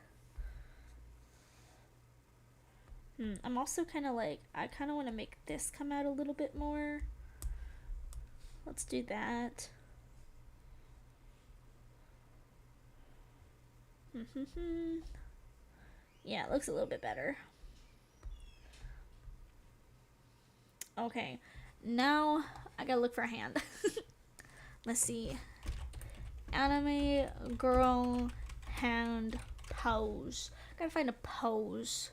I'm also kind of like, I kind of want to make this come out a little bit more. Let's do that. Yeah, it looks a little bit better. Okay, now I gotta look for a hand. Let's see. Anime girl hand pose. Gotta find a pose.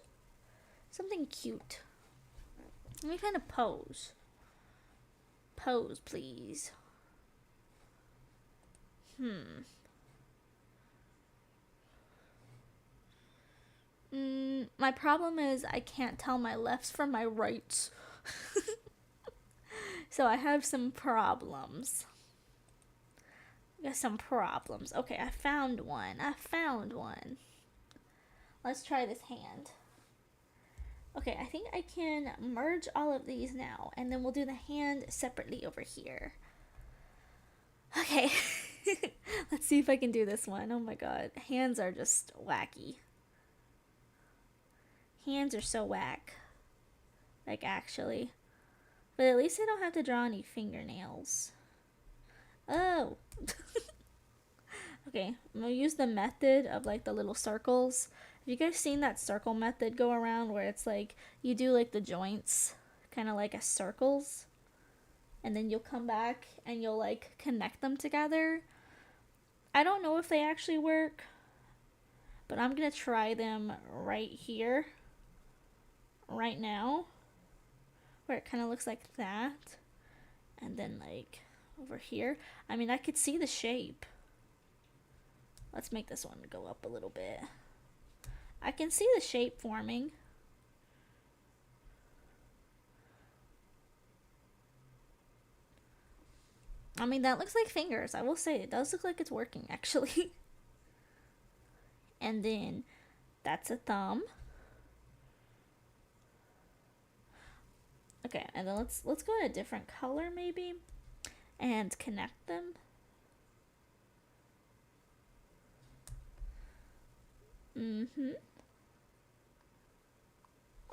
Something cute. Let me find a pose. Pose, please. My problem is I can't tell my lefts from my rights. So I have some problems. Okay, I found one. Let's try this hand. Okay, I think I can merge all of these now, and then we'll do the hand separately over here. Okay. Let's see if I can do this one. Oh my god. Hands are just wacky. Hands are so whack. Like, actually. But at least I don't have to draw any fingernails. Oh. Okay, I'm gonna use the method of like the little circles. Have you guys seen that circle method go around where it's like you do like the joints kind of like as circles, and then you'll come back and you'll like connect them together? I don't know if they actually work, But I'm going to try them right here, right now, where it kind of looks like that. And then like over here. I mean, I could see the shape. Let's make this one go up a little bit. I can see the shape forming. I mean, that looks like fingers. I will say it does look like it's working actually. And then that's a thumb. Okay, and then let's go in a different color maybe and connect them.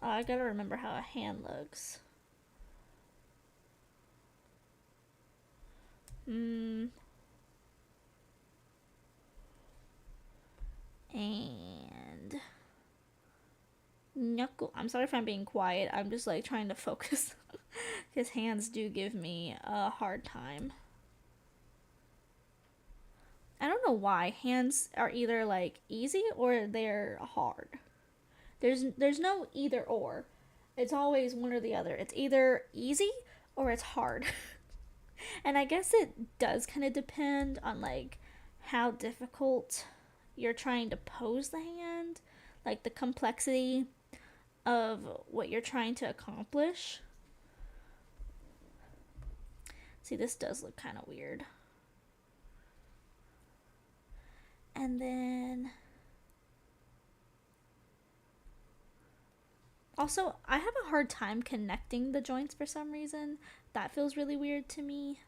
I gotta remember how a hand looks. And knuckle. I'm sorry if I'm being quiet. I'm just like trying to focus because hands do give me a hard time. I don't know why hands are either like easy or they're hard. There's no either or. It's always one or the other. It's either easy or it's hard. And I guess it does kind of depend on like how difficult you're trying to pose the hand, like the complexity of what you're trying to accomplish. See, this does look kind of weird. And then also, I have a hard time connecting the joints for some reason. That feels really weird to me.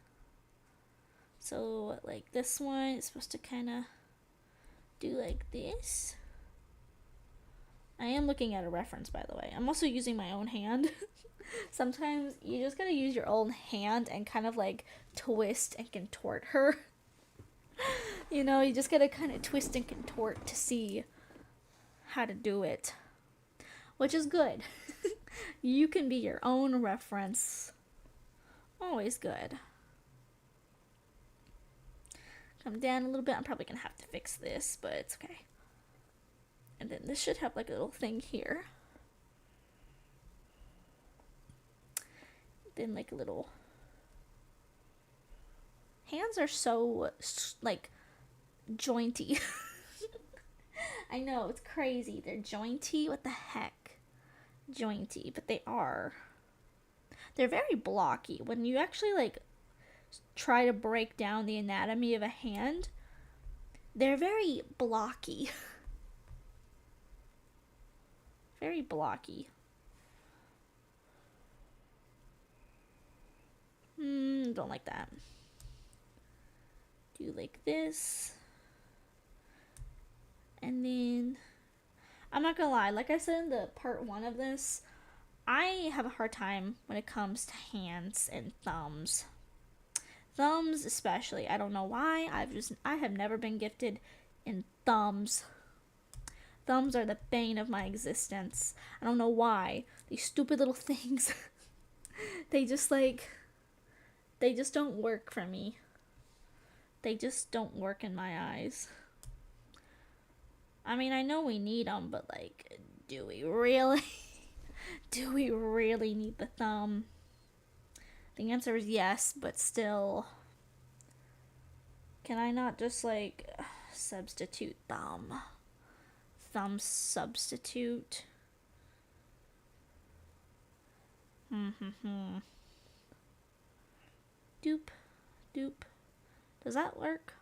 So, like this one is supposed to kind of do like this. I am looking at a reference, by the way. I'm also using my own hand. Sometimes you just gotta use your own hand and kind of like twist and contort her. You know, you just gotta kind of twist and contort to see how to do it. Which is good. You can be your own reference. Always good. Come down a little bit. I'm probably gonna have to fix this, but it's okay. And then this should have like a little thing here. Then like a little. Hands are so like jointy. I know, it's crazy. They're jointy. What the heck? Jointy, but they are. They're very blocky. When you actually like try to break down the anatomy of a hand, they're very blocky. Very blocky. Don't like that. Do like this. And then, I'm not gonna lie, like I said in the part 1 of this, I have a hard time when it comes to hands and thumbs. Thumbs especially. I don't know why. I have never been gifted in thumbs. Thumbs are the bane of my existence. I don't know why. These stupid little things. they just don't work for me. They just don't work in my eyes. I mean, I know we need them, but like, do we really? Do we really need the thumb? The answer is yes, but still. Can I not just like substitute thumb? Thumb substitute? Doop. Doop. Does that work?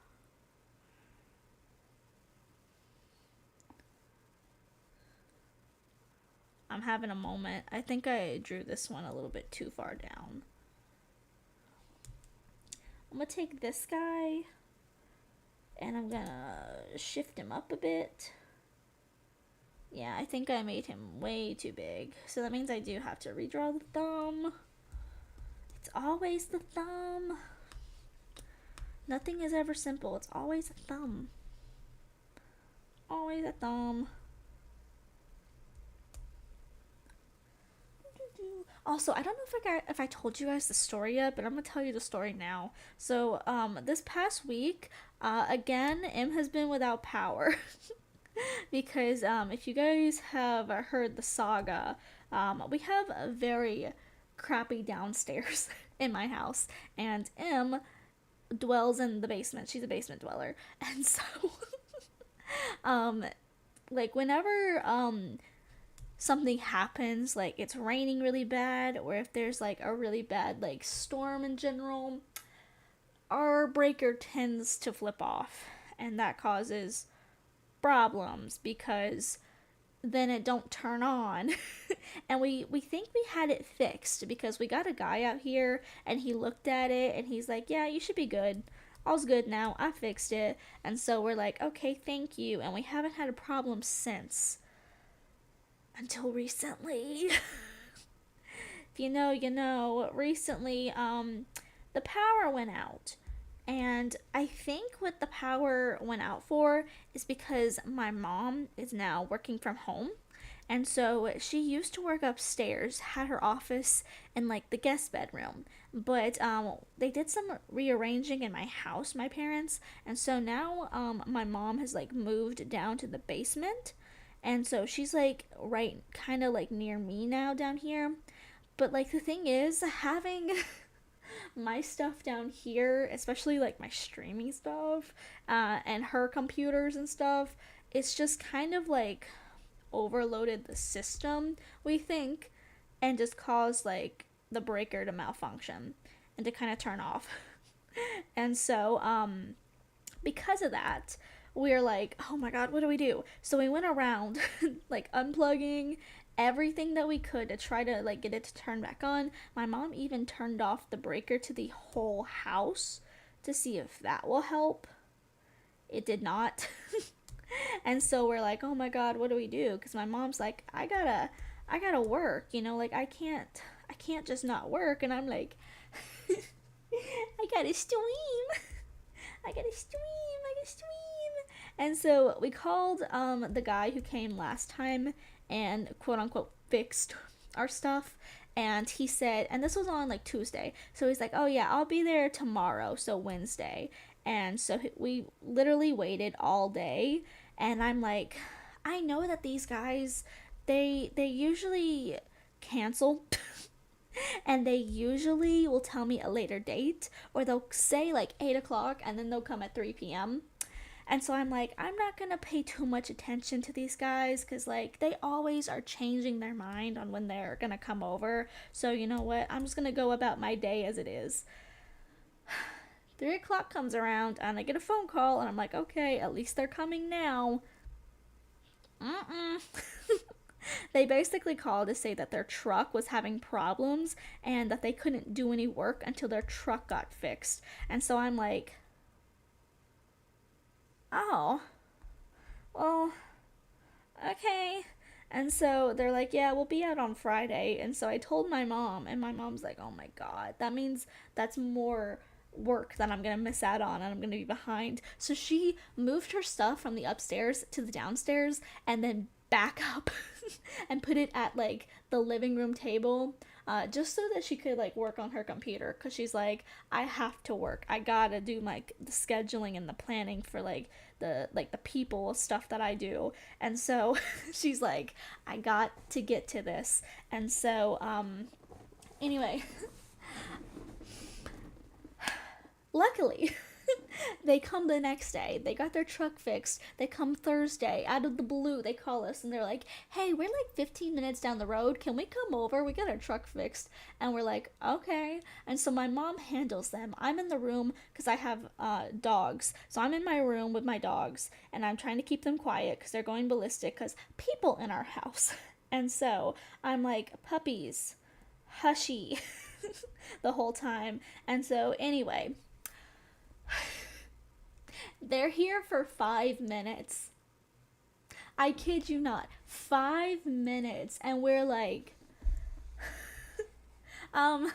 I'm having a moment. I think I drew this one a little bit too far down. I'm gonna take this guy and I'm gonna shift him up a bit. Yeah, I think I made him way too big. So that means I do have to redraw the thumb. It's always the thumb. Nothing is ever simple. It's always a thumb. Always a thumb. Also, I don't know if I told you guys the story yet, but I'm gonna tell you the story now. So, this past week, again, M has been without power. Because if you guys have heard the saga, we have a very crappy downstairs in my house, and M dwells in the basement. She's a basement dweller, and so um, like whenever something happens, like it's raining really bad, or if there's like a really bad like storm in general, our breaker tends to flip off, and that causes problems because then it don't turn on. And we think we had it fixed because we got a guy out here and he looked at it and he's like, yeah, you should be good, all's good now, I fixed it. And so we're like, okay, thank you, and we haven't had a problem since, until recently. If you know, you know. Recently, the power went out. And I think what the power went out for is because my mom is now working from home. And so she used to work upstairs, had her office in like the guest bedroom. But they did some rearranging in my house, my parents. And so now my mom has like moved down to the basement. And so she's like right kind of like near me now down here. But like the thing is, having my stuff down here, especially like my streaming stuff and her computers and stuff, it's just kind of like overloaded the system, we think, and just caused like the breaker to malfunction and to kind of turn off. And so, because of that, we're like, oh my god, what do we do? So we went around like unplugging everything that we could to try to like get it to turn back on. My mom even turned off the breaker to the whole house to see if that will help. It did not. And so we're like, oh my god, what do we do? Because my mom's like, I gotta work, you know, like I can't just not work. And I'm like, I gotta stream. I gotta stream. And so we called the guy who came last time and quote unquote fixed our stuff. And he said, and this was on like Tuesday, so he's like, oh yeah, I'll be there tomorrow, so Wednesday. And so we literally waited all day. And I'm like, I know that these guys, they usually cancel. And they usually will tell me a later date, or they'll say like 8 o'clock and then they'll come at 3 p.m. And so I'm like, I'm not gonna pay too much attention to these guys because like they always are changing their mind on when they're gonna come over. So you know what, I'm just gonna go about my day as it is. 3 o'clock comes around and I get a phone call and I'm like, okay, at least they're coming now. Mm-mm. They basically called to say that their truck was having problems and that they couldn't do any work until their truck got fixed. And so I'm like, oh, well, okay. And so they're like, yeah, we'll be out on Friday. And so I told my mom, and my mom's like, oh my God, that means that's more work that I'm gonna miss out on and I'm gonna be behind. So she moved her stuff from the upstairs to the downstairs and then back up and put it at like the living room table, just so that she could like work on her computer, because she's like, I have to work, I gotta do like the scheduling and the planning for like the people stuff that I do. And so she's like, I got to get to this. And so anyway, luckily, they come the next day. They got their truck fixed. They come Thursday. Out of the blue, they call us and they're like, hey, we're like 15 minutes down the road. Can we come over? We got our truck fixed. And we're like, okay. And so my mom handles them. I'm in the room because I have dogs. So I'm in my room with my dogs and I'm trying to keep them quiet because they're going ballistic because people in our house. And so I'm like, puppies, hushy the whole time. And so, anyway, they're here for 5 minutes. I kid you not. 5 minutes. And we're like, um,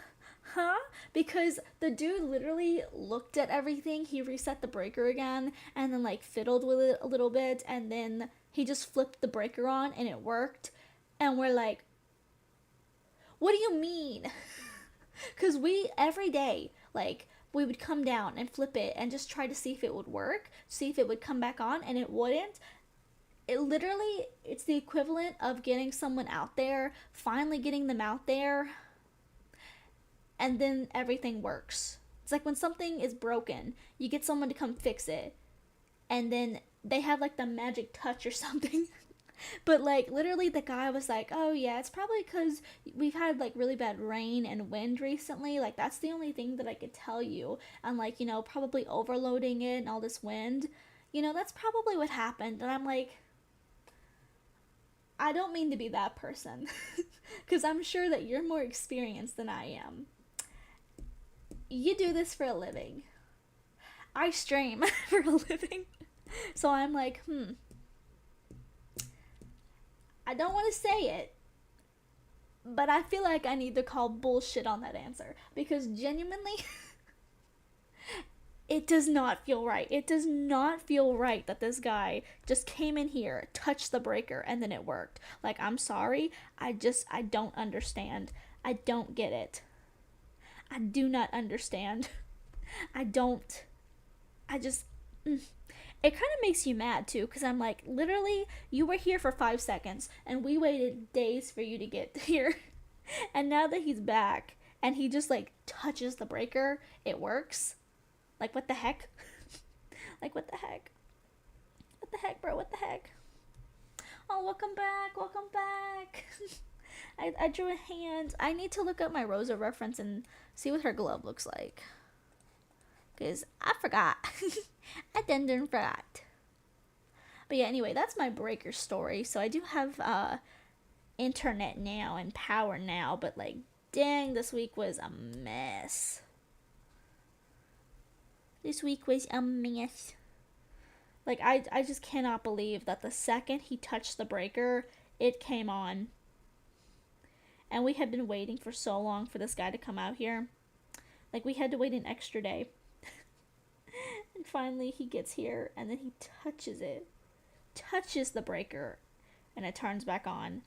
huh? Because the dude literally looked at everything. He reset the breaker again and then like fiddled with it a little bit. And then he just flipped the breaker on and it worked. And we're like, what do you mean? Because we, every day, like, we would come down and flip it and just try to see if it would work, see if it would come back on, and it wouldn't. It's the equivalent of getting someone out there, finally getting them out there, and then everything works. It's like when something is broken, you get someone to come fix it, and then they have like the magic touch or something. But like literally the guy was like, "Oh yeah, it's probably cuz we've had like really bad rain and wind recently. Like that's the only thing that I could tell you. And like, probably overloading it and all this wind. That's probably what happened." And I'm like, "I don't mean to be that person cuz I'm sure that you're more experienced than I am. You do this for a living. I stream for a living." So I'm like, I don't want to say it, but I feel like I need to call bullshit on that answer because genuinely, it does not feel right. It does not feel right that this guy just came in here, touched the breaker, and then it worked. Like, I'm sorry. I don't understand. I don't get it. I do not understand. I don't. I just. It kind of makes you mad too, because I'm like, literally, you were here for 5 seconds, and we waited days for you to get here. And now that he's back, and he just like touches the breaker, it works. Like, what the heck? Like, what the heck? What the heck, bro? What the heck? Oh, welcome back. Welcome back. I drew a hand. I need to look up my Rosa reference and see what her glove looks like. Because I forgot. I done forgot. But yeah, anyway, that's my breaker story. So I do have internet now and power now. But like, dang, this week was a mess. This week was a mess. Like, I just cannot believe that the second he touched the breaker, it came on. And we had been waiting for so long for this guy to come out here. Like, we had to wait an extra day. And finally he gets here, and then he touches it. Touches the breaker, and it turns back on.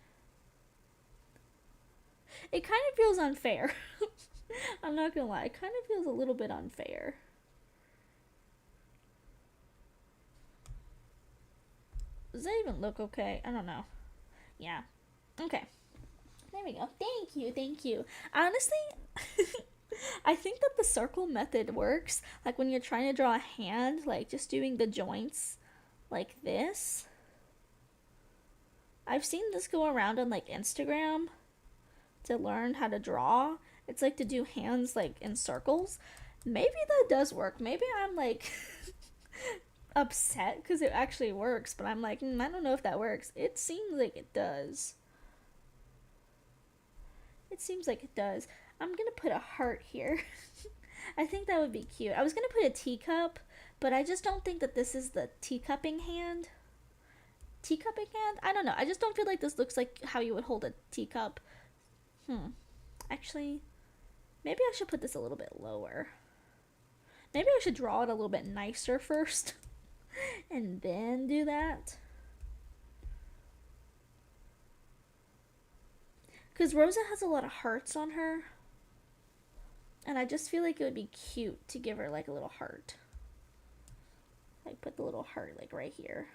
It kind of feels unfair. I'm not gonna lie, it kind of feels a little bit unfair. Does that even look okay? I don't know. Yeah. Okay. There we go. Thank you, thank you. Honestly, I think that the circle method works. Like when you're trying to draw a hand, like just doing the joints like this. I've seen this go around on like Instagram to learn how to draw. It's like to do hands like in circles. Maybe that does work. Maybe I'm like upset because it actually works, but I'm like, I don't know if that works. It seems like it does. It seems like it does. I'm gonna put a heart here. I think that would be cute. I was gonna put a teacup, but I just don't think that this is the teacupping hand. Teacupping hand? I don't know. I just don't feel like this looks like how you would hold a teacup. Actually, maybe I should put this a little bit lower. Maybe I should draw it a little bit nicer first. And then do that. Because Rosa has a lot of hearts on her. And I just feel like it would be cute to give her like a little heart. Like put the little heart like right here.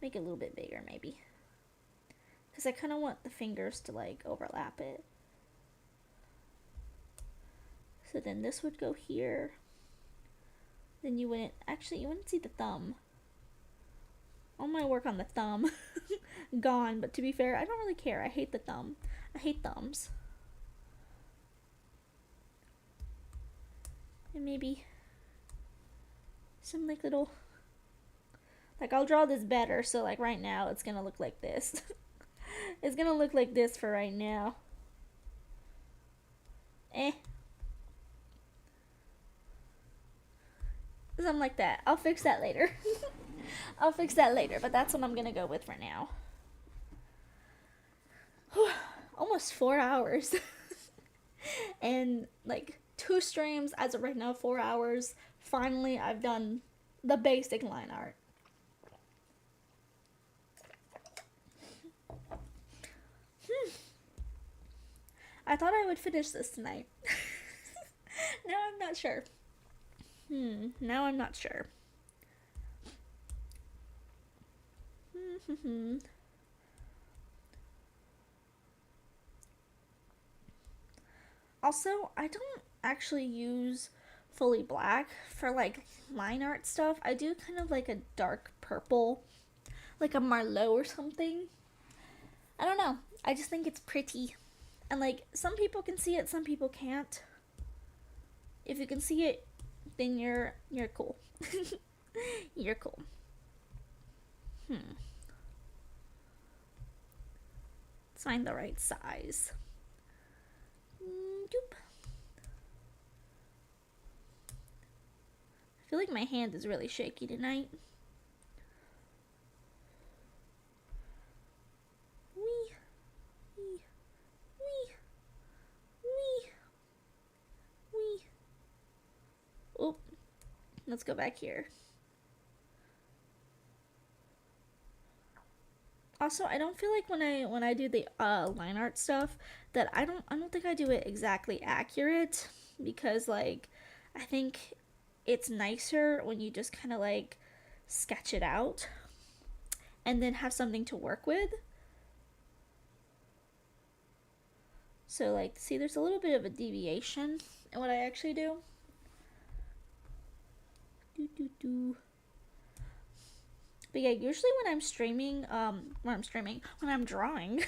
Make it a little bit bigger maybe. Because I kind of want the fingers to like overlap it. So then this would go here. Then you wouldn't see the thumb. All my work on the thumb gone, but to be fair, I don't really care. I hate the thumb. I hate thumbs. And maybe some like little, like I'll draw this better, so like right now it's gonna look like this. It's gonna look like this for right now. Something like that. I'll fix that later. I'll fix that later, but that's what I'm gonna go with for now. Almost 4 hours. And like 2 streams as of right now, 4 hours. Finally, I've done the basic line art. I thought I would finish this tonight. Now I'm not sure. Now I'm not sure. Also, I don't actually use fully black for like line art stuff. I do kind of like a dark purple, like a Marlowe or something. I don't know. I just think it's pretty. And like some people can see it, some people can't. If you can see it, then you're cool. You're cool. Hmm. Let's find the right size. Doop. I feel like my hand is really shaky tonight. Wee, wee, wee, wee, wee. Oh, let's go back here. Also, I don't feel like when I do the line art stuff that I don't think I do it exactly accurate because like I think it's nicer when you just kind of like sketch it out and then have something to work with. So like see there's a little bit of a deviation in what I actually do. Do do do. But yeah, usually when I'm drawing,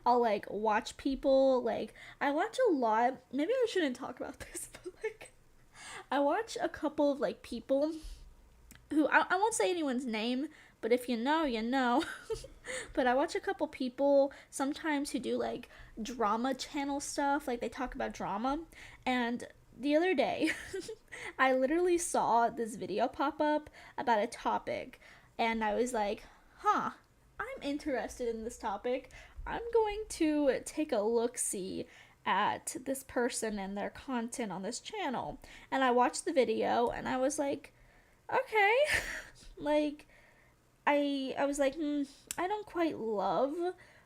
I'll like watch people. Like I watch a lot. Maybe I shouldn't talk about this, but like I watch a couple of like people who I won't say anyone's name, but if you know, you know. But I watch a couple people sometimes who do like drama channel stuff. Like they talk about drama, and the other day, I literally saw this video pop up about a topic, and I was like, huh, I'm interested in this topic. I'm going to take a look see at this person and their content on this channel. And I watched the video and I was like, okay. like I was like, I don't quite love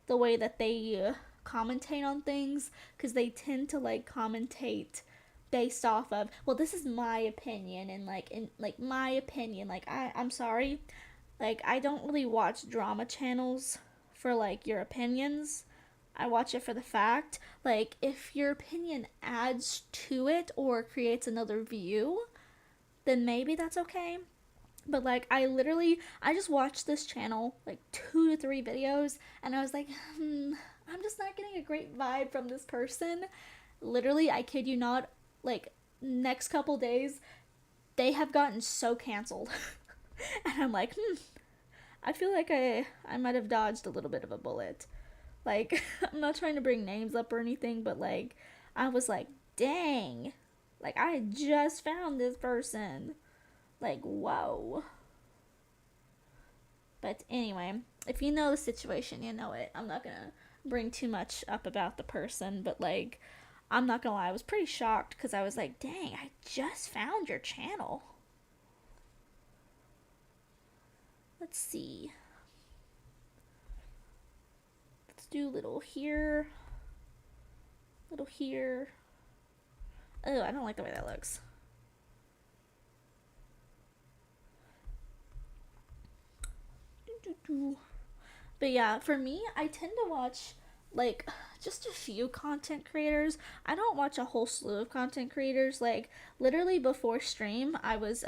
the way that they commentate on things because they tend to like commentate based off of well this is my opinion and like in like my opinion like I'm sorry like I don't really watch drama channels for like your opinions. I watch it for the fact like if your opinion adds to it or creates another view then maybe that's okay. But like I just watched this channel like 2 to 3 videos and I was like I'm just not getting a great vibe from this person. Literally, I kid you not, like next couple days they have gotten so canceled. And I'm like I feel like I might have dodged a little bit of a bullet. Like I'm not trying to bring names up or anything, but like I was like dang, like I just found this person, like whoa. But anyway, if you know the situation, you know it. I'm not gonna bring too much up about the person, but like I'm not gonna lie, I was pretty shocked because I was like, dang, I just found your channel. Let's see. Let's do little here, little here. Oh, I don't like the way that looks. But yeah, for me, I tend to watch like just a few content creators. I don't watch a whole slew of content creators. Like literally before stream, I was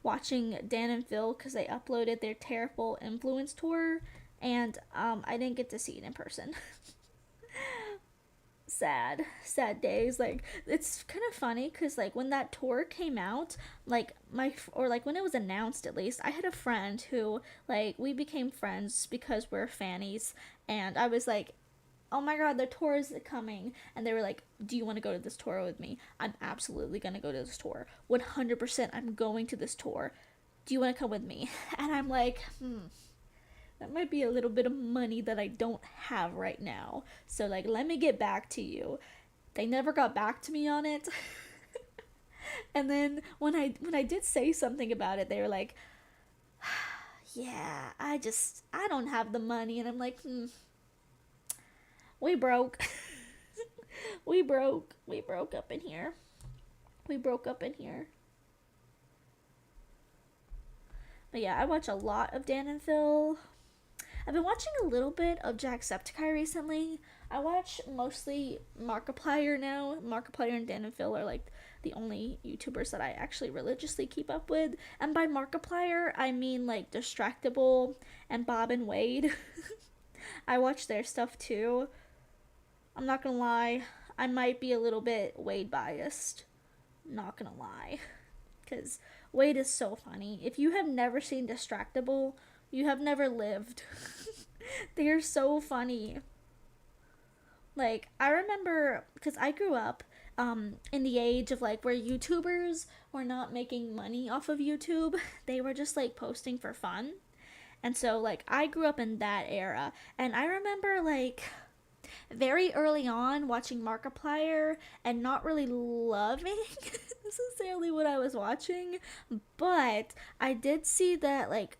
watching Dan and Phil because they uploaded their Terrible Influence tour, and I didn't get to see it in person. Sad days. Like it's kind of funny because like when that tour came out, like or like when it was announced, at least I had a friend who like we became friends because we're fannies, and I was like, oh my god, the tour is coming, and they were like, do you want to go to this tour with me? I'm absolutely gonna go to this tour, 100%. I'm going to this tour. Do you want to come with me? And I'm like, that might be a little bit of money that I don't have right now. So like let me get back to you. They never got back to me on it. And then when I did say something about it, they were like, "Yeah, I don't have the money." And I'm like, "We broke. We broke up in here. We broke up in here." But yeah, I watch a lot of Dan and Phil. I've been watching a little bit of Jacksepticeye recently. I watch mostly Markiplier now. Markiplier and Dan and Phil are like the only YouTubers that I actually religiously keep up with. And by Markiplier, I mean like Distractable and Bob and Wade. I watch their stuff too. I'm not gonna lie, I might be a little bit Wade biased. Not gonna lie. Because Wade is so funny. If you have never seen Distractable, you have never lived. They are so funny. Like, I remember, because I grew up in the age of like where YouTubers were not making money off of YouTube, they were just like posting for fun. And so, like, I grew up in that era. And I remember, like, very early on watching Markiplier and not really loving necessarily what I was watching, but I did see that like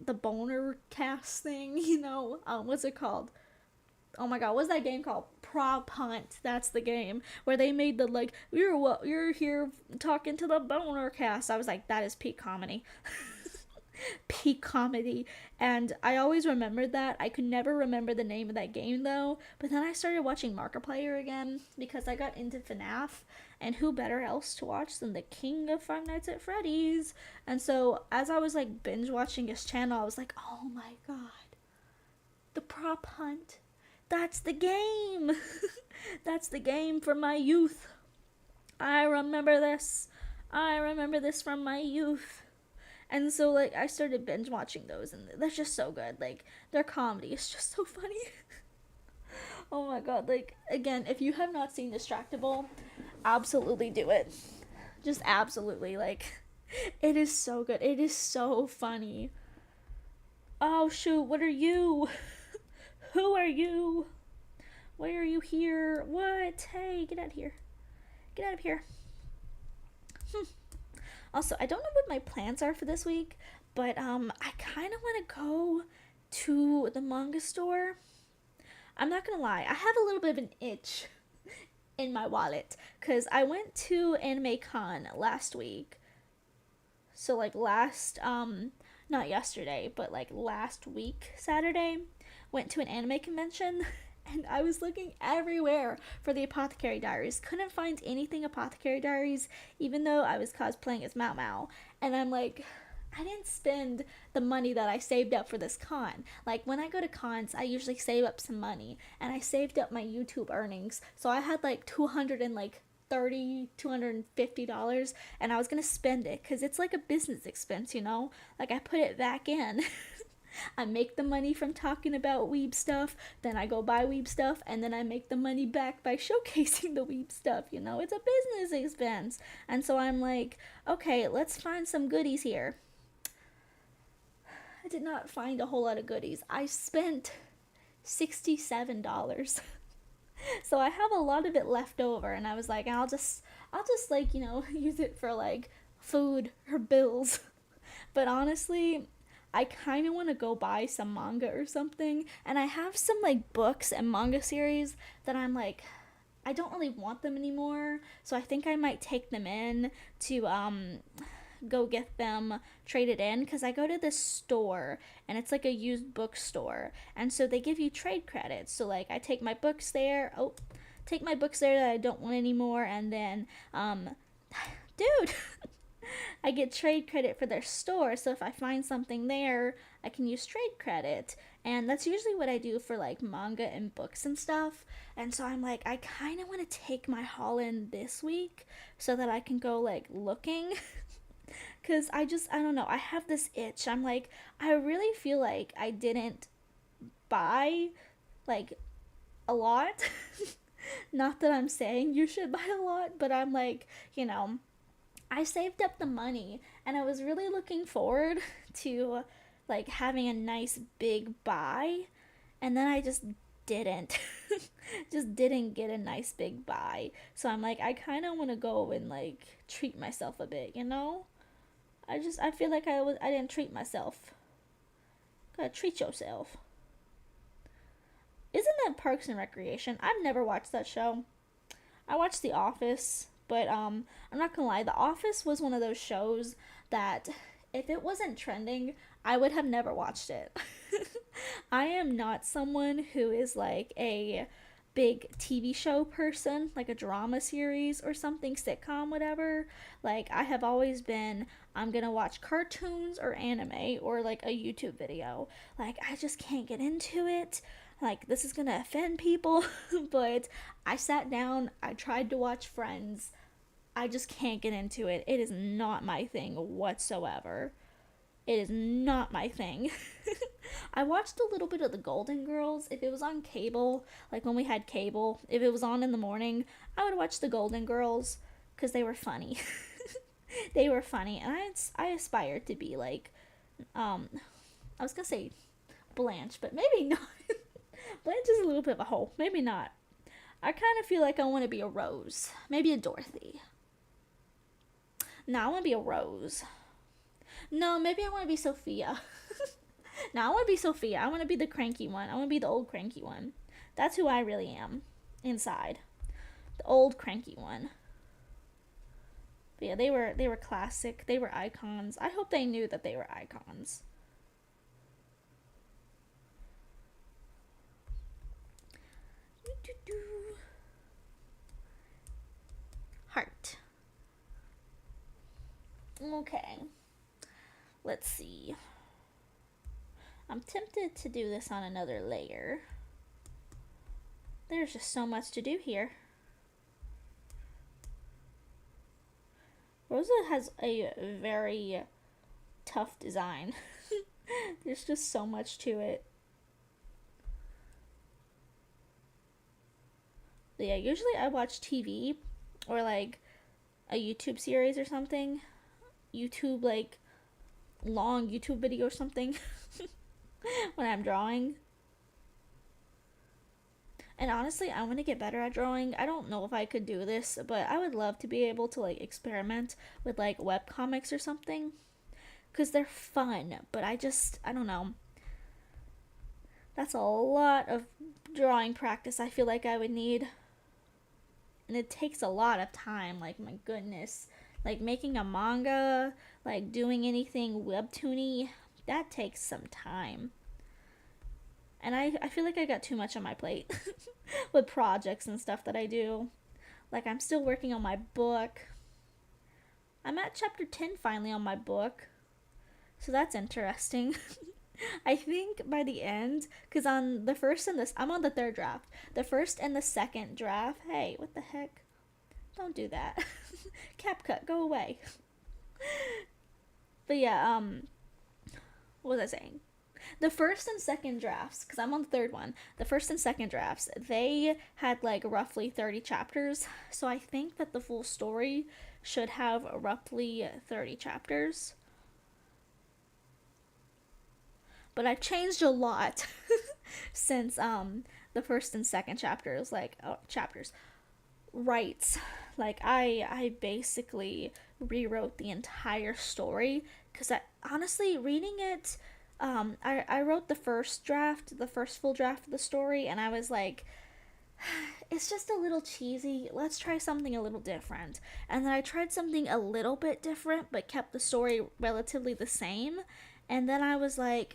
the boner cast thing, what's it called? Oh my god, what's that game called? Prop Hunt. That's the game where they made the like you're here talking to the boner cast. I was like, that is peak comedy. Peak comedy. And I always remembered that. I could never remember the name of that game though. But then I started watching Markiplier again because I got into FNAF, and who better else to watch than the king of Five Nights at Freddy's? And so as I was like binge watching his channel, I was like, oh my god, the prop hunt. That's the game. That's the game from my youth. I remember this. I remember this from my youth. And so, like, I started binge watching those, and they're just so good. Like, their comedy is just so funny. Oh my god. Like, again, if you have not seen Distractable, absolutely do it. Just absolutely. Like, it is so good. It is so funny. Oh, shoot. What are you? Who are you? Why are you here? What? Hey, get out of here. Get out of here. Also, I don't know what my plans are for this week, but I kind of want to go to the manga store. I'm not gonna lie, I have a little bit of an itch in my wallet because I went to Anime Con last week. So like not yesterday, but like last week Saturday, went to an anime convention. And I was looking everywhere for the Apothecary Diaries. Couldn't find anything Apothecary Diaries, even though I was cosplaying as Mao Mao. And I'm like, I didn't spend the money that I saved up for this con. Like, when I go to cons, I usually save up some money. And I saved up my YouTube earnings. So I had like $250, and I was gonna spend it because it's like a business expense, Like, I put it back in. I make the money from talking about weeb stuff, then I go buy weeb stuff, and then I make the money back by showcasing the weeb stuff, It's a business expense. And so I'm like, okay, let's find some goodies here. I did not find a whole lot of goodies. I spent $67. So I have a lot of it left over, and I was like, I'll just like, use it for like food or bills. But honestly, I kind of want to go buy some manga or something, and I have some like books and manga series that I'm like, I don't really want them anymore, so I think I might take them in to go get them traded in, because I go to this store and it's like a used bookstore, and so they give you trade credits. So like I take my books there, that I don't want anymore, and then dude, I get trade credit for their store, so if I find something there, I can use trade credit. And that's usually what I do for like manga and books and stuff. And so I'm like, I kind of want to take my haul in this week so that I can go like looking. Because I don't know, I have this itch. I'm like, I really feel like I didn't buy like a lot. Not that I'm saying you should buy a lot, but I'm like, I saved up the money, and I was really looking forward to like having a nice big buy, and then I just didn't. Just didn't get a nice big buy. So I'm like, I kind of want to go and like treat myself a bit, I feel like I didn't treat myself. Gotta treat yourself. Isn't that Parks and Recreation? I've never watched that show. I watched The Office. But I'm not gonna lie, The Office was one of those shows that if it wasn't trending, I would have never watched it. I am not someone who is like a big TV show person, like a drama series or something, sitcom, whatever. Like, I have always been, I'm gonna watch cartoons or anime or like a YouTube video. Like, I just can't get into it. Like, this is gonna offend people, but I sat down, I tried to watch Friends. I just can't get into it. It is not my thing whatsoever. It is not my thing. I watched a little bit of the Golden Girls. If it was on cable, like when we had cable, if it was on in the morning, I would watch the Golden Girls because they were funny. They were funny, and I aspired to be like, um, I was gonna say Blanche, but maybe not. Blanche is a little bit of a hole. Maybe not. I kind of feel like I want to be a Rose, maybe a Dorothy. No, I want to be a Rose. No, maybe I want to be Sophia. No, I want to be Sophia. I want to be the cranky one. I want to be the old cranky one. That's who I really am inside. The old cranky one. But yeah, they were classic. They were icons. I hope they knew that they were icons. Heart. Okay. Let's see. I'm tempted to do this on another layer. There's just so much to do here. Rosa has a very tough design. There's just so much to it. But yeah, usually I watch TV or like a YouTube series or something. YouTube, like long YouTube video or something when I'm drawing. And honestly, I want to get better at drawing. I don't know if I could do this, but I would love to be able to like experiment with like web comics or something because they're fun, but I don't know. That's a lot of drawing practice I feel like I would need. And it takes a lot of time, like my goodness. Like making a manga, like doing anything webtoony, that takes some time. And I feel like I got too much on my plate with projects and stuff that I do. Like, I'm still working on my book. I'm at chapter 10 finally on my book. So that's interesting. I think by the end, because on the first and this, I'm on the third draft. The first and the second draft, hey, what the heck? Don't do that. CapCut, go away. But yeah, what was I saying? The first and second drafts, because I'm on the third one, the first and second drafts, they had like roughly 30 chapters. So I think that the full story should have roughly 30 chapters. But I've changed a lot since the first and second chapters, like chapters. Right. Like I basically rewrote the entire story because I honestly reading it I wrote the first draft, the first full draft of the story, and I was like, it's just a little cheesy. Let's try something a little different. And then I tried something a little bit different, but kept the story relatively the same. And then I was like,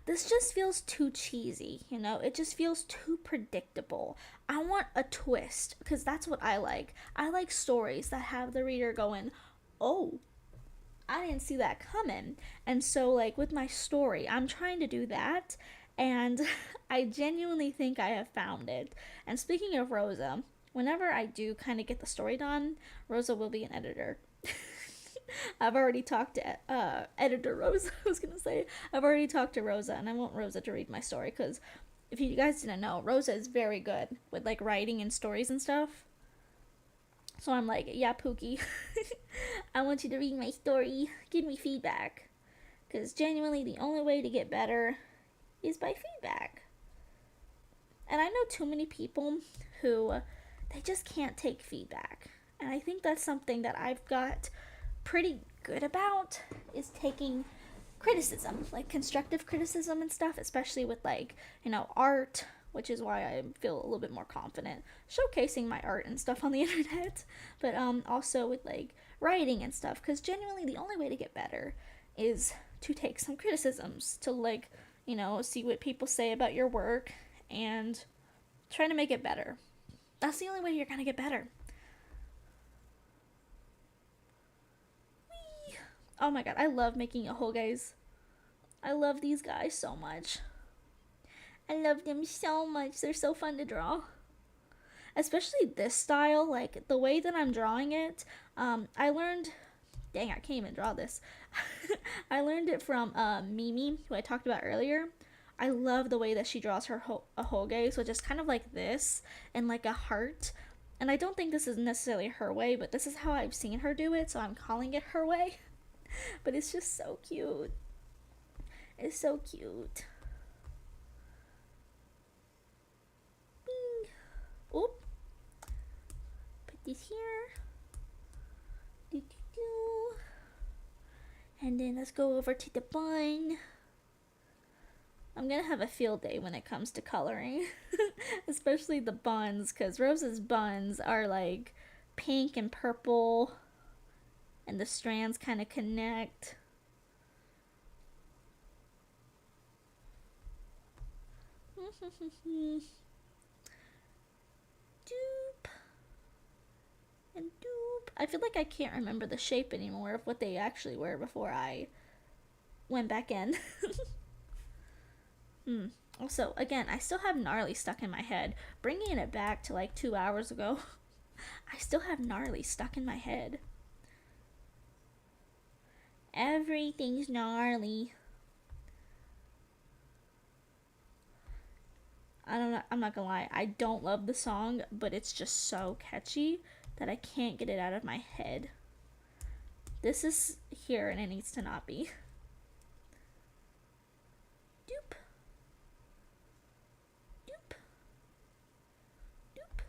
this just feels too cheesy, you know? It just feels too predictable. I want a twist, because that's what I like. I like stories that have the reader going, oh, I didn't see that coming. And so, like, with my story, I'm trying to do that, and I genuinely think I have found it. And speaking of Rosa, whenever I do kind of get the story done, Rosa will be an editor. I've already talked to editor Rosa. I was gonna say I've already talked to Rosa, and I want Rosa to read my story because if you guys didn't know, Rosa is very good with like writing and stories and stuff. So I'm like, yeah, Pookie, I want you to read my story. Give me feedback, because genuinely the only way to get better is by feedback. And I know too many people who they just can't take feedback, and I think that's something that I've got pretty good about is taking criticism, like constructive criticism and stuff, especially with like, you know, art, which is why I feel a little bit more confident showcasing my art and stuff on the internet, but also with like writing and stuff, because genuinely the only way to get better is to take some criticisms, to like see what people say about your work and try to make it better. That's the only way you're going to get better. Whee! Oh my god, I love making ahogays. I love these guys so much. I love them so much. They're so fun to draw. Especially this style, like the way that I'm drawing it. I learned. Dang, I can't even draw this. I learned it from Mimi, who I talked about earlier. I love the way that she draws her ahoge, so just kind of like this and like a heart. And I don't think this is necessarily her way, but this is how I've seen her do it, so I'm calling it her way. But it's just so cute. It's so cute. Bing. Oop. Put this here. Do, do, do. And then let's go over to the bun. I'm gonna have a field day when it comes to coloring. Especially the buns, because Rose's buns are like pink and purple, and the strands kind of connect. Doop. And doop. I feel like I can't remember the shape anymore of what they actually were before I went back in. Also, again, I still have gnarly stuck in my head. Bringing it back to like 2 hours ago, I still have gnarly stuck in my head. Everything's gnarly. I'm not gonna lie, I don't love the song, but it's just so catchy that I can't get it out of my head. This is here and it needs to not be. Doop. Doop. Doop.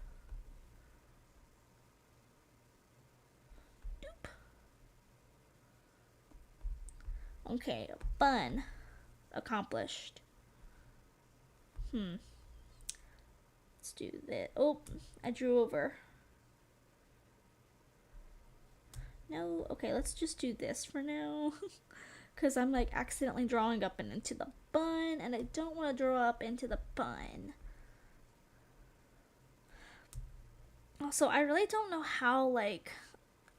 Doop. Okay, bun. Accomplished. Let's do that. Oh, I drew over. No, okay, let's just do this for now. Because I'm like accidentally drawing up and into the bun, and I don't want to draw up into the bun. Also, I really don't know how like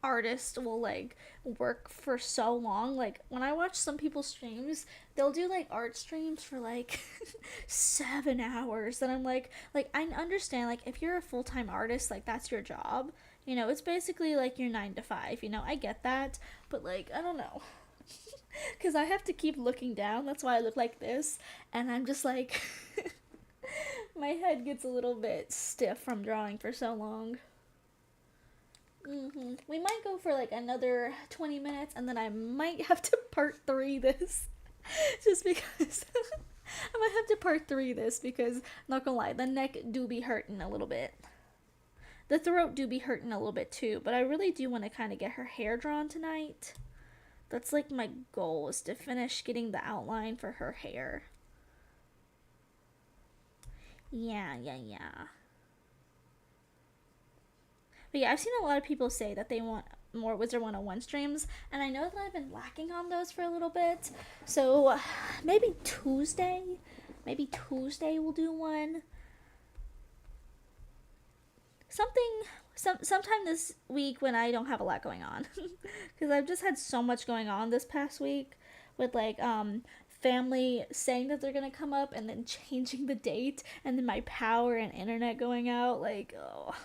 artists will like work for so long. Like when I watch some people's streams, they'll do like art streams for like 7 hours, and I'm like I understand, like if you're a full-time artist, like that's your job, it's basically like your 9 to 5, I get that, but like I don't know. Because I have to keep looking down, that's why I look like this, and I'm just like my head gets a little bit stiff from drawing for so long. We might go for like another 20 minutes, and then I might have to part 3 this. Just because I might have to part 3 this because, not gonna lie, the neck do be hurting a little bit. The throat do be hurting a little bit too, but I really do want to kind of get her hair drawn tonight. That's like my goal, is to finish getting the outline for her hair. Yeah. But yeah, I've seen a lot of people say that they want more Wizard 101 streams, and I know that I've been lacking on those for a little bit. So maybe Tuesday we'll do one. Sometime this week when I don't have a lot going on. Because I've just had so much going on this past week with like family saying that they're gonna come up and then changing the date, and then my power and internet going out. Like, oh,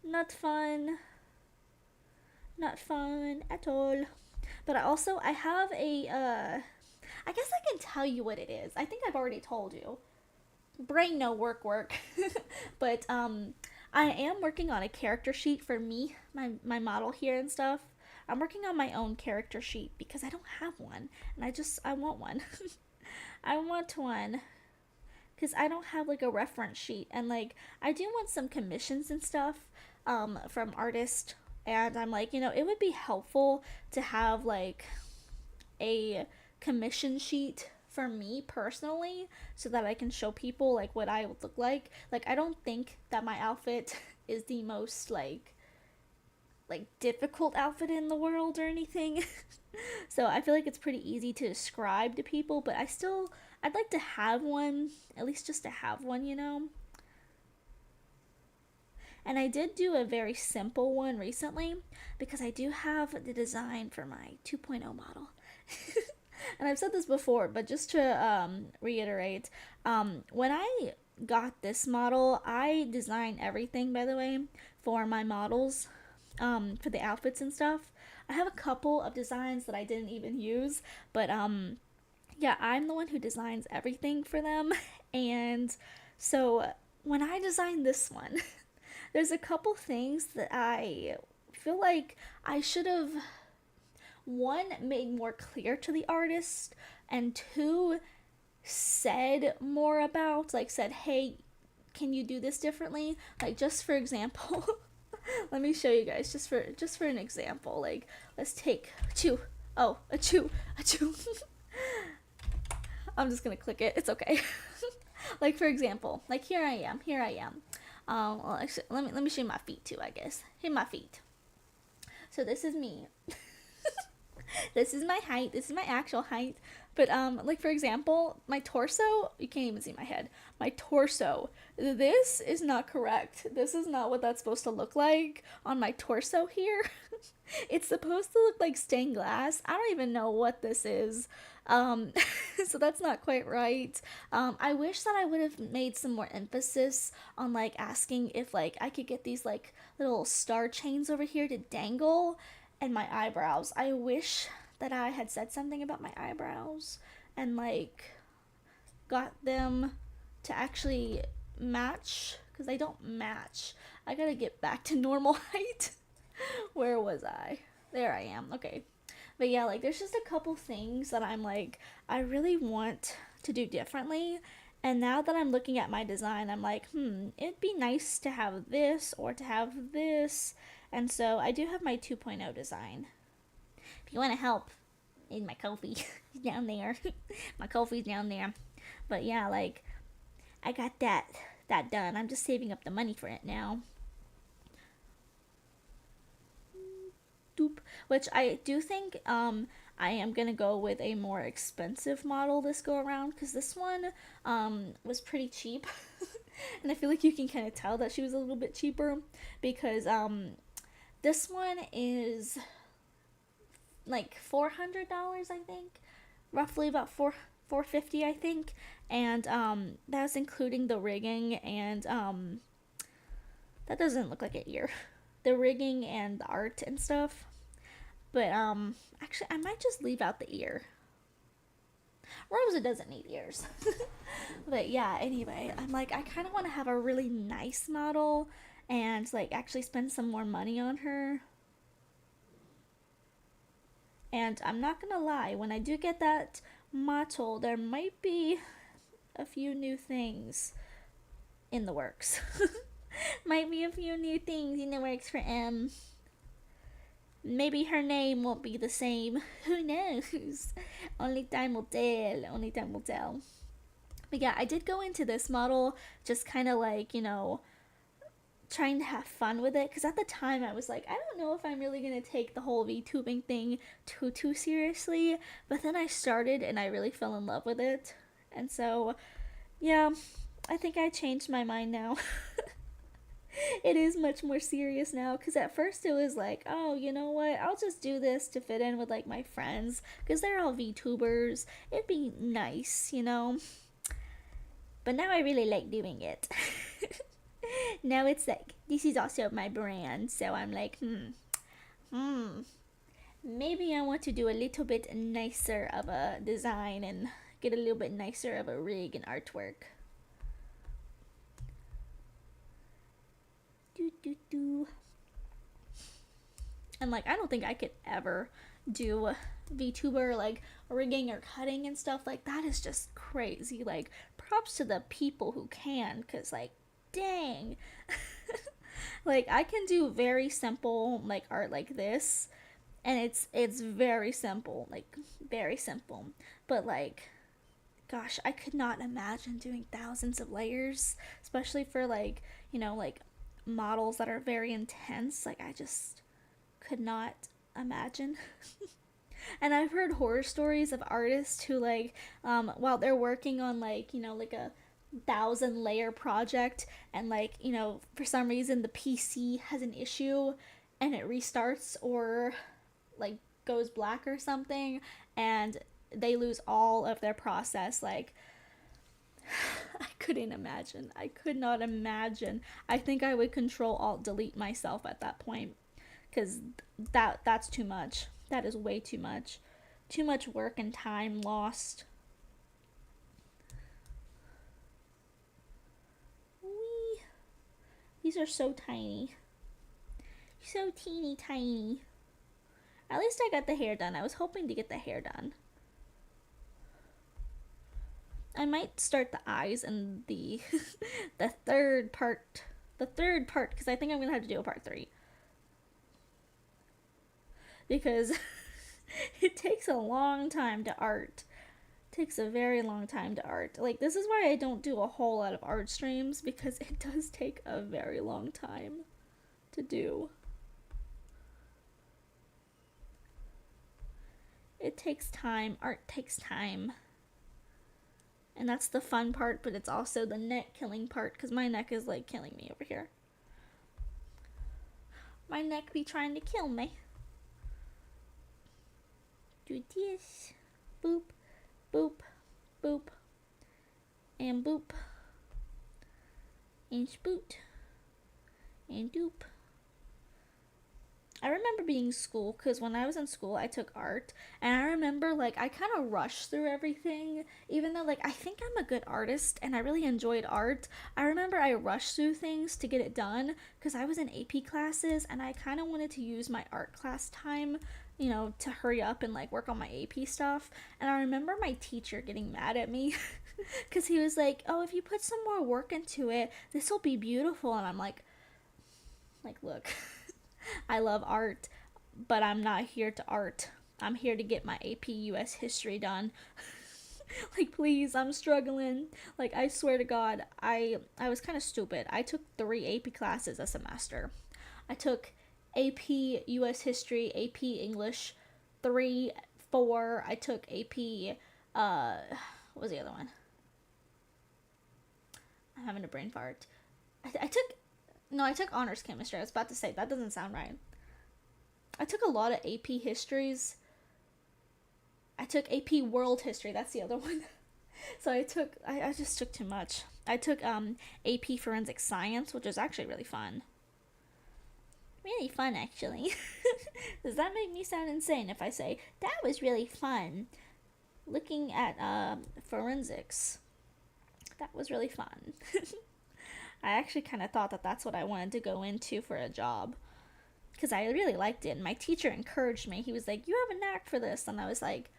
not fun. Not fun at all. But I have a I guess I can tell you what it is. I think I've already told you. Brain no work. But I am working on a character sheet for me, my model here and stuff. I'm working on my own character sheet because I don't have one, and I want one. I want one because I don't have like a reference sheet, and like I do want some commissions and stuff from artists, and I'm like, it would be helpful to have like a commission sheet for me personally, so that I can show people like what I would look like. Like I don't think that my outfit is the most like difficult outfit in the world or anything. So I feel like it's pretty easy to describe to people, but I'd like to have one, at least just to have one, you know? And I did do a very simple one recently because I do have the design for my 2.0 model. And I've said this before, but just to reiterate, when I got this model, I design everything, by the way, for my models, for the outfits and stuff. I have a couple of designs that I didn't even use, but yeah, I'm the one who designs everything for them. And so when I designed this one, there's a couple things that I feel like I should have, one, made more clear to the artist, and two, said more about, like, said, hey, can you do this differently? Like, just for example, let me show you guys, just for an example. Like, let's take chew. Oh, a chew, a chew. I'm just gonna click it. It's okay. Like, for example, like, here I am. Well, actually, let me show you my feet too, I guess. Here my feet. So this is me. This is my height. This is my actual height. But like, for example, my torso, you can't even see my head. My torso. This is not correct. This is not what that's supposed to look like on my torso here. It's supposed to look like stained glass. I don't even know what this is. Um, so that's not quite right. I wish that I would have made some more emphasis on, like, asking if, like, I could get these, like, little star chains over here to dangle, and my eyebrows. I wish that I had said something about my eyebrows and, like, got them to actually match, because they don't match. I gotta get back to normal height. Where was I? There I am. Okay. But yeah, like, there's just a couple things that I'm like, I really want to do differently. And now that I'm looking at my design, I'm like, it'd be nice to have this or to have this. And so I do have my 2.0 design. If you want to help, need my Ko-fi down there. My Ko-fi's down there. But yeah, like, I got that done. I'm just saving up the money for it now. Doop. Which I do think I am gonna go with a more expensive model this go around, because this one was pretty cheap. And I feel like you can kind of tell that she was a little bit cheaper because this one is like $400, I think, roughly about 450, I think, and that's including the rigging, and that doesn't look like an ear, the rigging and the art and stuff. But actually, I might just leave out the ear. Rosa doesn't need ears. But yeah, anyway, I'm like, I kind of want to have a really nice model and, like, actually spend some more money on her. And I'm not gonna lie, when I do get that model, there might be a few new things in the works. Might be a few new things in the works for M. Maybe her name won't be the same. Who knows? Only time will tell. Only time will tell. But yeah, I did go into this model just kind of like, trying to have fun with it. Because at the time I was like, I don't know if I'm really going to take the whole VTubing thing too seriously. But then I started and I really fell in love with it. And so, yeah, I think I changed my mind now. It is much more serious now, because at first it was like, oh, you know what, I'll just do this to fit in with, like, my friends because they're all VTubers. It'd be nice. But now I really like doing it. Now it's like, this is also my brand, so I'm like, maybe I want to do a little bit nicer of a design and get a little bit nicer of a rig and artwork. Do. And, like, I don't think I could ever do VTuber, like, rigging or cutting and stuff. Like, that is just crazy. Like, props to the people who can, because, like, dang. Like, I can do very simple, like, art like this, and it's very simple, like, very simple. But, like, gosh, I could not imagine doing thousands of layers, especially for, like, like, models that are very intense. Like, I just could not imagine. And I've heard horror stories of artists who like while they're working on like, like a 1,000 layer project, and like, for some reason the PC has an issue and it restarts or like goes black or something, and they lose all of their process. Like, I couldn't imagine. I could not imagine. I think I would control alt delete myself at that point, cuz that's too much. That is way too much. Too much work and time lost. Wee. These are so tiny. So teeny tiny. At least I got the hair done. I was hoping to get the hair done. I might start the eyes and the the third part. The third part, because I think I'm gonna have to do a part 3. Because it takes a long time to art. It takes a very long time to art. Like, this is why I don't do a whole lot of art streams, because it does take a very long time to do. It takes time. Art takes time. And that's the fun part, but it's also the neck killing part, because my neck is like killing me over here. My neck be trying to kill me. Do this. Boop, boop, boop. And boop. And spoot. And doop. I remember being in school, because when I was in school I took art, and I remember like I kind of rushed through everything, even though like I think I'm a good artist and I really enjoyed art. I remember I rushed through things to get it done because I was in AP classes, and I kind of wanted to use my art class time, to hurry up and like work on my AP stuff. And I remember my teacher getting mad at me because he was like, "Oh, if you put some more work into it, this will be beautiful." And I'm like, look. I love art, but I'm not here to art. I'm here to get my AP US history done. Like, please, I'm struggling. Like, I swear to God, I was kind of stupid. I took 3 AP classes a semester. I took AP US history, AP English, 3, 4. I took AP what was the other one? I'm having a brain fart. I took honors chemistry. I was about to say, that doesn't sound right. I took a lot of AP histories. I took AP world history. That's the other one. So I just took too much. I took AP forensic science, which was actually really fun. Really fun, actually. Does that make me sound insane if I say, that was really fun? Looking at forensics. That was really fun. I actually kind of thought that that's what I wanted to go into for a job, because I really liked it, and my teacher encouraged me. He was like, "You have a knack for this," and I was like,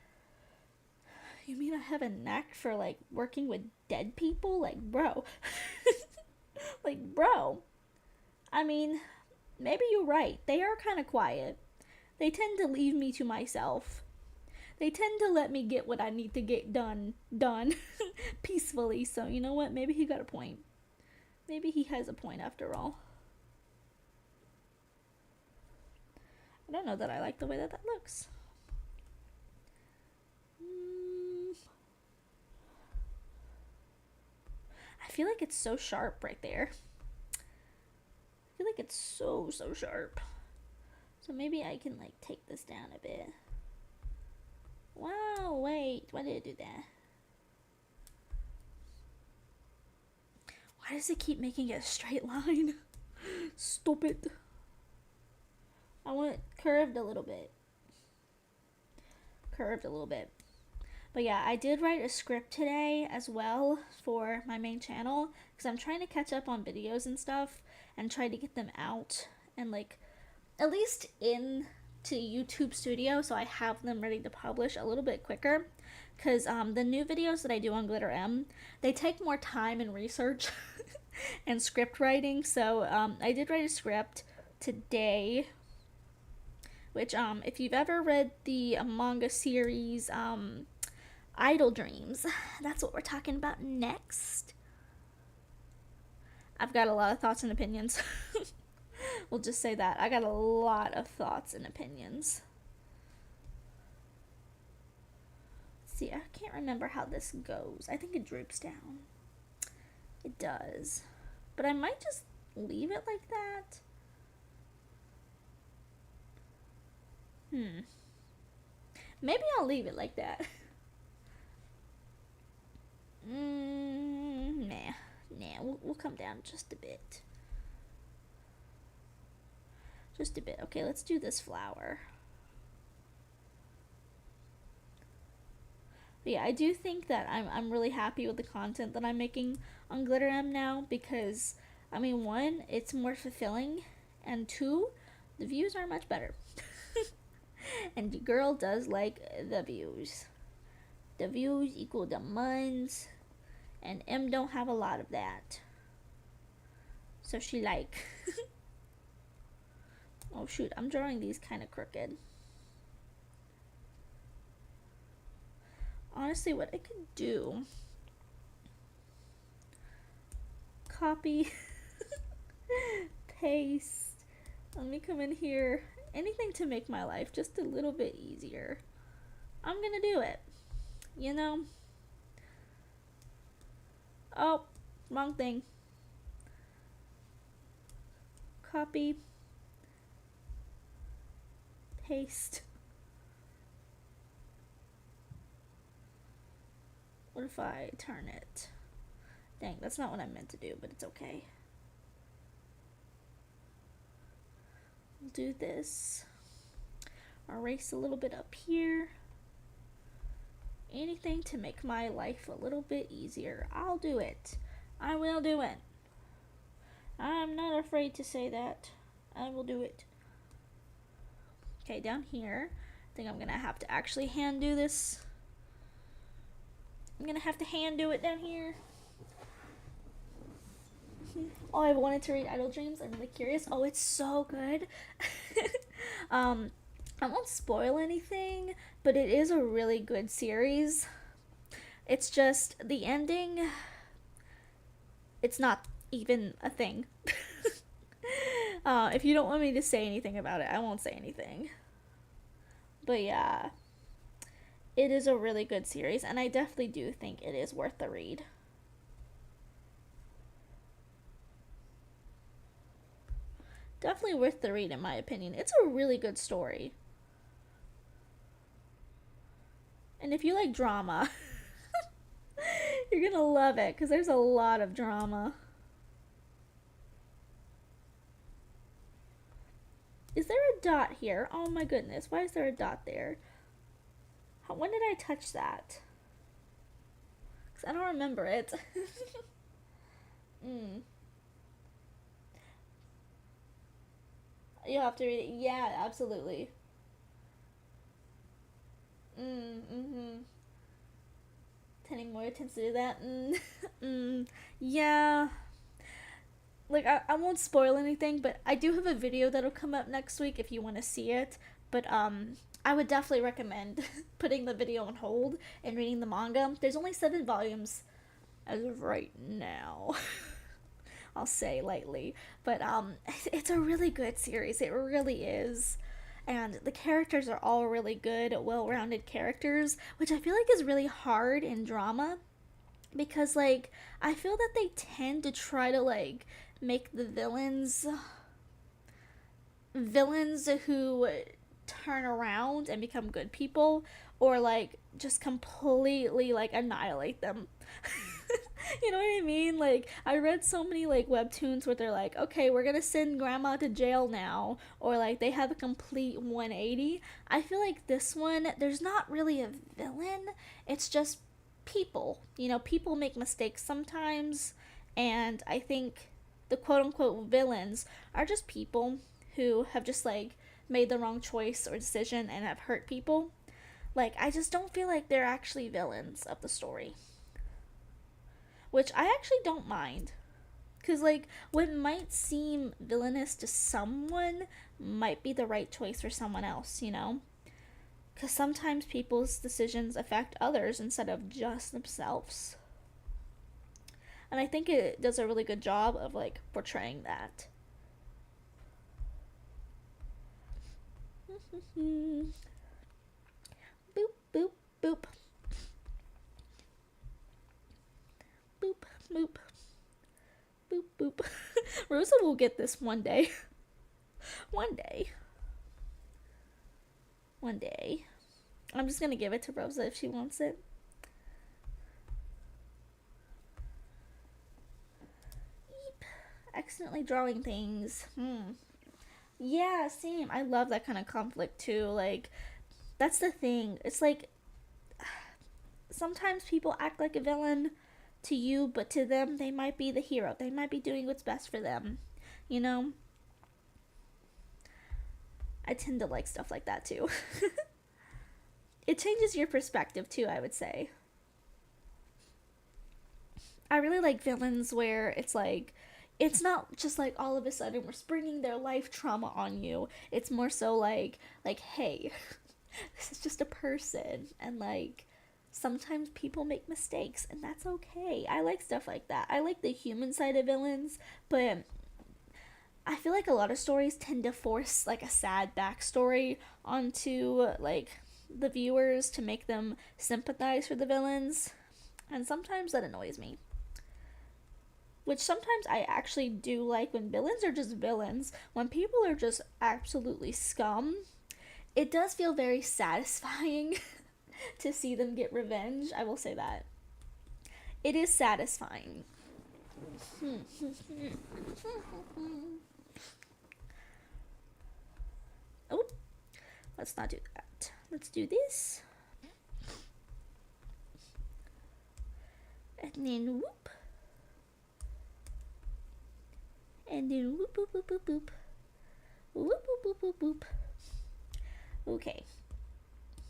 "You mean I have a knack for like working with dead people? Like, bro." Like, bro. I mean, maybe you're right. They are kind of quiet. They tend to leave me to myself. They tend to let me get what I need to get done peacefully. So, you know what? Maybe he got a point. Maybe he has a point after all. I don't know that I like the way that looks. I feel like it's so sharp right there. I feel like it's so sharp. So maybe I can like take this down a bit. Wow, wait, why did it do that? Why does it keep making it a straight line? Stop it. I want it curved a little bit. But yeah, I did write a script today as well for my main channel, because I'm trying to catch up on videos and stuff and try to get them out and like at least in to YouTube Studio, so I have them ready to publish a little bit quicker. Because the new videos that I do on Glitter M, they take more time and research and script writing. So I did write a script today, which if you've ever read the manga series Idle Dreams, that's what we're talking about next. I've got a lot of thoughts and opinions. We'll just say that. I got a lot of thoughts and opinions. see, I can't remember how this goes. I think it droops down. It does. But I might just leave it like that. Maybe I'll leave it like that. Nah, we'll come down just a bit. Just a bit. Okay, let's do this flower. But yeah, I do think that I'm really happy with the content that I'm making on Glitter M now because, I mean, one, it's more fulfilling, and two, the views are much better. And the girl does like the views. The views equal the months, and M don't have a lot of that. So she like. Oh shoot, I'm drawing these kind of crooked. Honestly, what I could do, copy, paste, let me come in here, anything to make my life just a little bit easier. I'm gonna do it, you know? Oh, wrong thing. Copy, paste. What if I turn it? Dang, that's not what I meant to do, but it's okay. We'll do this. Erase a little bit up here. Anything to make my life a little bit easier. I'll do it. I will do it. I'm not afraid to say that. I will do it. Okay, down here, I think I'm gonna have to actually hand do this. I'm gonna have to hand do it down here. Oh, I wanted to read Idle Dreams. I'm really curious. Oh, it's so good. I won't spoil anything, but it is a really good series. It's just the ending, it's not even a thing. If you don't want me to say anything about it, I won't say anything. But yeah, it is a really good series, and I definitely do think it is worth the read. Definitely worth the read, in my opinion. It's a really good story. And if you like drama, you're gonna love it, because there's a lot of drama. Is there a dot here? Oh my goodness, why is there a dot there? When did I touch that? Because I don't remember it. You'll have to read it. Yeah, absolutely. Paying more attention to that. Yeah. Like, I won't spoil anything, but I do have a video that'll come up next week if you want to see it. But, I would definitely recommend putting the video on hold and reading the manga. There's only 7 volumes as of right now. I'll say lightly. But, it's a really good series. It really is. And the characters are all really good, well-rounded characters, which I feel like is really hard in drama because like I feel that they tend to try to like make the villains who turn around and become good people or like just completely like annihilate them. You know what I mean? Like, I read so many, like, webtoons where they're like, okay, we're gonna send grandma to jail now. Or, like, they have a complete 180. I feel like this one, there's not really a villain. It's just people. You know, people make mistakes sometimes. And I think the quote unquote villains are just people who have just, like, made the wrong choice or decision and have hurt people. Like, I just don't feel like they're actually villains of the story. Which I actually don't mind. Because, like, what might seem villainous to someone might be the right choice for someone else, you know? Because sometimes people's decisions affect others instead of just themselves. And I think it does a really good job of, like, portraying that. Boop, boop, boop. Boop. Boop, boop. Rosa will get this one day. One day. One day. I'm just gonna give it to Rosa if she wants it. Eep. Accidentally drawing things. Yeah, same. I love that kind of conflict too. Like, that's the thing. It's like sometimes people act like a villain to you, but to them, they might be the hero. They might be doing what's best for them. You know? I tend to like stuff like that too. It changes your perspective too, I would say. I really like villains where it's like, it's not just like all of a sudden we're springing their life trauma on you. It's more so like hey, this is just a person, and like sometimes people make mistakes and that's okay. I like stuff like that. I like the human side of villains, but I feel like a lot of stories tend to force like a sad backstory onto like the viewers to make them sympathize for the villains, and sometimes that annoys me. Which sometimes I actually do like when villains are just villains. When people are just absolutely scum, it does feel very satisfying to see them get revenge. I will say that. It is satisfying. Oh, let's not do that. Let's do this. And then whoop. And then whoop, whoop, whoop, whoop, whoop. Whoop, whoop, whoop, whoop, whoop. Okay.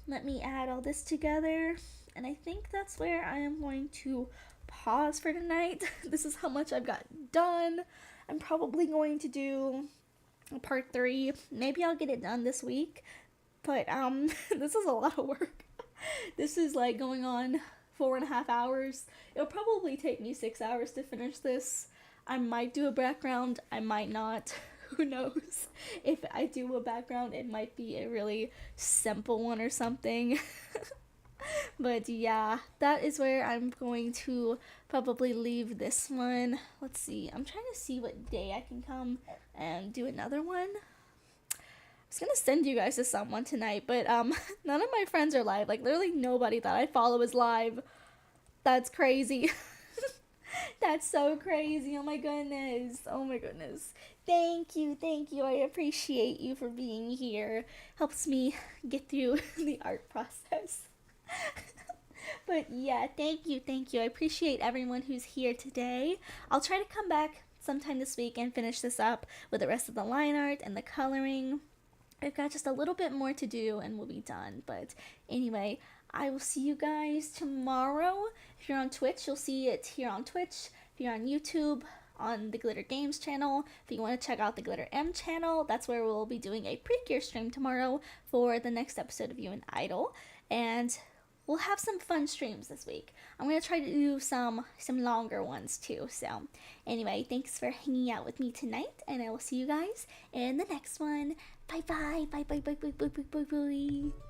Let me add all this together. And I think that's where I am going to pause for tonight. This is how much I've got done. I'm probably going to do part 3. Maybe I'll get it done this week. But this is a lot of work. This is like going on 4.5 hours. It'll probably take me 6 hours to finish this. I might do a background, I might not. Who knows? If I do a background, it might be a really simple one or something. But yeah, that is where I'm going to probably leave this one. Let's see. I'm trying to see what day I can come and do another one. I was gonna send you guys to someone tonight, but none of my friends are live. Like literally nobody that I follow is live. That's crazy. That's so crazy. Oh my goodness. Oh my goodness. Thank you. Thank you. I appreciate you for being here. Helps me get through the art process. But yeah, thank you. Thank you. I appreciate everyone who's here today. I'll try to come back sometime this week and finish this up with the rest of the line art and the coloring. I've got just a little bit more to do and we'll be done. But anyway, I will see you guys tomorrow. If you're on Twitch, you'll see it here on Twitch. If you're on YouTube, on the Glitter Games channel. If you want to check out the Glitter M channel, that's where we'll be doing a pre-gear stream tomorrow for the next episode of You and Idol. And we'll have some fun streams this week. I'm going to try to do some longer ones too. So anyway, thanks for hanging out with me tonight, and I will see you guys in the next one. Bye bye. Bye bye bye bye bye bye bye bye.